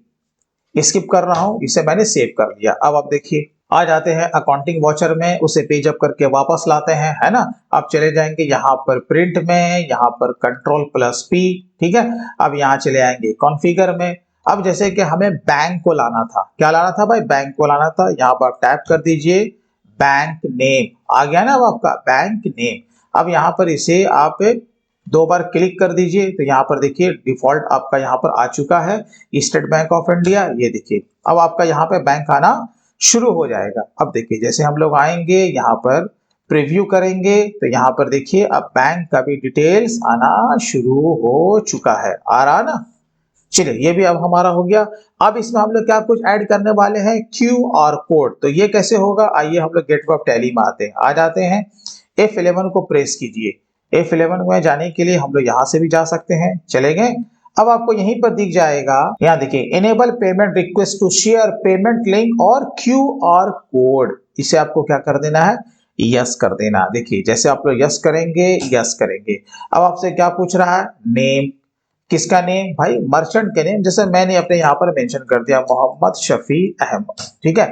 Speaker 1: स्किप कर रहा हूँ, इसे मैंने सेव कर लिया। अब आप देखिए आ जाते हैं अकाउंटिंग वॉचर में, उसे पेज अप करके वापस लाते हैं, है ना। आप चले जाएंगे यहाँ पर प्रिंट में, यहाँ पर कंट्रोल प्लस पी। ठीक है। अब यहाँ चले आएंगे कॉन्फ़िगर में। अब जैसे कि हमें बैंक को लाना था, क्या लाना था भाई, बैंक को लाना था। यहाँ पर आप टैप कर दीजिए, बैंक नेम आ गया ना अब आपका बैंक नेम। अब यहाँ पर इसे आप 2 बार क्लिक कर दीजिए, तो यहाँ पर देखिए डिफॉल्ट आपका यहाँ पर आ चुका है स्टेट बैंक ऑफ इंडिया। ये देखिए अब आपका यहाँ पे बैंक आना शुरू हो जाएगा। अब देखिए जैसे हम लोग आएंगे यहाँ पर प्रीव्यू करेंगे, तो यहाँ पर देखिए अब बैंक का भी डिटेल्स आना शुरू हो चुका है। आ रहा ना। चलिए ये भी अब हमारा हो गया। अब इसमें हम लोग क्या कुछ ऐड करने वाले हैं, क्यूआर कोड। तो ये कैसे होगा, आइए हम लोग गेटवे ऑफ टैली में आते हैं। आ जाते हैं, F11 को प्रेस कीजिए। F11 में जाने के लिए हम लोग यहाँ से भी जा सकते हैं, चले गए। अब आपको यहीं पर दिख जाएगा, यहाँ देखिए enable payment request to share payment link और QR कोड, इसे आपको क्या कर देना है, यस कर देना। देखिए जैसे आप लोग यस करेंगे, यस करेंगे, अब आपसे क्या पूछ रहा है, नेम, किसका नेम भाई, मर्चेंट के नेम, जैसे मैंने अपने यहाँ पर मेंशन कर दिया मोहम्मद शफी अहमद, ठीक है।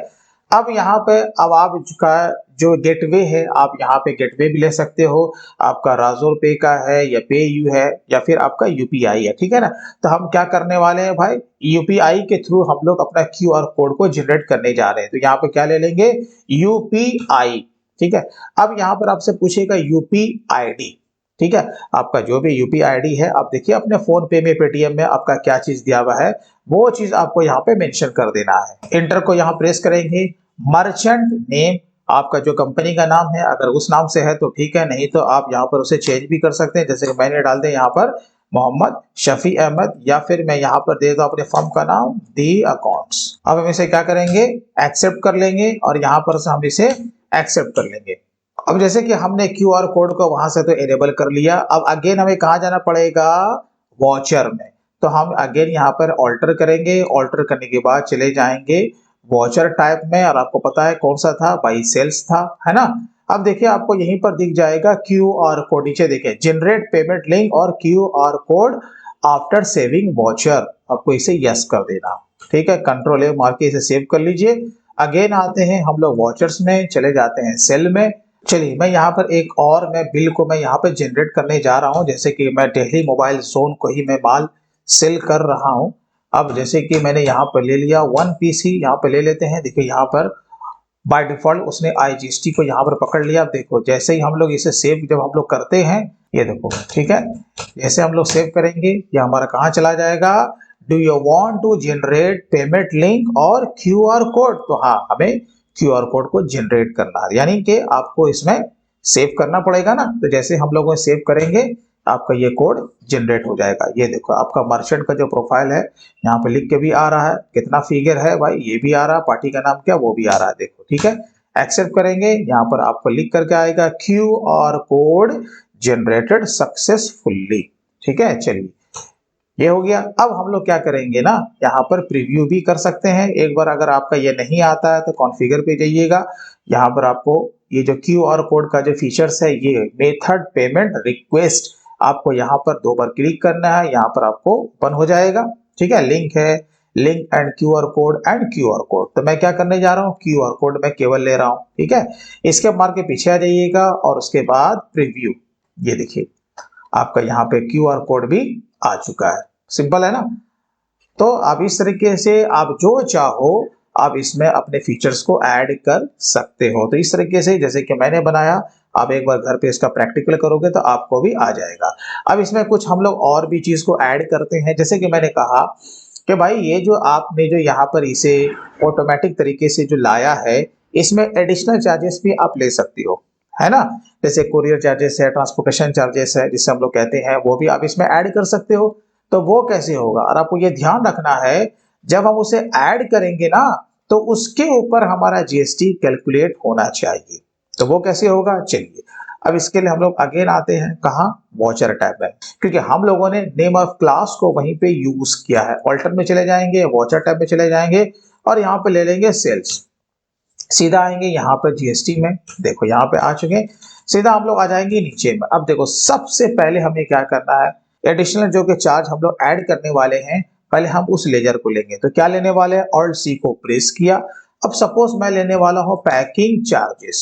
Speaker 1: अब यहाँ पे अब आप का जो गेटवे है, आप यहाँ पे गेटवे भी ले सकते हो, आपका राजोर पे का है या पे यू है या फिर आपका यूपीआई है, ठीक है ना। तो हम क्या करने वाले हैं भाई, यूपीआई के थ्रू हम लोग अपना QR कोड को जनरेट करने जा रहे हैं। तो यहाँ पे क्या ले लेंगे, यूपीआई, ठीक है। अब यहाँ पर आपसे पूछेगा यूपीआईडी, ठीक है, आपका जो भी यूपीआईडी है, आप देखिए अपने फोन पे में, पेटीएम में आपका क्या चीज दिया हुआ है, वो चीज आपको यहाँ पे मेंशन कर देना है। इंटर को यहाँ प्रेस करेंगे, मर्चेंट नेम, आपका जो कंपनी का नाम है, अगर उस नाम से है तो ठीक है, नहीं तो आप यहाँ पर उसे चेंज भी कर सकते हैं, जैसे कि मैंने डाल दिया यहाँ पर मोहम्मद शफी अहमद, या फिर मैं यहाँ पर दे दूं अपने फर्म का नाम दी अकाउंट्स। अब हम इसे क्या करेंगे, एक्सेप्ट कर लेंगे, और यहाँ पर से हम इसे एक्सेप्ट कर लेंगे। अब जैसे कि हमने QR कोड को वहां से तो इनेबल कर लिया, अब अगेन हमें कहाँ जाना पड़ेगा, वॉचर में। तो हम अगेन यहाँ पर ऑल्टर करेंगे, ऑल्टर करने के बाद चले जाएंगे वॉचर टाइप में, और आपको पता है कौन सा था भाई, सेल्स था, है ना। अब देखिए आपको यहीं पर दिख जाएगा QR कोड, नीचे देखिए जनरेट पेमेंट लिंक और QR code after saving watcher, आपको इसे यस कर देना, ठीक है। कंट्रोल ए मार के इसे सेव कर लीजिए। अगेन आते हैं हम लोग वॉचर्स में, चले जाते हैं सेल में। चलिए मैं यहाँ पर एक और मैं बिल को मैं यहाँ पर जनरेट करने जा रहा हूँ, जैसे कि मैं दिल्ली मोबाइल जोन को ही मैं माल सेल कर रहा हूँ। अब जैसे कि मैंने यहाँ पर ले लिया 1 पीसी, यहाँ पर ले लेते हैं। देखिए यहाँ पर बाय डिफॉल्ट उसने IGST को यहाँ पर पकड़ लिया। अब देखो जैसे ही हम लोग इसे सेव जब हम लोग करते हैं, ये देखो, ठीक है, जैसे हम लोग सेव करेंगे ये हमारा कहाँ चला जाएगा, do you want to generate payment link और QR कोड, तो हाँ हमें QR कोड को जनरेट करना है, यानी कि आपको इसमें सेव करना पड़ेगा ना। तो जैसे हम लोग सेव करेंगे आपका ये कोड जनरेट हो जाएगा। ये देखो आपका मर्चेंट का जो प्रोफाइल है यहाँ पे लिख के भी आ रहा है, कितना फिगर है भाई ये भी आ रहा है, पार्टी का नाम क्या वो भी आ रहा है, देखो, ठीक है। एक्सेप्ट करेंगे, यहाँ पर आपको लिख करके आएगा QR कोड जनरेटेड सक्सेसफुली, ठीक है। चलिए ये हो गया। अब हम लोग क्या करेंगे ना, यहाँ पर प्रीव्यू भी कर सकते हैं एक बार। अगर आपका ये नहीं आता है तो कॉन्फ़िगर पे जाइएगा, यहाँ पर आपको ये जो QR कोड का जो फीचर्स है, ये मेथड पेमेंट रिक्वेस्ट, आपको यहाँ पर 2 बार क्लिक करना है, यहाँ पर आपको ओपन हो जाएगा, ठीक है। लिंक है, link and QR code and QR code, तो मैं क्या करने जा रहा हूँ, QR कोड मैं केवल ले रहा हूँ, ठीक है। इसके मार के पीछे आ जाइएगा और उसके बाद प्रीव्यू, ये देखिए आपका यहाँ पे QR कोड भी आ चुका है। सिंपल है ना। तो आप इस तरीके से आप जो चाहो आप इसमें अपने फीचर्स को ऐड कर सकते हो। तो इस तरीके से जैसे कि मैंने बनाया, आप एक बार घर पे इसका प्रैक्टिकल करोगे तो आपको भी आ जाएगा। अब इसमें कुछ हम लोग और भी चीज को ऐड करते हैं, जैसे कि मैंने कहा कि भाई ये जो आपने जो यहाँ पर इसे ऑटोमेटिक तरीके से जो लाया है, इसमें एडिशनल चार्जेस भी आप ले सकती हो, है ना। जैसे कुरियर चार्जेस है, ट्रांसपोर्टेशन चार्जेस है जिसे हम लोग कहते हैं, वो भी आप इसमें ऐड कर सकते हो। तो वो कैसे होगा, और आपको ये ध्यान रखना है जब हम उसे ऐड करेंगे ना तो उसके ऊपर हमारा GST कैलकुलेट होना चाहिए। तो वो कैसे होगा, चलिए अब इसके लिए हम लोग अगेन आते हैं कहाँ, वॉचर टैब में, क्योंकि हम लोगों ने नेम ऑफ क्लास को वहीं पे यूज किया है। ऑल्टर में चले जाएंगे, वॉचर टैब में चले जाएंगे और यहाँ पे ले लेंगे सेल्स, सीधा आएंगे यहाँ पर GST में, देखो यहाँ पे आ चुके, सीधा हम लोग आ जाएंगे नीचे में। अब देखो सबसे पहले हमें क्या करना है, एडिशनल जो कि चार्ज हम लोग ऐड करने वाले हैं, पहले हम उस लेजर को लेंगे। तो क्या लेने वाले हैं, Alt C को प्रेस किया। अब सपोज मैं लेने वाला हूं पैकिंग चार्जेस,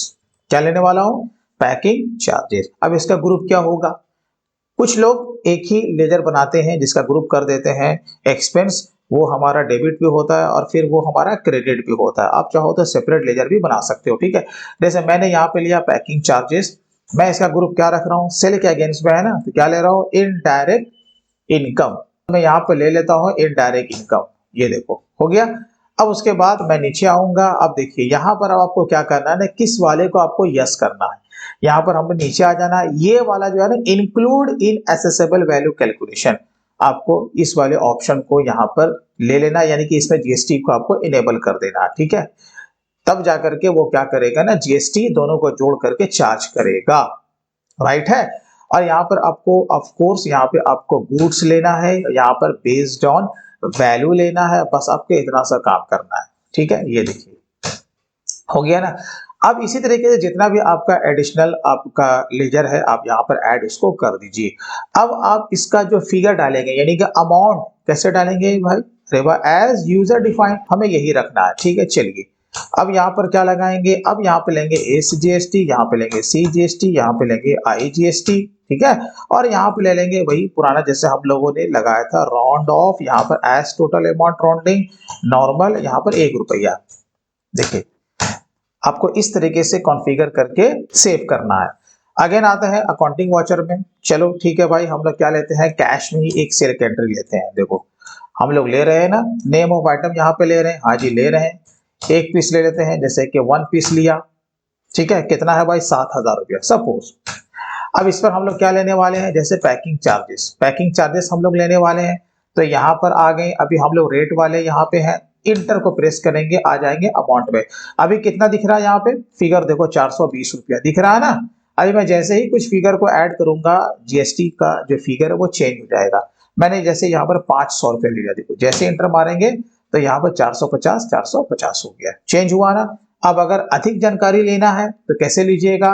Speaker 1: क्या लेने वाला हूं, पैकिंग चार्जेस। अब इसका ग्रुप क्या होगा, कुछ लोग एक ही लेजर बनाते हैं जिसका ग्रुप कर देते हैं एक्सपेंस, वो हमारा डेबिट भी होता है और फिर वो हमारा क्रेडिट भी होता है। आप चाहो तो सेपरेट लेजर भी बना सकते हो, ठीक है। जैसे मैंने यहाँ पे लिया पैकिंग चार्जेस, मैं इसका ग्रुप क्या रख रहा हूँ, सेल के अगेंस्ट में है ना, तो क्या ले रहा हूँ, इनडायरेक्ट इनकम। मैं यहाँ पे ले लेता हूँ इनडायरेक्ट इनकम, ये देखो हो गया। अब उसके बाद मैं नीचे आऊंगा। अब देखिए यहाँ पर अब आपको क्या करना है ना, किस वाले को आपको यस करना है, यहाँ पर हमको नीचे आ जाना है। ये वाला जो है ना, include in assessable value calculation, आपको इस वाले ऑप्शन को यहाँ पर ले लेना, यानी कि इसमें GST को आपको इनेबल कर देना, ठीक है। तब जाकर के वो क्या करेगा ना, GST दोनों को जोड़ करके चार्ज करेगा, राइट है। और यहाँ पर आपको ऑफ कोर्स यहाँ पे आपको गुड्स लेना है, यहाँ पर बेस्ड ऑन वैल्यू लेना है, बस आपको इतना सा काम करना है। ठीक है, ये देखिए हो गया ना। अब इसी तरीके से जितना भी आपका एडिशनल आपका लेजर है आप यहाँ पर ऐड इसको कर दीजिए। अब आप इसका जो फिगर डालेंगे यानी कि अमाउंट कैसे डालेंगे भाई, रेवा एज यूजर डिफाइंड, हमें यही रखना है। ठीक है, चलिए अब यहाँ पर क्या लगाएंगे, अब यहाँ पे लेंगे SGST, यहाँ पे लेंगे CGST, यहाँ पे लेंगे IGST। ठीक है, और यहाँ पे ले लेंगे वही पुराना जैसे हम लोगों ने लगाया था राउंड ऑफ, यहाँ पर as total amount rounding normal, यहाँ पर ₹1। देखिए आपको इस तरीके से कॉन्फ़िगर करके सेव करना है। अगेन आता है अकाउंटिंग वाउचर में। चलो ठीक है भाई, हम लोग क्या लेते हैं, कैश में ही एक सेल की एंट्री लेते हैं। देखो हम लोग ले रहे हैं ना, नेम ऑफ आइटम यहाँ पे ले रहे हैं, हाँ जी ले रहे हैं। एक पीस ले लेते हैं, जैसे कि 1 पीस लिया। ठीक है, कितना है भाई, ₹7000 सपोज। अब इस पर हम लोग क्या लेने वाले हैं, जैसे पैकिंग चार्जेस हम लोग लेने वाले हैं। तो यहाँ पर आ गए, अभी हम लोग रेट वाले यहाँ पे हैं, इंटर को प्रेस करेंगे, आ जाएंगे अमाउंट में। अभी कितना दिख रहा है यहाँ पे फिगर, देखो ₹420 दिख रहा है ना। अभी मैं जैसे ही कुछ फिगर को ऐड करूंगा, जीएसटी का जो फिगर है वो चेंज हो जाएगा। मैंने जैसे यहाँ पर ₹500 लिया, देखो जैसे इंटर मारेंगे तो यहाँ पर 450 हो गया, चेंज हुआ ना। अब अगर अधिक जानकारी लेना है तो कैसे लीजिएगा,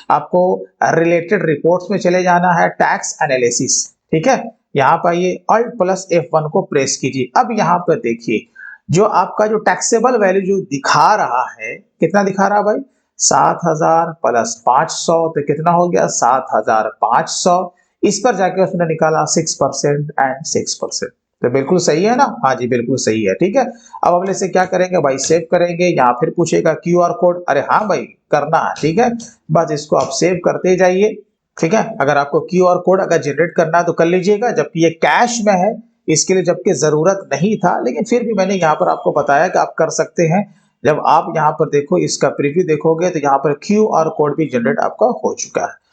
Speaker 1: आपको रिलेटेड रिपोर्ट्स में चले जाना है, टैक्स एनालिसिस। ठीक है, यहाँ पर ये Alt+F1 को प्रेस कीजिए। अब यहाँ पर देखिए जो आपका जो टैक्सेबल वैल्यू जो दिखा रहा है, कितना दिखा रहा है भाई, 7000 + 500 तो कितना हो गया 7500। इस पर जाके उसने निकाला 6% एंड 6%, तो बिल्कुल सही है ना। हाँ जी बिल्कुल सही है। ठीक है, अब अगले से क्या करेंगे भाई, सेव करेंगे, यहाँ फिर पूछेगा QR कोड, अरे हाँ भाई करना है। ठीक है, बस इसको आप सेव करते जाइए। ठीक है, अगर आपको QR कोड अगर जनरेट करना है तो कर लीजिएगा, जबकि ये कैश में है इसके लिए जबकि जरूरत नहीं था, लेकिन फिर भी मैंने यहाँ पर आपको बताया कि आप कर सकते हैं। जब आप यहाँ पर देखो इसका प्रीव्यू देखोगे तो यहाँ पर QR कोड भी जनरेट आपका हो चुका है।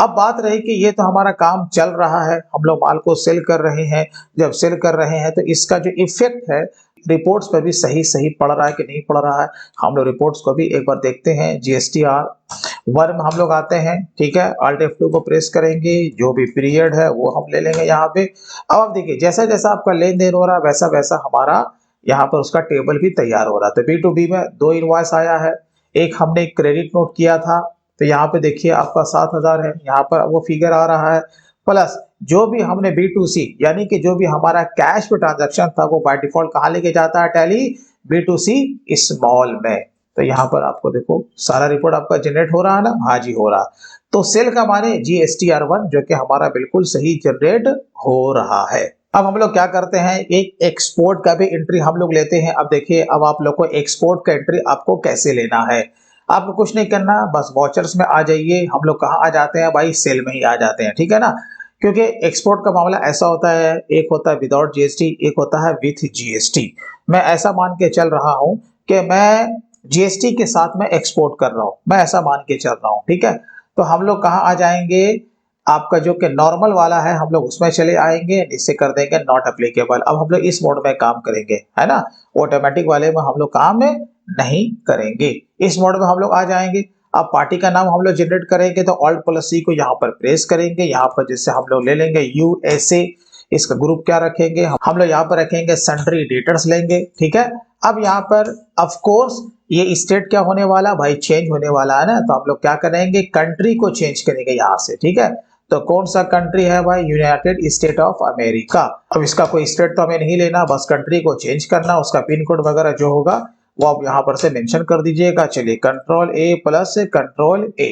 Speaker 1: अब बात रही कि ये तो हमारा काम चल रहा है, हम लोग माल को सेल कर रहे हैं। जब सेल कर रहे हैं तो इसका जो इफेक्ट है रिपोर्ट्स पर भी सही सही पड़ रहा है कि नहीं पड़ रहा है, हम लोग रिपोर्ट्स को भी एक बार देखते हैं। GSTR1 में हम लोग आते हैं। ठीक है, Alt+F2 को प्रेस करेंगे, जो भी पीरियड है वो हम ले लेंगे यहाँ पे। अब आप देखिए जैसा जैसा आपका लेन देन हो रहा है वैसा वैसा हमारा यहाँ पर उसका टेबल भी तैयार हो रहा है। तो B2B में 2 इनवॉइस आया है, एक हमने क्रेडिट नोट किया था, तो यहाँ पे देखिए आपका 7000 है, यहाँ पर वो फिगर आ रहा है। प्लस जो भी हमने B2C यानी कि जो भी हमारा कैश पे ट्रांजैक्शन था वो बाय डिफॉल्ट कहाँ लेके जाता है, टैली B2C स्मॉल में। तो यहाँ पर आपको देखो सारा रिपोर्ट आपका जनरेट हो रहा है ना, हाँ जी हो रहा। तो सेल का माने GSTR1 जो कि हमारा बिल्कुल सही जनरेट हो रहा है। अब हम लोग क्या करते हैं, एक एक्सपोर्ट का भी एंट्री हम लोग लेते हैं। अब देखिए अब आप लोग को एक्सपोर्ट का एंट्री आपको कैसे लेना है, आपको कुछ नहीं करना, बस वॉचर्स में आ जाइए। हम लोग कहाँ आ जाते हैं भाई, सेल में ही आ जाते हैं। ठीक है ना, क्योंकि एक्सपोर्ट का मामला ऐसा होता है, एक होता है विदाउट GST, एक होता है विथ GST। मैं ऐसा मान के चल रहा हूं कि मैं GST के साथ में एक्सपोर्ट कर रहा हूं, मैं ऐसा मान के चल रहा हूं। ठीक है, तो हम लोग कहाँ आ जाएंगे, आपका जो कि नॉर्मल वाला है हम लोग उसमें चले आएंगे, इससे कर देंगे नॉट एप्लीकेबल। अब हम लोग इस मोड में काम करेंगे, है ना, ऑटोमेटिक वाले में हम लोग काम नहीं करेंगे, इस मोड में हम लोग आ जाएंगे। अब पार्टी का नाम हम लोग जनरेट करेंगे तो Alt+C को यहाँ पर प्रेस करेंगे, यहाँ पर जैसे हम लोग ले लेंगे USA, इसका ग्रुप क्या रखेंगे, हम लोग यहाँ पर रखेंगे सन्ड्री डेटर्स लेंगे। ठीक है, अब यहाँ पर ऑफ कोर्स ये स्टेट क्या होने वाला भाई, चेंज होने वाला है ना, तो हम लोग क्या करेंगे, कंट्री को चेंज करेंगे यहाँ से। ठीक है, तो कौन सा कंट्री है भाई, यूनाइटेड स्टेट ऑफ अमेरिका। अब इसका कोई स्टेट तो हमें नहीं लेना, बस कंट्री को चेंज करना, उसका पिन कोड वगैरह जो होगा वो आप यहाँ पर से मेंशन कर दीजिएगा। चलिए Ctrl+A प्लस Ctrl+A।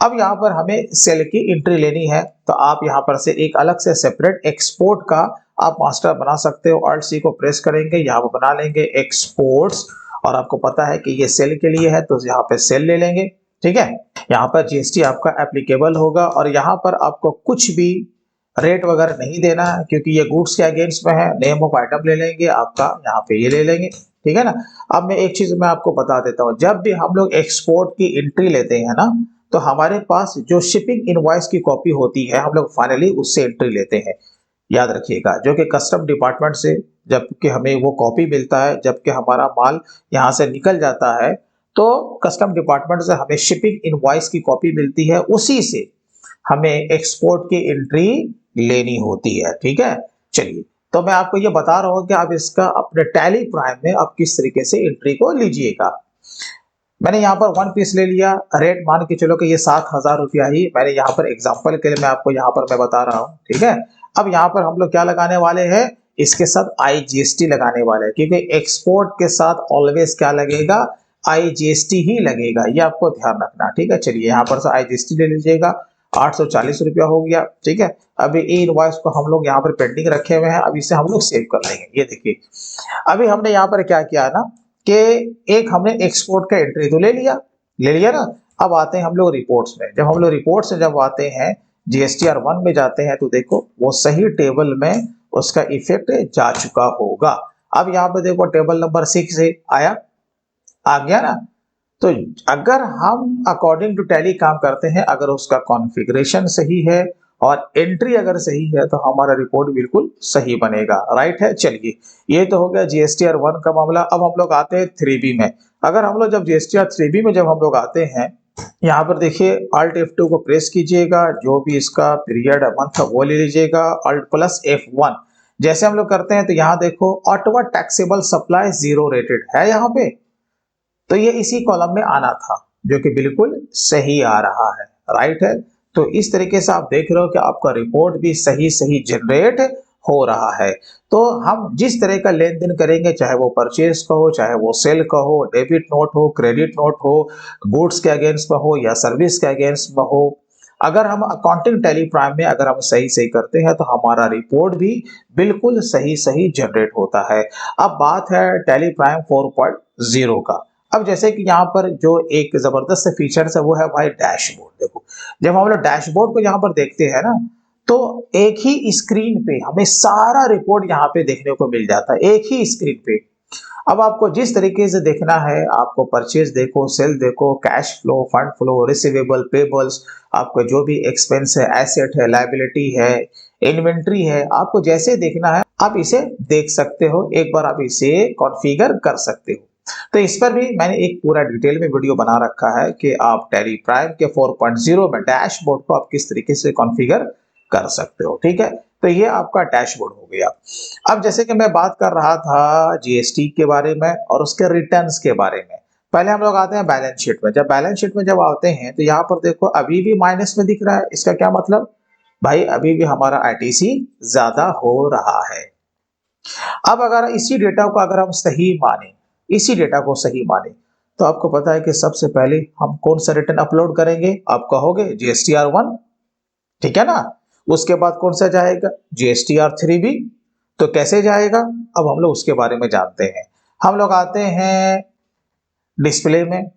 Speaker 1: अब यहाँ पर हमें सेल की एंट्री लेनी है, तो आप यहाँ पर से एक अलग से सेपरेट एक्सपोर्ट का आप मास्टर बना सकते हो। Alt+C को प्रेस करेंगे, यहाँ पर बना लेंगे एक्सपोर्ट्स, और आपको पता है कि ये सेल के लिए है तो यहाँ पे सेल ले लेंगे। ठीक है, यहाँ पर GST आपका एप्लीकेबल होगा, और यहाँ पर आपको कुछ भी रेट वगैरह नहीं देना है क्योंकि ये गुड्स के अगेंस्ट में है। नेम ऑफ आइटम ले लेंगे आपका, यहाँ पे ये ले लेंगे। ठीक है ना, अब मैं एक चीज मैं आपको बता देता हूँ, जब भी हम लोग एक्सपोर्ट की एंट्री लेते हैं ना, तो हमारे पास जो शिपिंग इनवॉइस की कॉपी होती है हम लोग फाइनली उससे एंट्री लेते हैं। याद रखिएगा, जो कि कस्टम डिपार्टमेंट से जबकि हमें वो कॉपी मिलता है, जबकि हमारा माल यहाँ से निकल जाता है तो कस्टम डिपार्टमेंट से हमें शिपिंग इनवॉइस की कॉपी मिलती है, उसी से हमें एक्सपोर्ट की एंट्री लेनी होती है। ठीक है, चलिए तो मैं आपको ये बता रहा हूँ कि आप इसका अपने टैली प्राइम में आप किस तरीके से एंट्री को लीजिएगा। मैंने यहाँ पर वन पीस ले लिया, रेट मान के चलो कि ये 7,000 रुपया ही मैंने यहाँ पर एग्जांपल के लिए मैं आपको यहाँ पर मैं बता रहा हूँ। ठीक है, अब यहाँ पर हम लोग क्या लगाने वाले हैं, इसके साथ IGST लगाने वाले हैं, क्योंकि एक्सपोर्ट के साथ ऑलवेज क्या लगेगा, IGST ही लगेगा, ये आपको ध्यान रखना। ठीक है, चलिए यहाँ पर से IGST ले लीजिएगा, 840 रुपया हो गया। ठीक है, अभी ई इनवॉइस को हम लोग यहाँ पर पेंडिंग रखे हुए हैं, अब इसे हम लोग सेव कर लेंगे। ये देखिए अभी हमने यहाँ पर क्या किया ना कि एक हमने एक्सपोर्ट का एंट्री तो ले लिया ना। अब आते हैं हम लोग रिपोर्ट्स में, जब हम लोग रिपोर्ट से जब आते हैं GSTR 1 में जाते हैं तो देखो वो सही टेबल में उसका इफेक्ट जा चुका होगा। अब यहाँ पे देखो टेबल नंबर 6 से आ गया ना। तो अगर हम अकॉर्डिंग टू टैली काम करते हैं, अगर उसका कॉन्फ़िगरेशन सही है और एंट्री अगर सही है तो हमारा रिपोर्ट बिल्कुल सही बनेगा। राइट है, चलिए ये तो हो गया GSTR 1 का मामला। अब हम लोग आते हैं 3B में। अगर हम लोग जब GSTR 3B में जब हम लोग आते हैं, यहाँ पर देखिए Alt F2 को प्रेस कीजिएगा, जो भी इसका पीरियड मंथ वो ले लीजिएगा, Alt प्लस F1 जैसे हम लोग करते हैं। तो यहाँ देखो ऑटोवा टैक्सेबल सप्लाई 0 रेटेड है यहाँ पे, तो ये इसी कॉलम में आना था, जो कि बिल्कुल सही आ रहा है। राइट है, तो इस तरीके से आप देख रहे हो कि आपका रिपोर्ट भी सही जनरेट हो रहा है। तो हम जिस तरह का लेन देन करेंगे, चाहे वो परचेज का हो, चाहे वो सेल का हो, डेबिट नोट हो, क्रेडिट नोट हो, गुड्स के अगेंस्ट में हो या सर्विस के अगेंस्ट में हो, अगर हम अकाउंटिंग टैली प्राइम में अगर हम सही करते हैं तो हमारा रिपोर्ट भी बिल्कुल सही जनरेट होता है। अब बात है टैली प्राइम 4.0 का। अब जैसे कि यहाँ पर जो एक जबरदस्त फीचर है वो है भाई डैशबोर्ड। देखो जब हम लोग डैशबोर्ड को यहाँ पर देखते हैं ना, तो एक ही स्क्रीन पे हमें सारा रिपोर्ट यहाँ पे देखने को मिल जाता है, एक ही स्क्रीन पे। अब आपको जिस तरीके से देखना है, आपको परचेज देखो, सेल देखो, cash flow, fund flow, receivable, payables, आपको जो भी एक्सपेंस है, एसेट है, लायबिलिटी है, इन्वेंट्री है, आपको जैसे देखना है आप इसे देख सकते हो। एक बार आप इसे कॉन्फ़िगर कर सकते हो। तो इस पर भी मैंने एक पूरा डिटेल में वीडियो बना रखा है कि आप टैली प्राइम के 4.0 में डैशबोर्ड को आप किस तरीके से कॉन्फ़िगर कर सकते हो। ठीक है, तो ये आपका डैशबोर्ड हो गया। अब जैसे कि मैं बात कर रहा था GST के बारे में और उसके रिटर्न्स के बारे में, पहले हम लोग आते हैं बैलेंस शीट में। जब बैलेंस शीट में जब आते हैं तो यहाँ पर देखो अभी भी माइनस में दिख रहा है। इसका क्या मतलब भाई, अभी भी हमारा ITC ज्यादा हो रहा है। अब अगर इसी डेटा को अगर हम सही माने, इसी डेटा को सही माने, तो आपको पता है कि सबसे पहले हम कौन सा रिटर्न अपलोड करेंगे, आप कहोगे GSTR 1, ठीक है ना। उसके बाद कौन सा जाएगा, GSTR 3B। तो कैसे जाएगा, अब हम लोग उसके बारे में जानते हैं। हम लोग आते हैं डिस्प्ले में,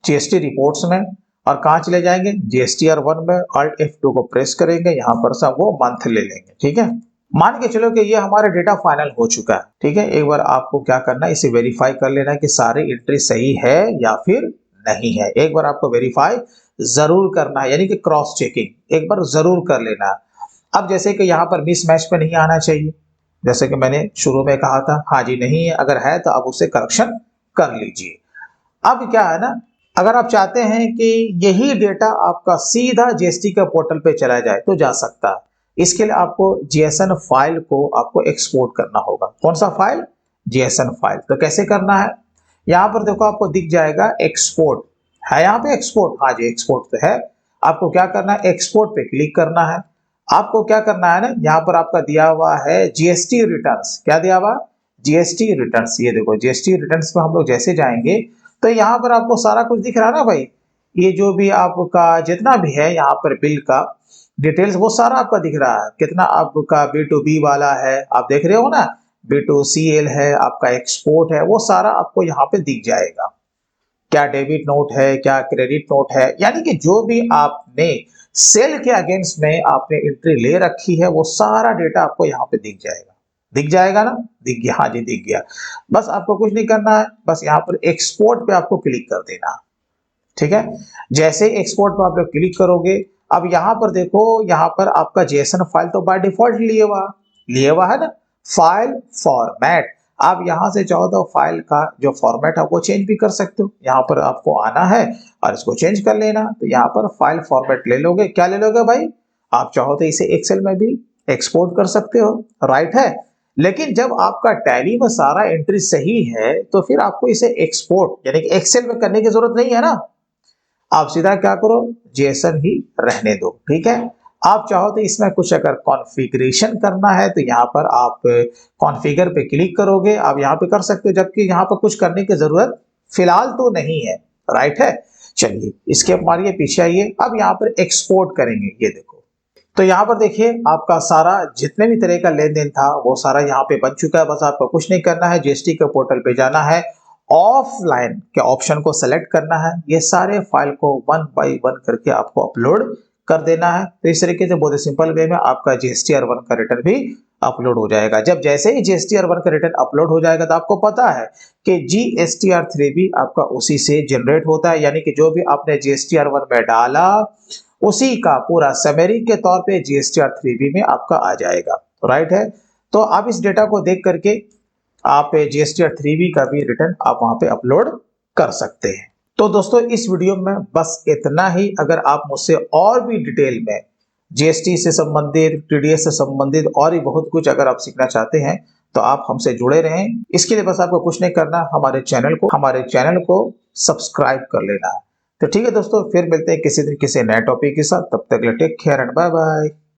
Speaker 1: GST रिपोर्ट्स में, और कहाँ चले जाएंगे, GSTR 1 में। Alt F2 को प्रेस करेंगे, यहाँ पर से वो मंथ ले लेंगे। ठीक है, मान के चलो कि ये हमारा डेटा फाइनल हो चुका है। ठीक है, एक बार आपको क्या करना है, इसे वेरीफाई कर लेना है कि सारी एंट्री सही है या फिर नहीं है। एक बार आपको वेरीफाई जरूर करना है, यानी कि क्रॉस चेकिंग एक बार जरूर कर लेना है। अब जैसे कि यहाँ पर मिसमैच पे नहीं आना चाहिए, जैसे कि मैंने शुरू में कहा था, हाँ जी नहीं है, अगर है तो आप उसे करेक्शन कर लीजिए। अब क्या है ना, अगर आप चाहते हैं कि यही डेटा आपका सीधा GST का पोर्टल पे चला जाए तो जा सकता है। इसके लिए आपको JSON फाइल को आपको एक्सपोर्ट करना होगा। कौन सा फाइल, JSON फाइल। तो कैसे करना है, यहाँ पर देखो आपको दिख जाएगा एक्सपोर्ट है, यहाँ पे एक्सपोर्ट, हाँ जी एक्सपोर्ट तो है। आपको क्या करना है, एक्सपोर्ट पे क्लिक करना है। आपको क्या करना है ना, यहाँ पर आपका दिया हुआ है GST रिटर्न्स। क्या दिया हुआ, GST रिटर्न्स। ये देखो GST रिटर्न्स पे हम लोग जैसे जाएंगे तो यहाँ पर आपको सारा कुछ दिख रहा है ना भाई। ये जो भी आपका जितना भी है यहाँ पर बिल का डिटेल्स वो सारा आपका दिख रहा है। कितना आपका B2B वाला है, आप देख रहे हो ना, B2CL है, आपका एक्सपोर्ट है, वो सारा आपको यहाँ पे दिख जाएगा। क्या डेबिट नोट है, क्या क्रेडिट नोट है, यानी कि जो भी आपने सेल के अगेंस्ट में आपने एंट्री ले रखी है वो सारा डेटा आपको यहाँ पे दिख जाएगा। दिख जाएगा ना, दिख गया, हाँ जी दिख गया। बस आपको कुछ नहीं करना है, बस यहाँ पर एक्सपोर्ट पे आपको क्लिक कर देना। ठीक है, जैसे एक्सपोर्ट पे आप लोग क्लिक करोगे, अब यहाँ पर देखो, यहाँ पर आपका JSON फाइल तो बाय डिफॉल्ट लिए हुआ है ना, फाइल फॉर्मेट। आप यहाँ से चाहो तो फाइल का जो फॉर्मेट है वो चेंज भी कर सकते हो। यहाँ पर आपको आना है और इसको चेंज कर लेना। तो यहाँ पर फाइल फॉर्मेट ले लोगे, क्या ले लोगे भाई, आप चाहो तो इसे एक्सेल में भी एक्सपोर्ट कर सकते हो, राइट है। लेकिन जब आपका टैली में सारा एंट्री सही है तो फिर आपको इसे एक्सपोर्ट यानी कि एक्सेल में करने की जरूरत नहीं है ना। आप सीधा क्या करो, जेएसएन ही रहने दो, ठीक है। आप चाहो तो इसमें कुछ अगर कॉन्फ़िगरेशन करना है तो यहाँ पर आप कॉन्फ़िगर पे क्लिक करोगे, आप यहाँ पे कर सकते हो, जबकि यहाँ पर कुछ करने की जरूरत फिलहाल तो नहीं है, राइट है। चलिए इसके मारिए पीछे आइए, अब यहाँ पर एक्सपोर्ट करेंगे, ये देखो। तो यहाँ पर देखिए आपका सारा जितने भी तरह का लेन देन था वो सारा यहाँ पे बन चुका है। बस आपको कुछ नहीं करना है, जीएसटी के पोर्टल पे जाना है, ऑफलाइन के ऑप्शन को सेलेक्ट करना है, ये सारे फाइल को वन बाय वन करके आपको अपलोड कर देना है। तो इस तरीके से बहुत ही सिंपल वे में आपका जीएसटीआर1 का रिटर्न भी अपलोड हो जाएगा। जब जैसे ही जीएसटीआर1 का रिटर्न अपलोड हो जाएगा तो आपको पता है कि जीएसटीआर3 भी आपका उसी से जनरेट होता है, यानी कि जो भी आपने जीएसटीआर1 में डाला उसी का पूरा समरी के तौर पे जीएसटीआर3 भी में आपका आ जाएगा, राइट है। तो आप इस डेटा को देख करके आप जीएसटीआर3 का भी रिटर्न आप वहां पे अपलोड कर सकते हैं। तो दोस्तों इस वीडियो में बस इतना ही। अगर आप मुझसे और भी डिटेल में जीएसटी से संबंधित, टीडीएस से संबंधित और भी बहुत कुछ अगर आप सीखना चाहते हैं तो आप हमसे जुड़े रहें। इसके लिए बस आपको कुछ नहीं करना, हमारे चैनल को सब्सक्राइब कर लेना है। तो ठीक है दोस्तों, फिर मिलते हैं किसी दिन किसी नए टॉपिक के साथ। तब तक take care and bye bye.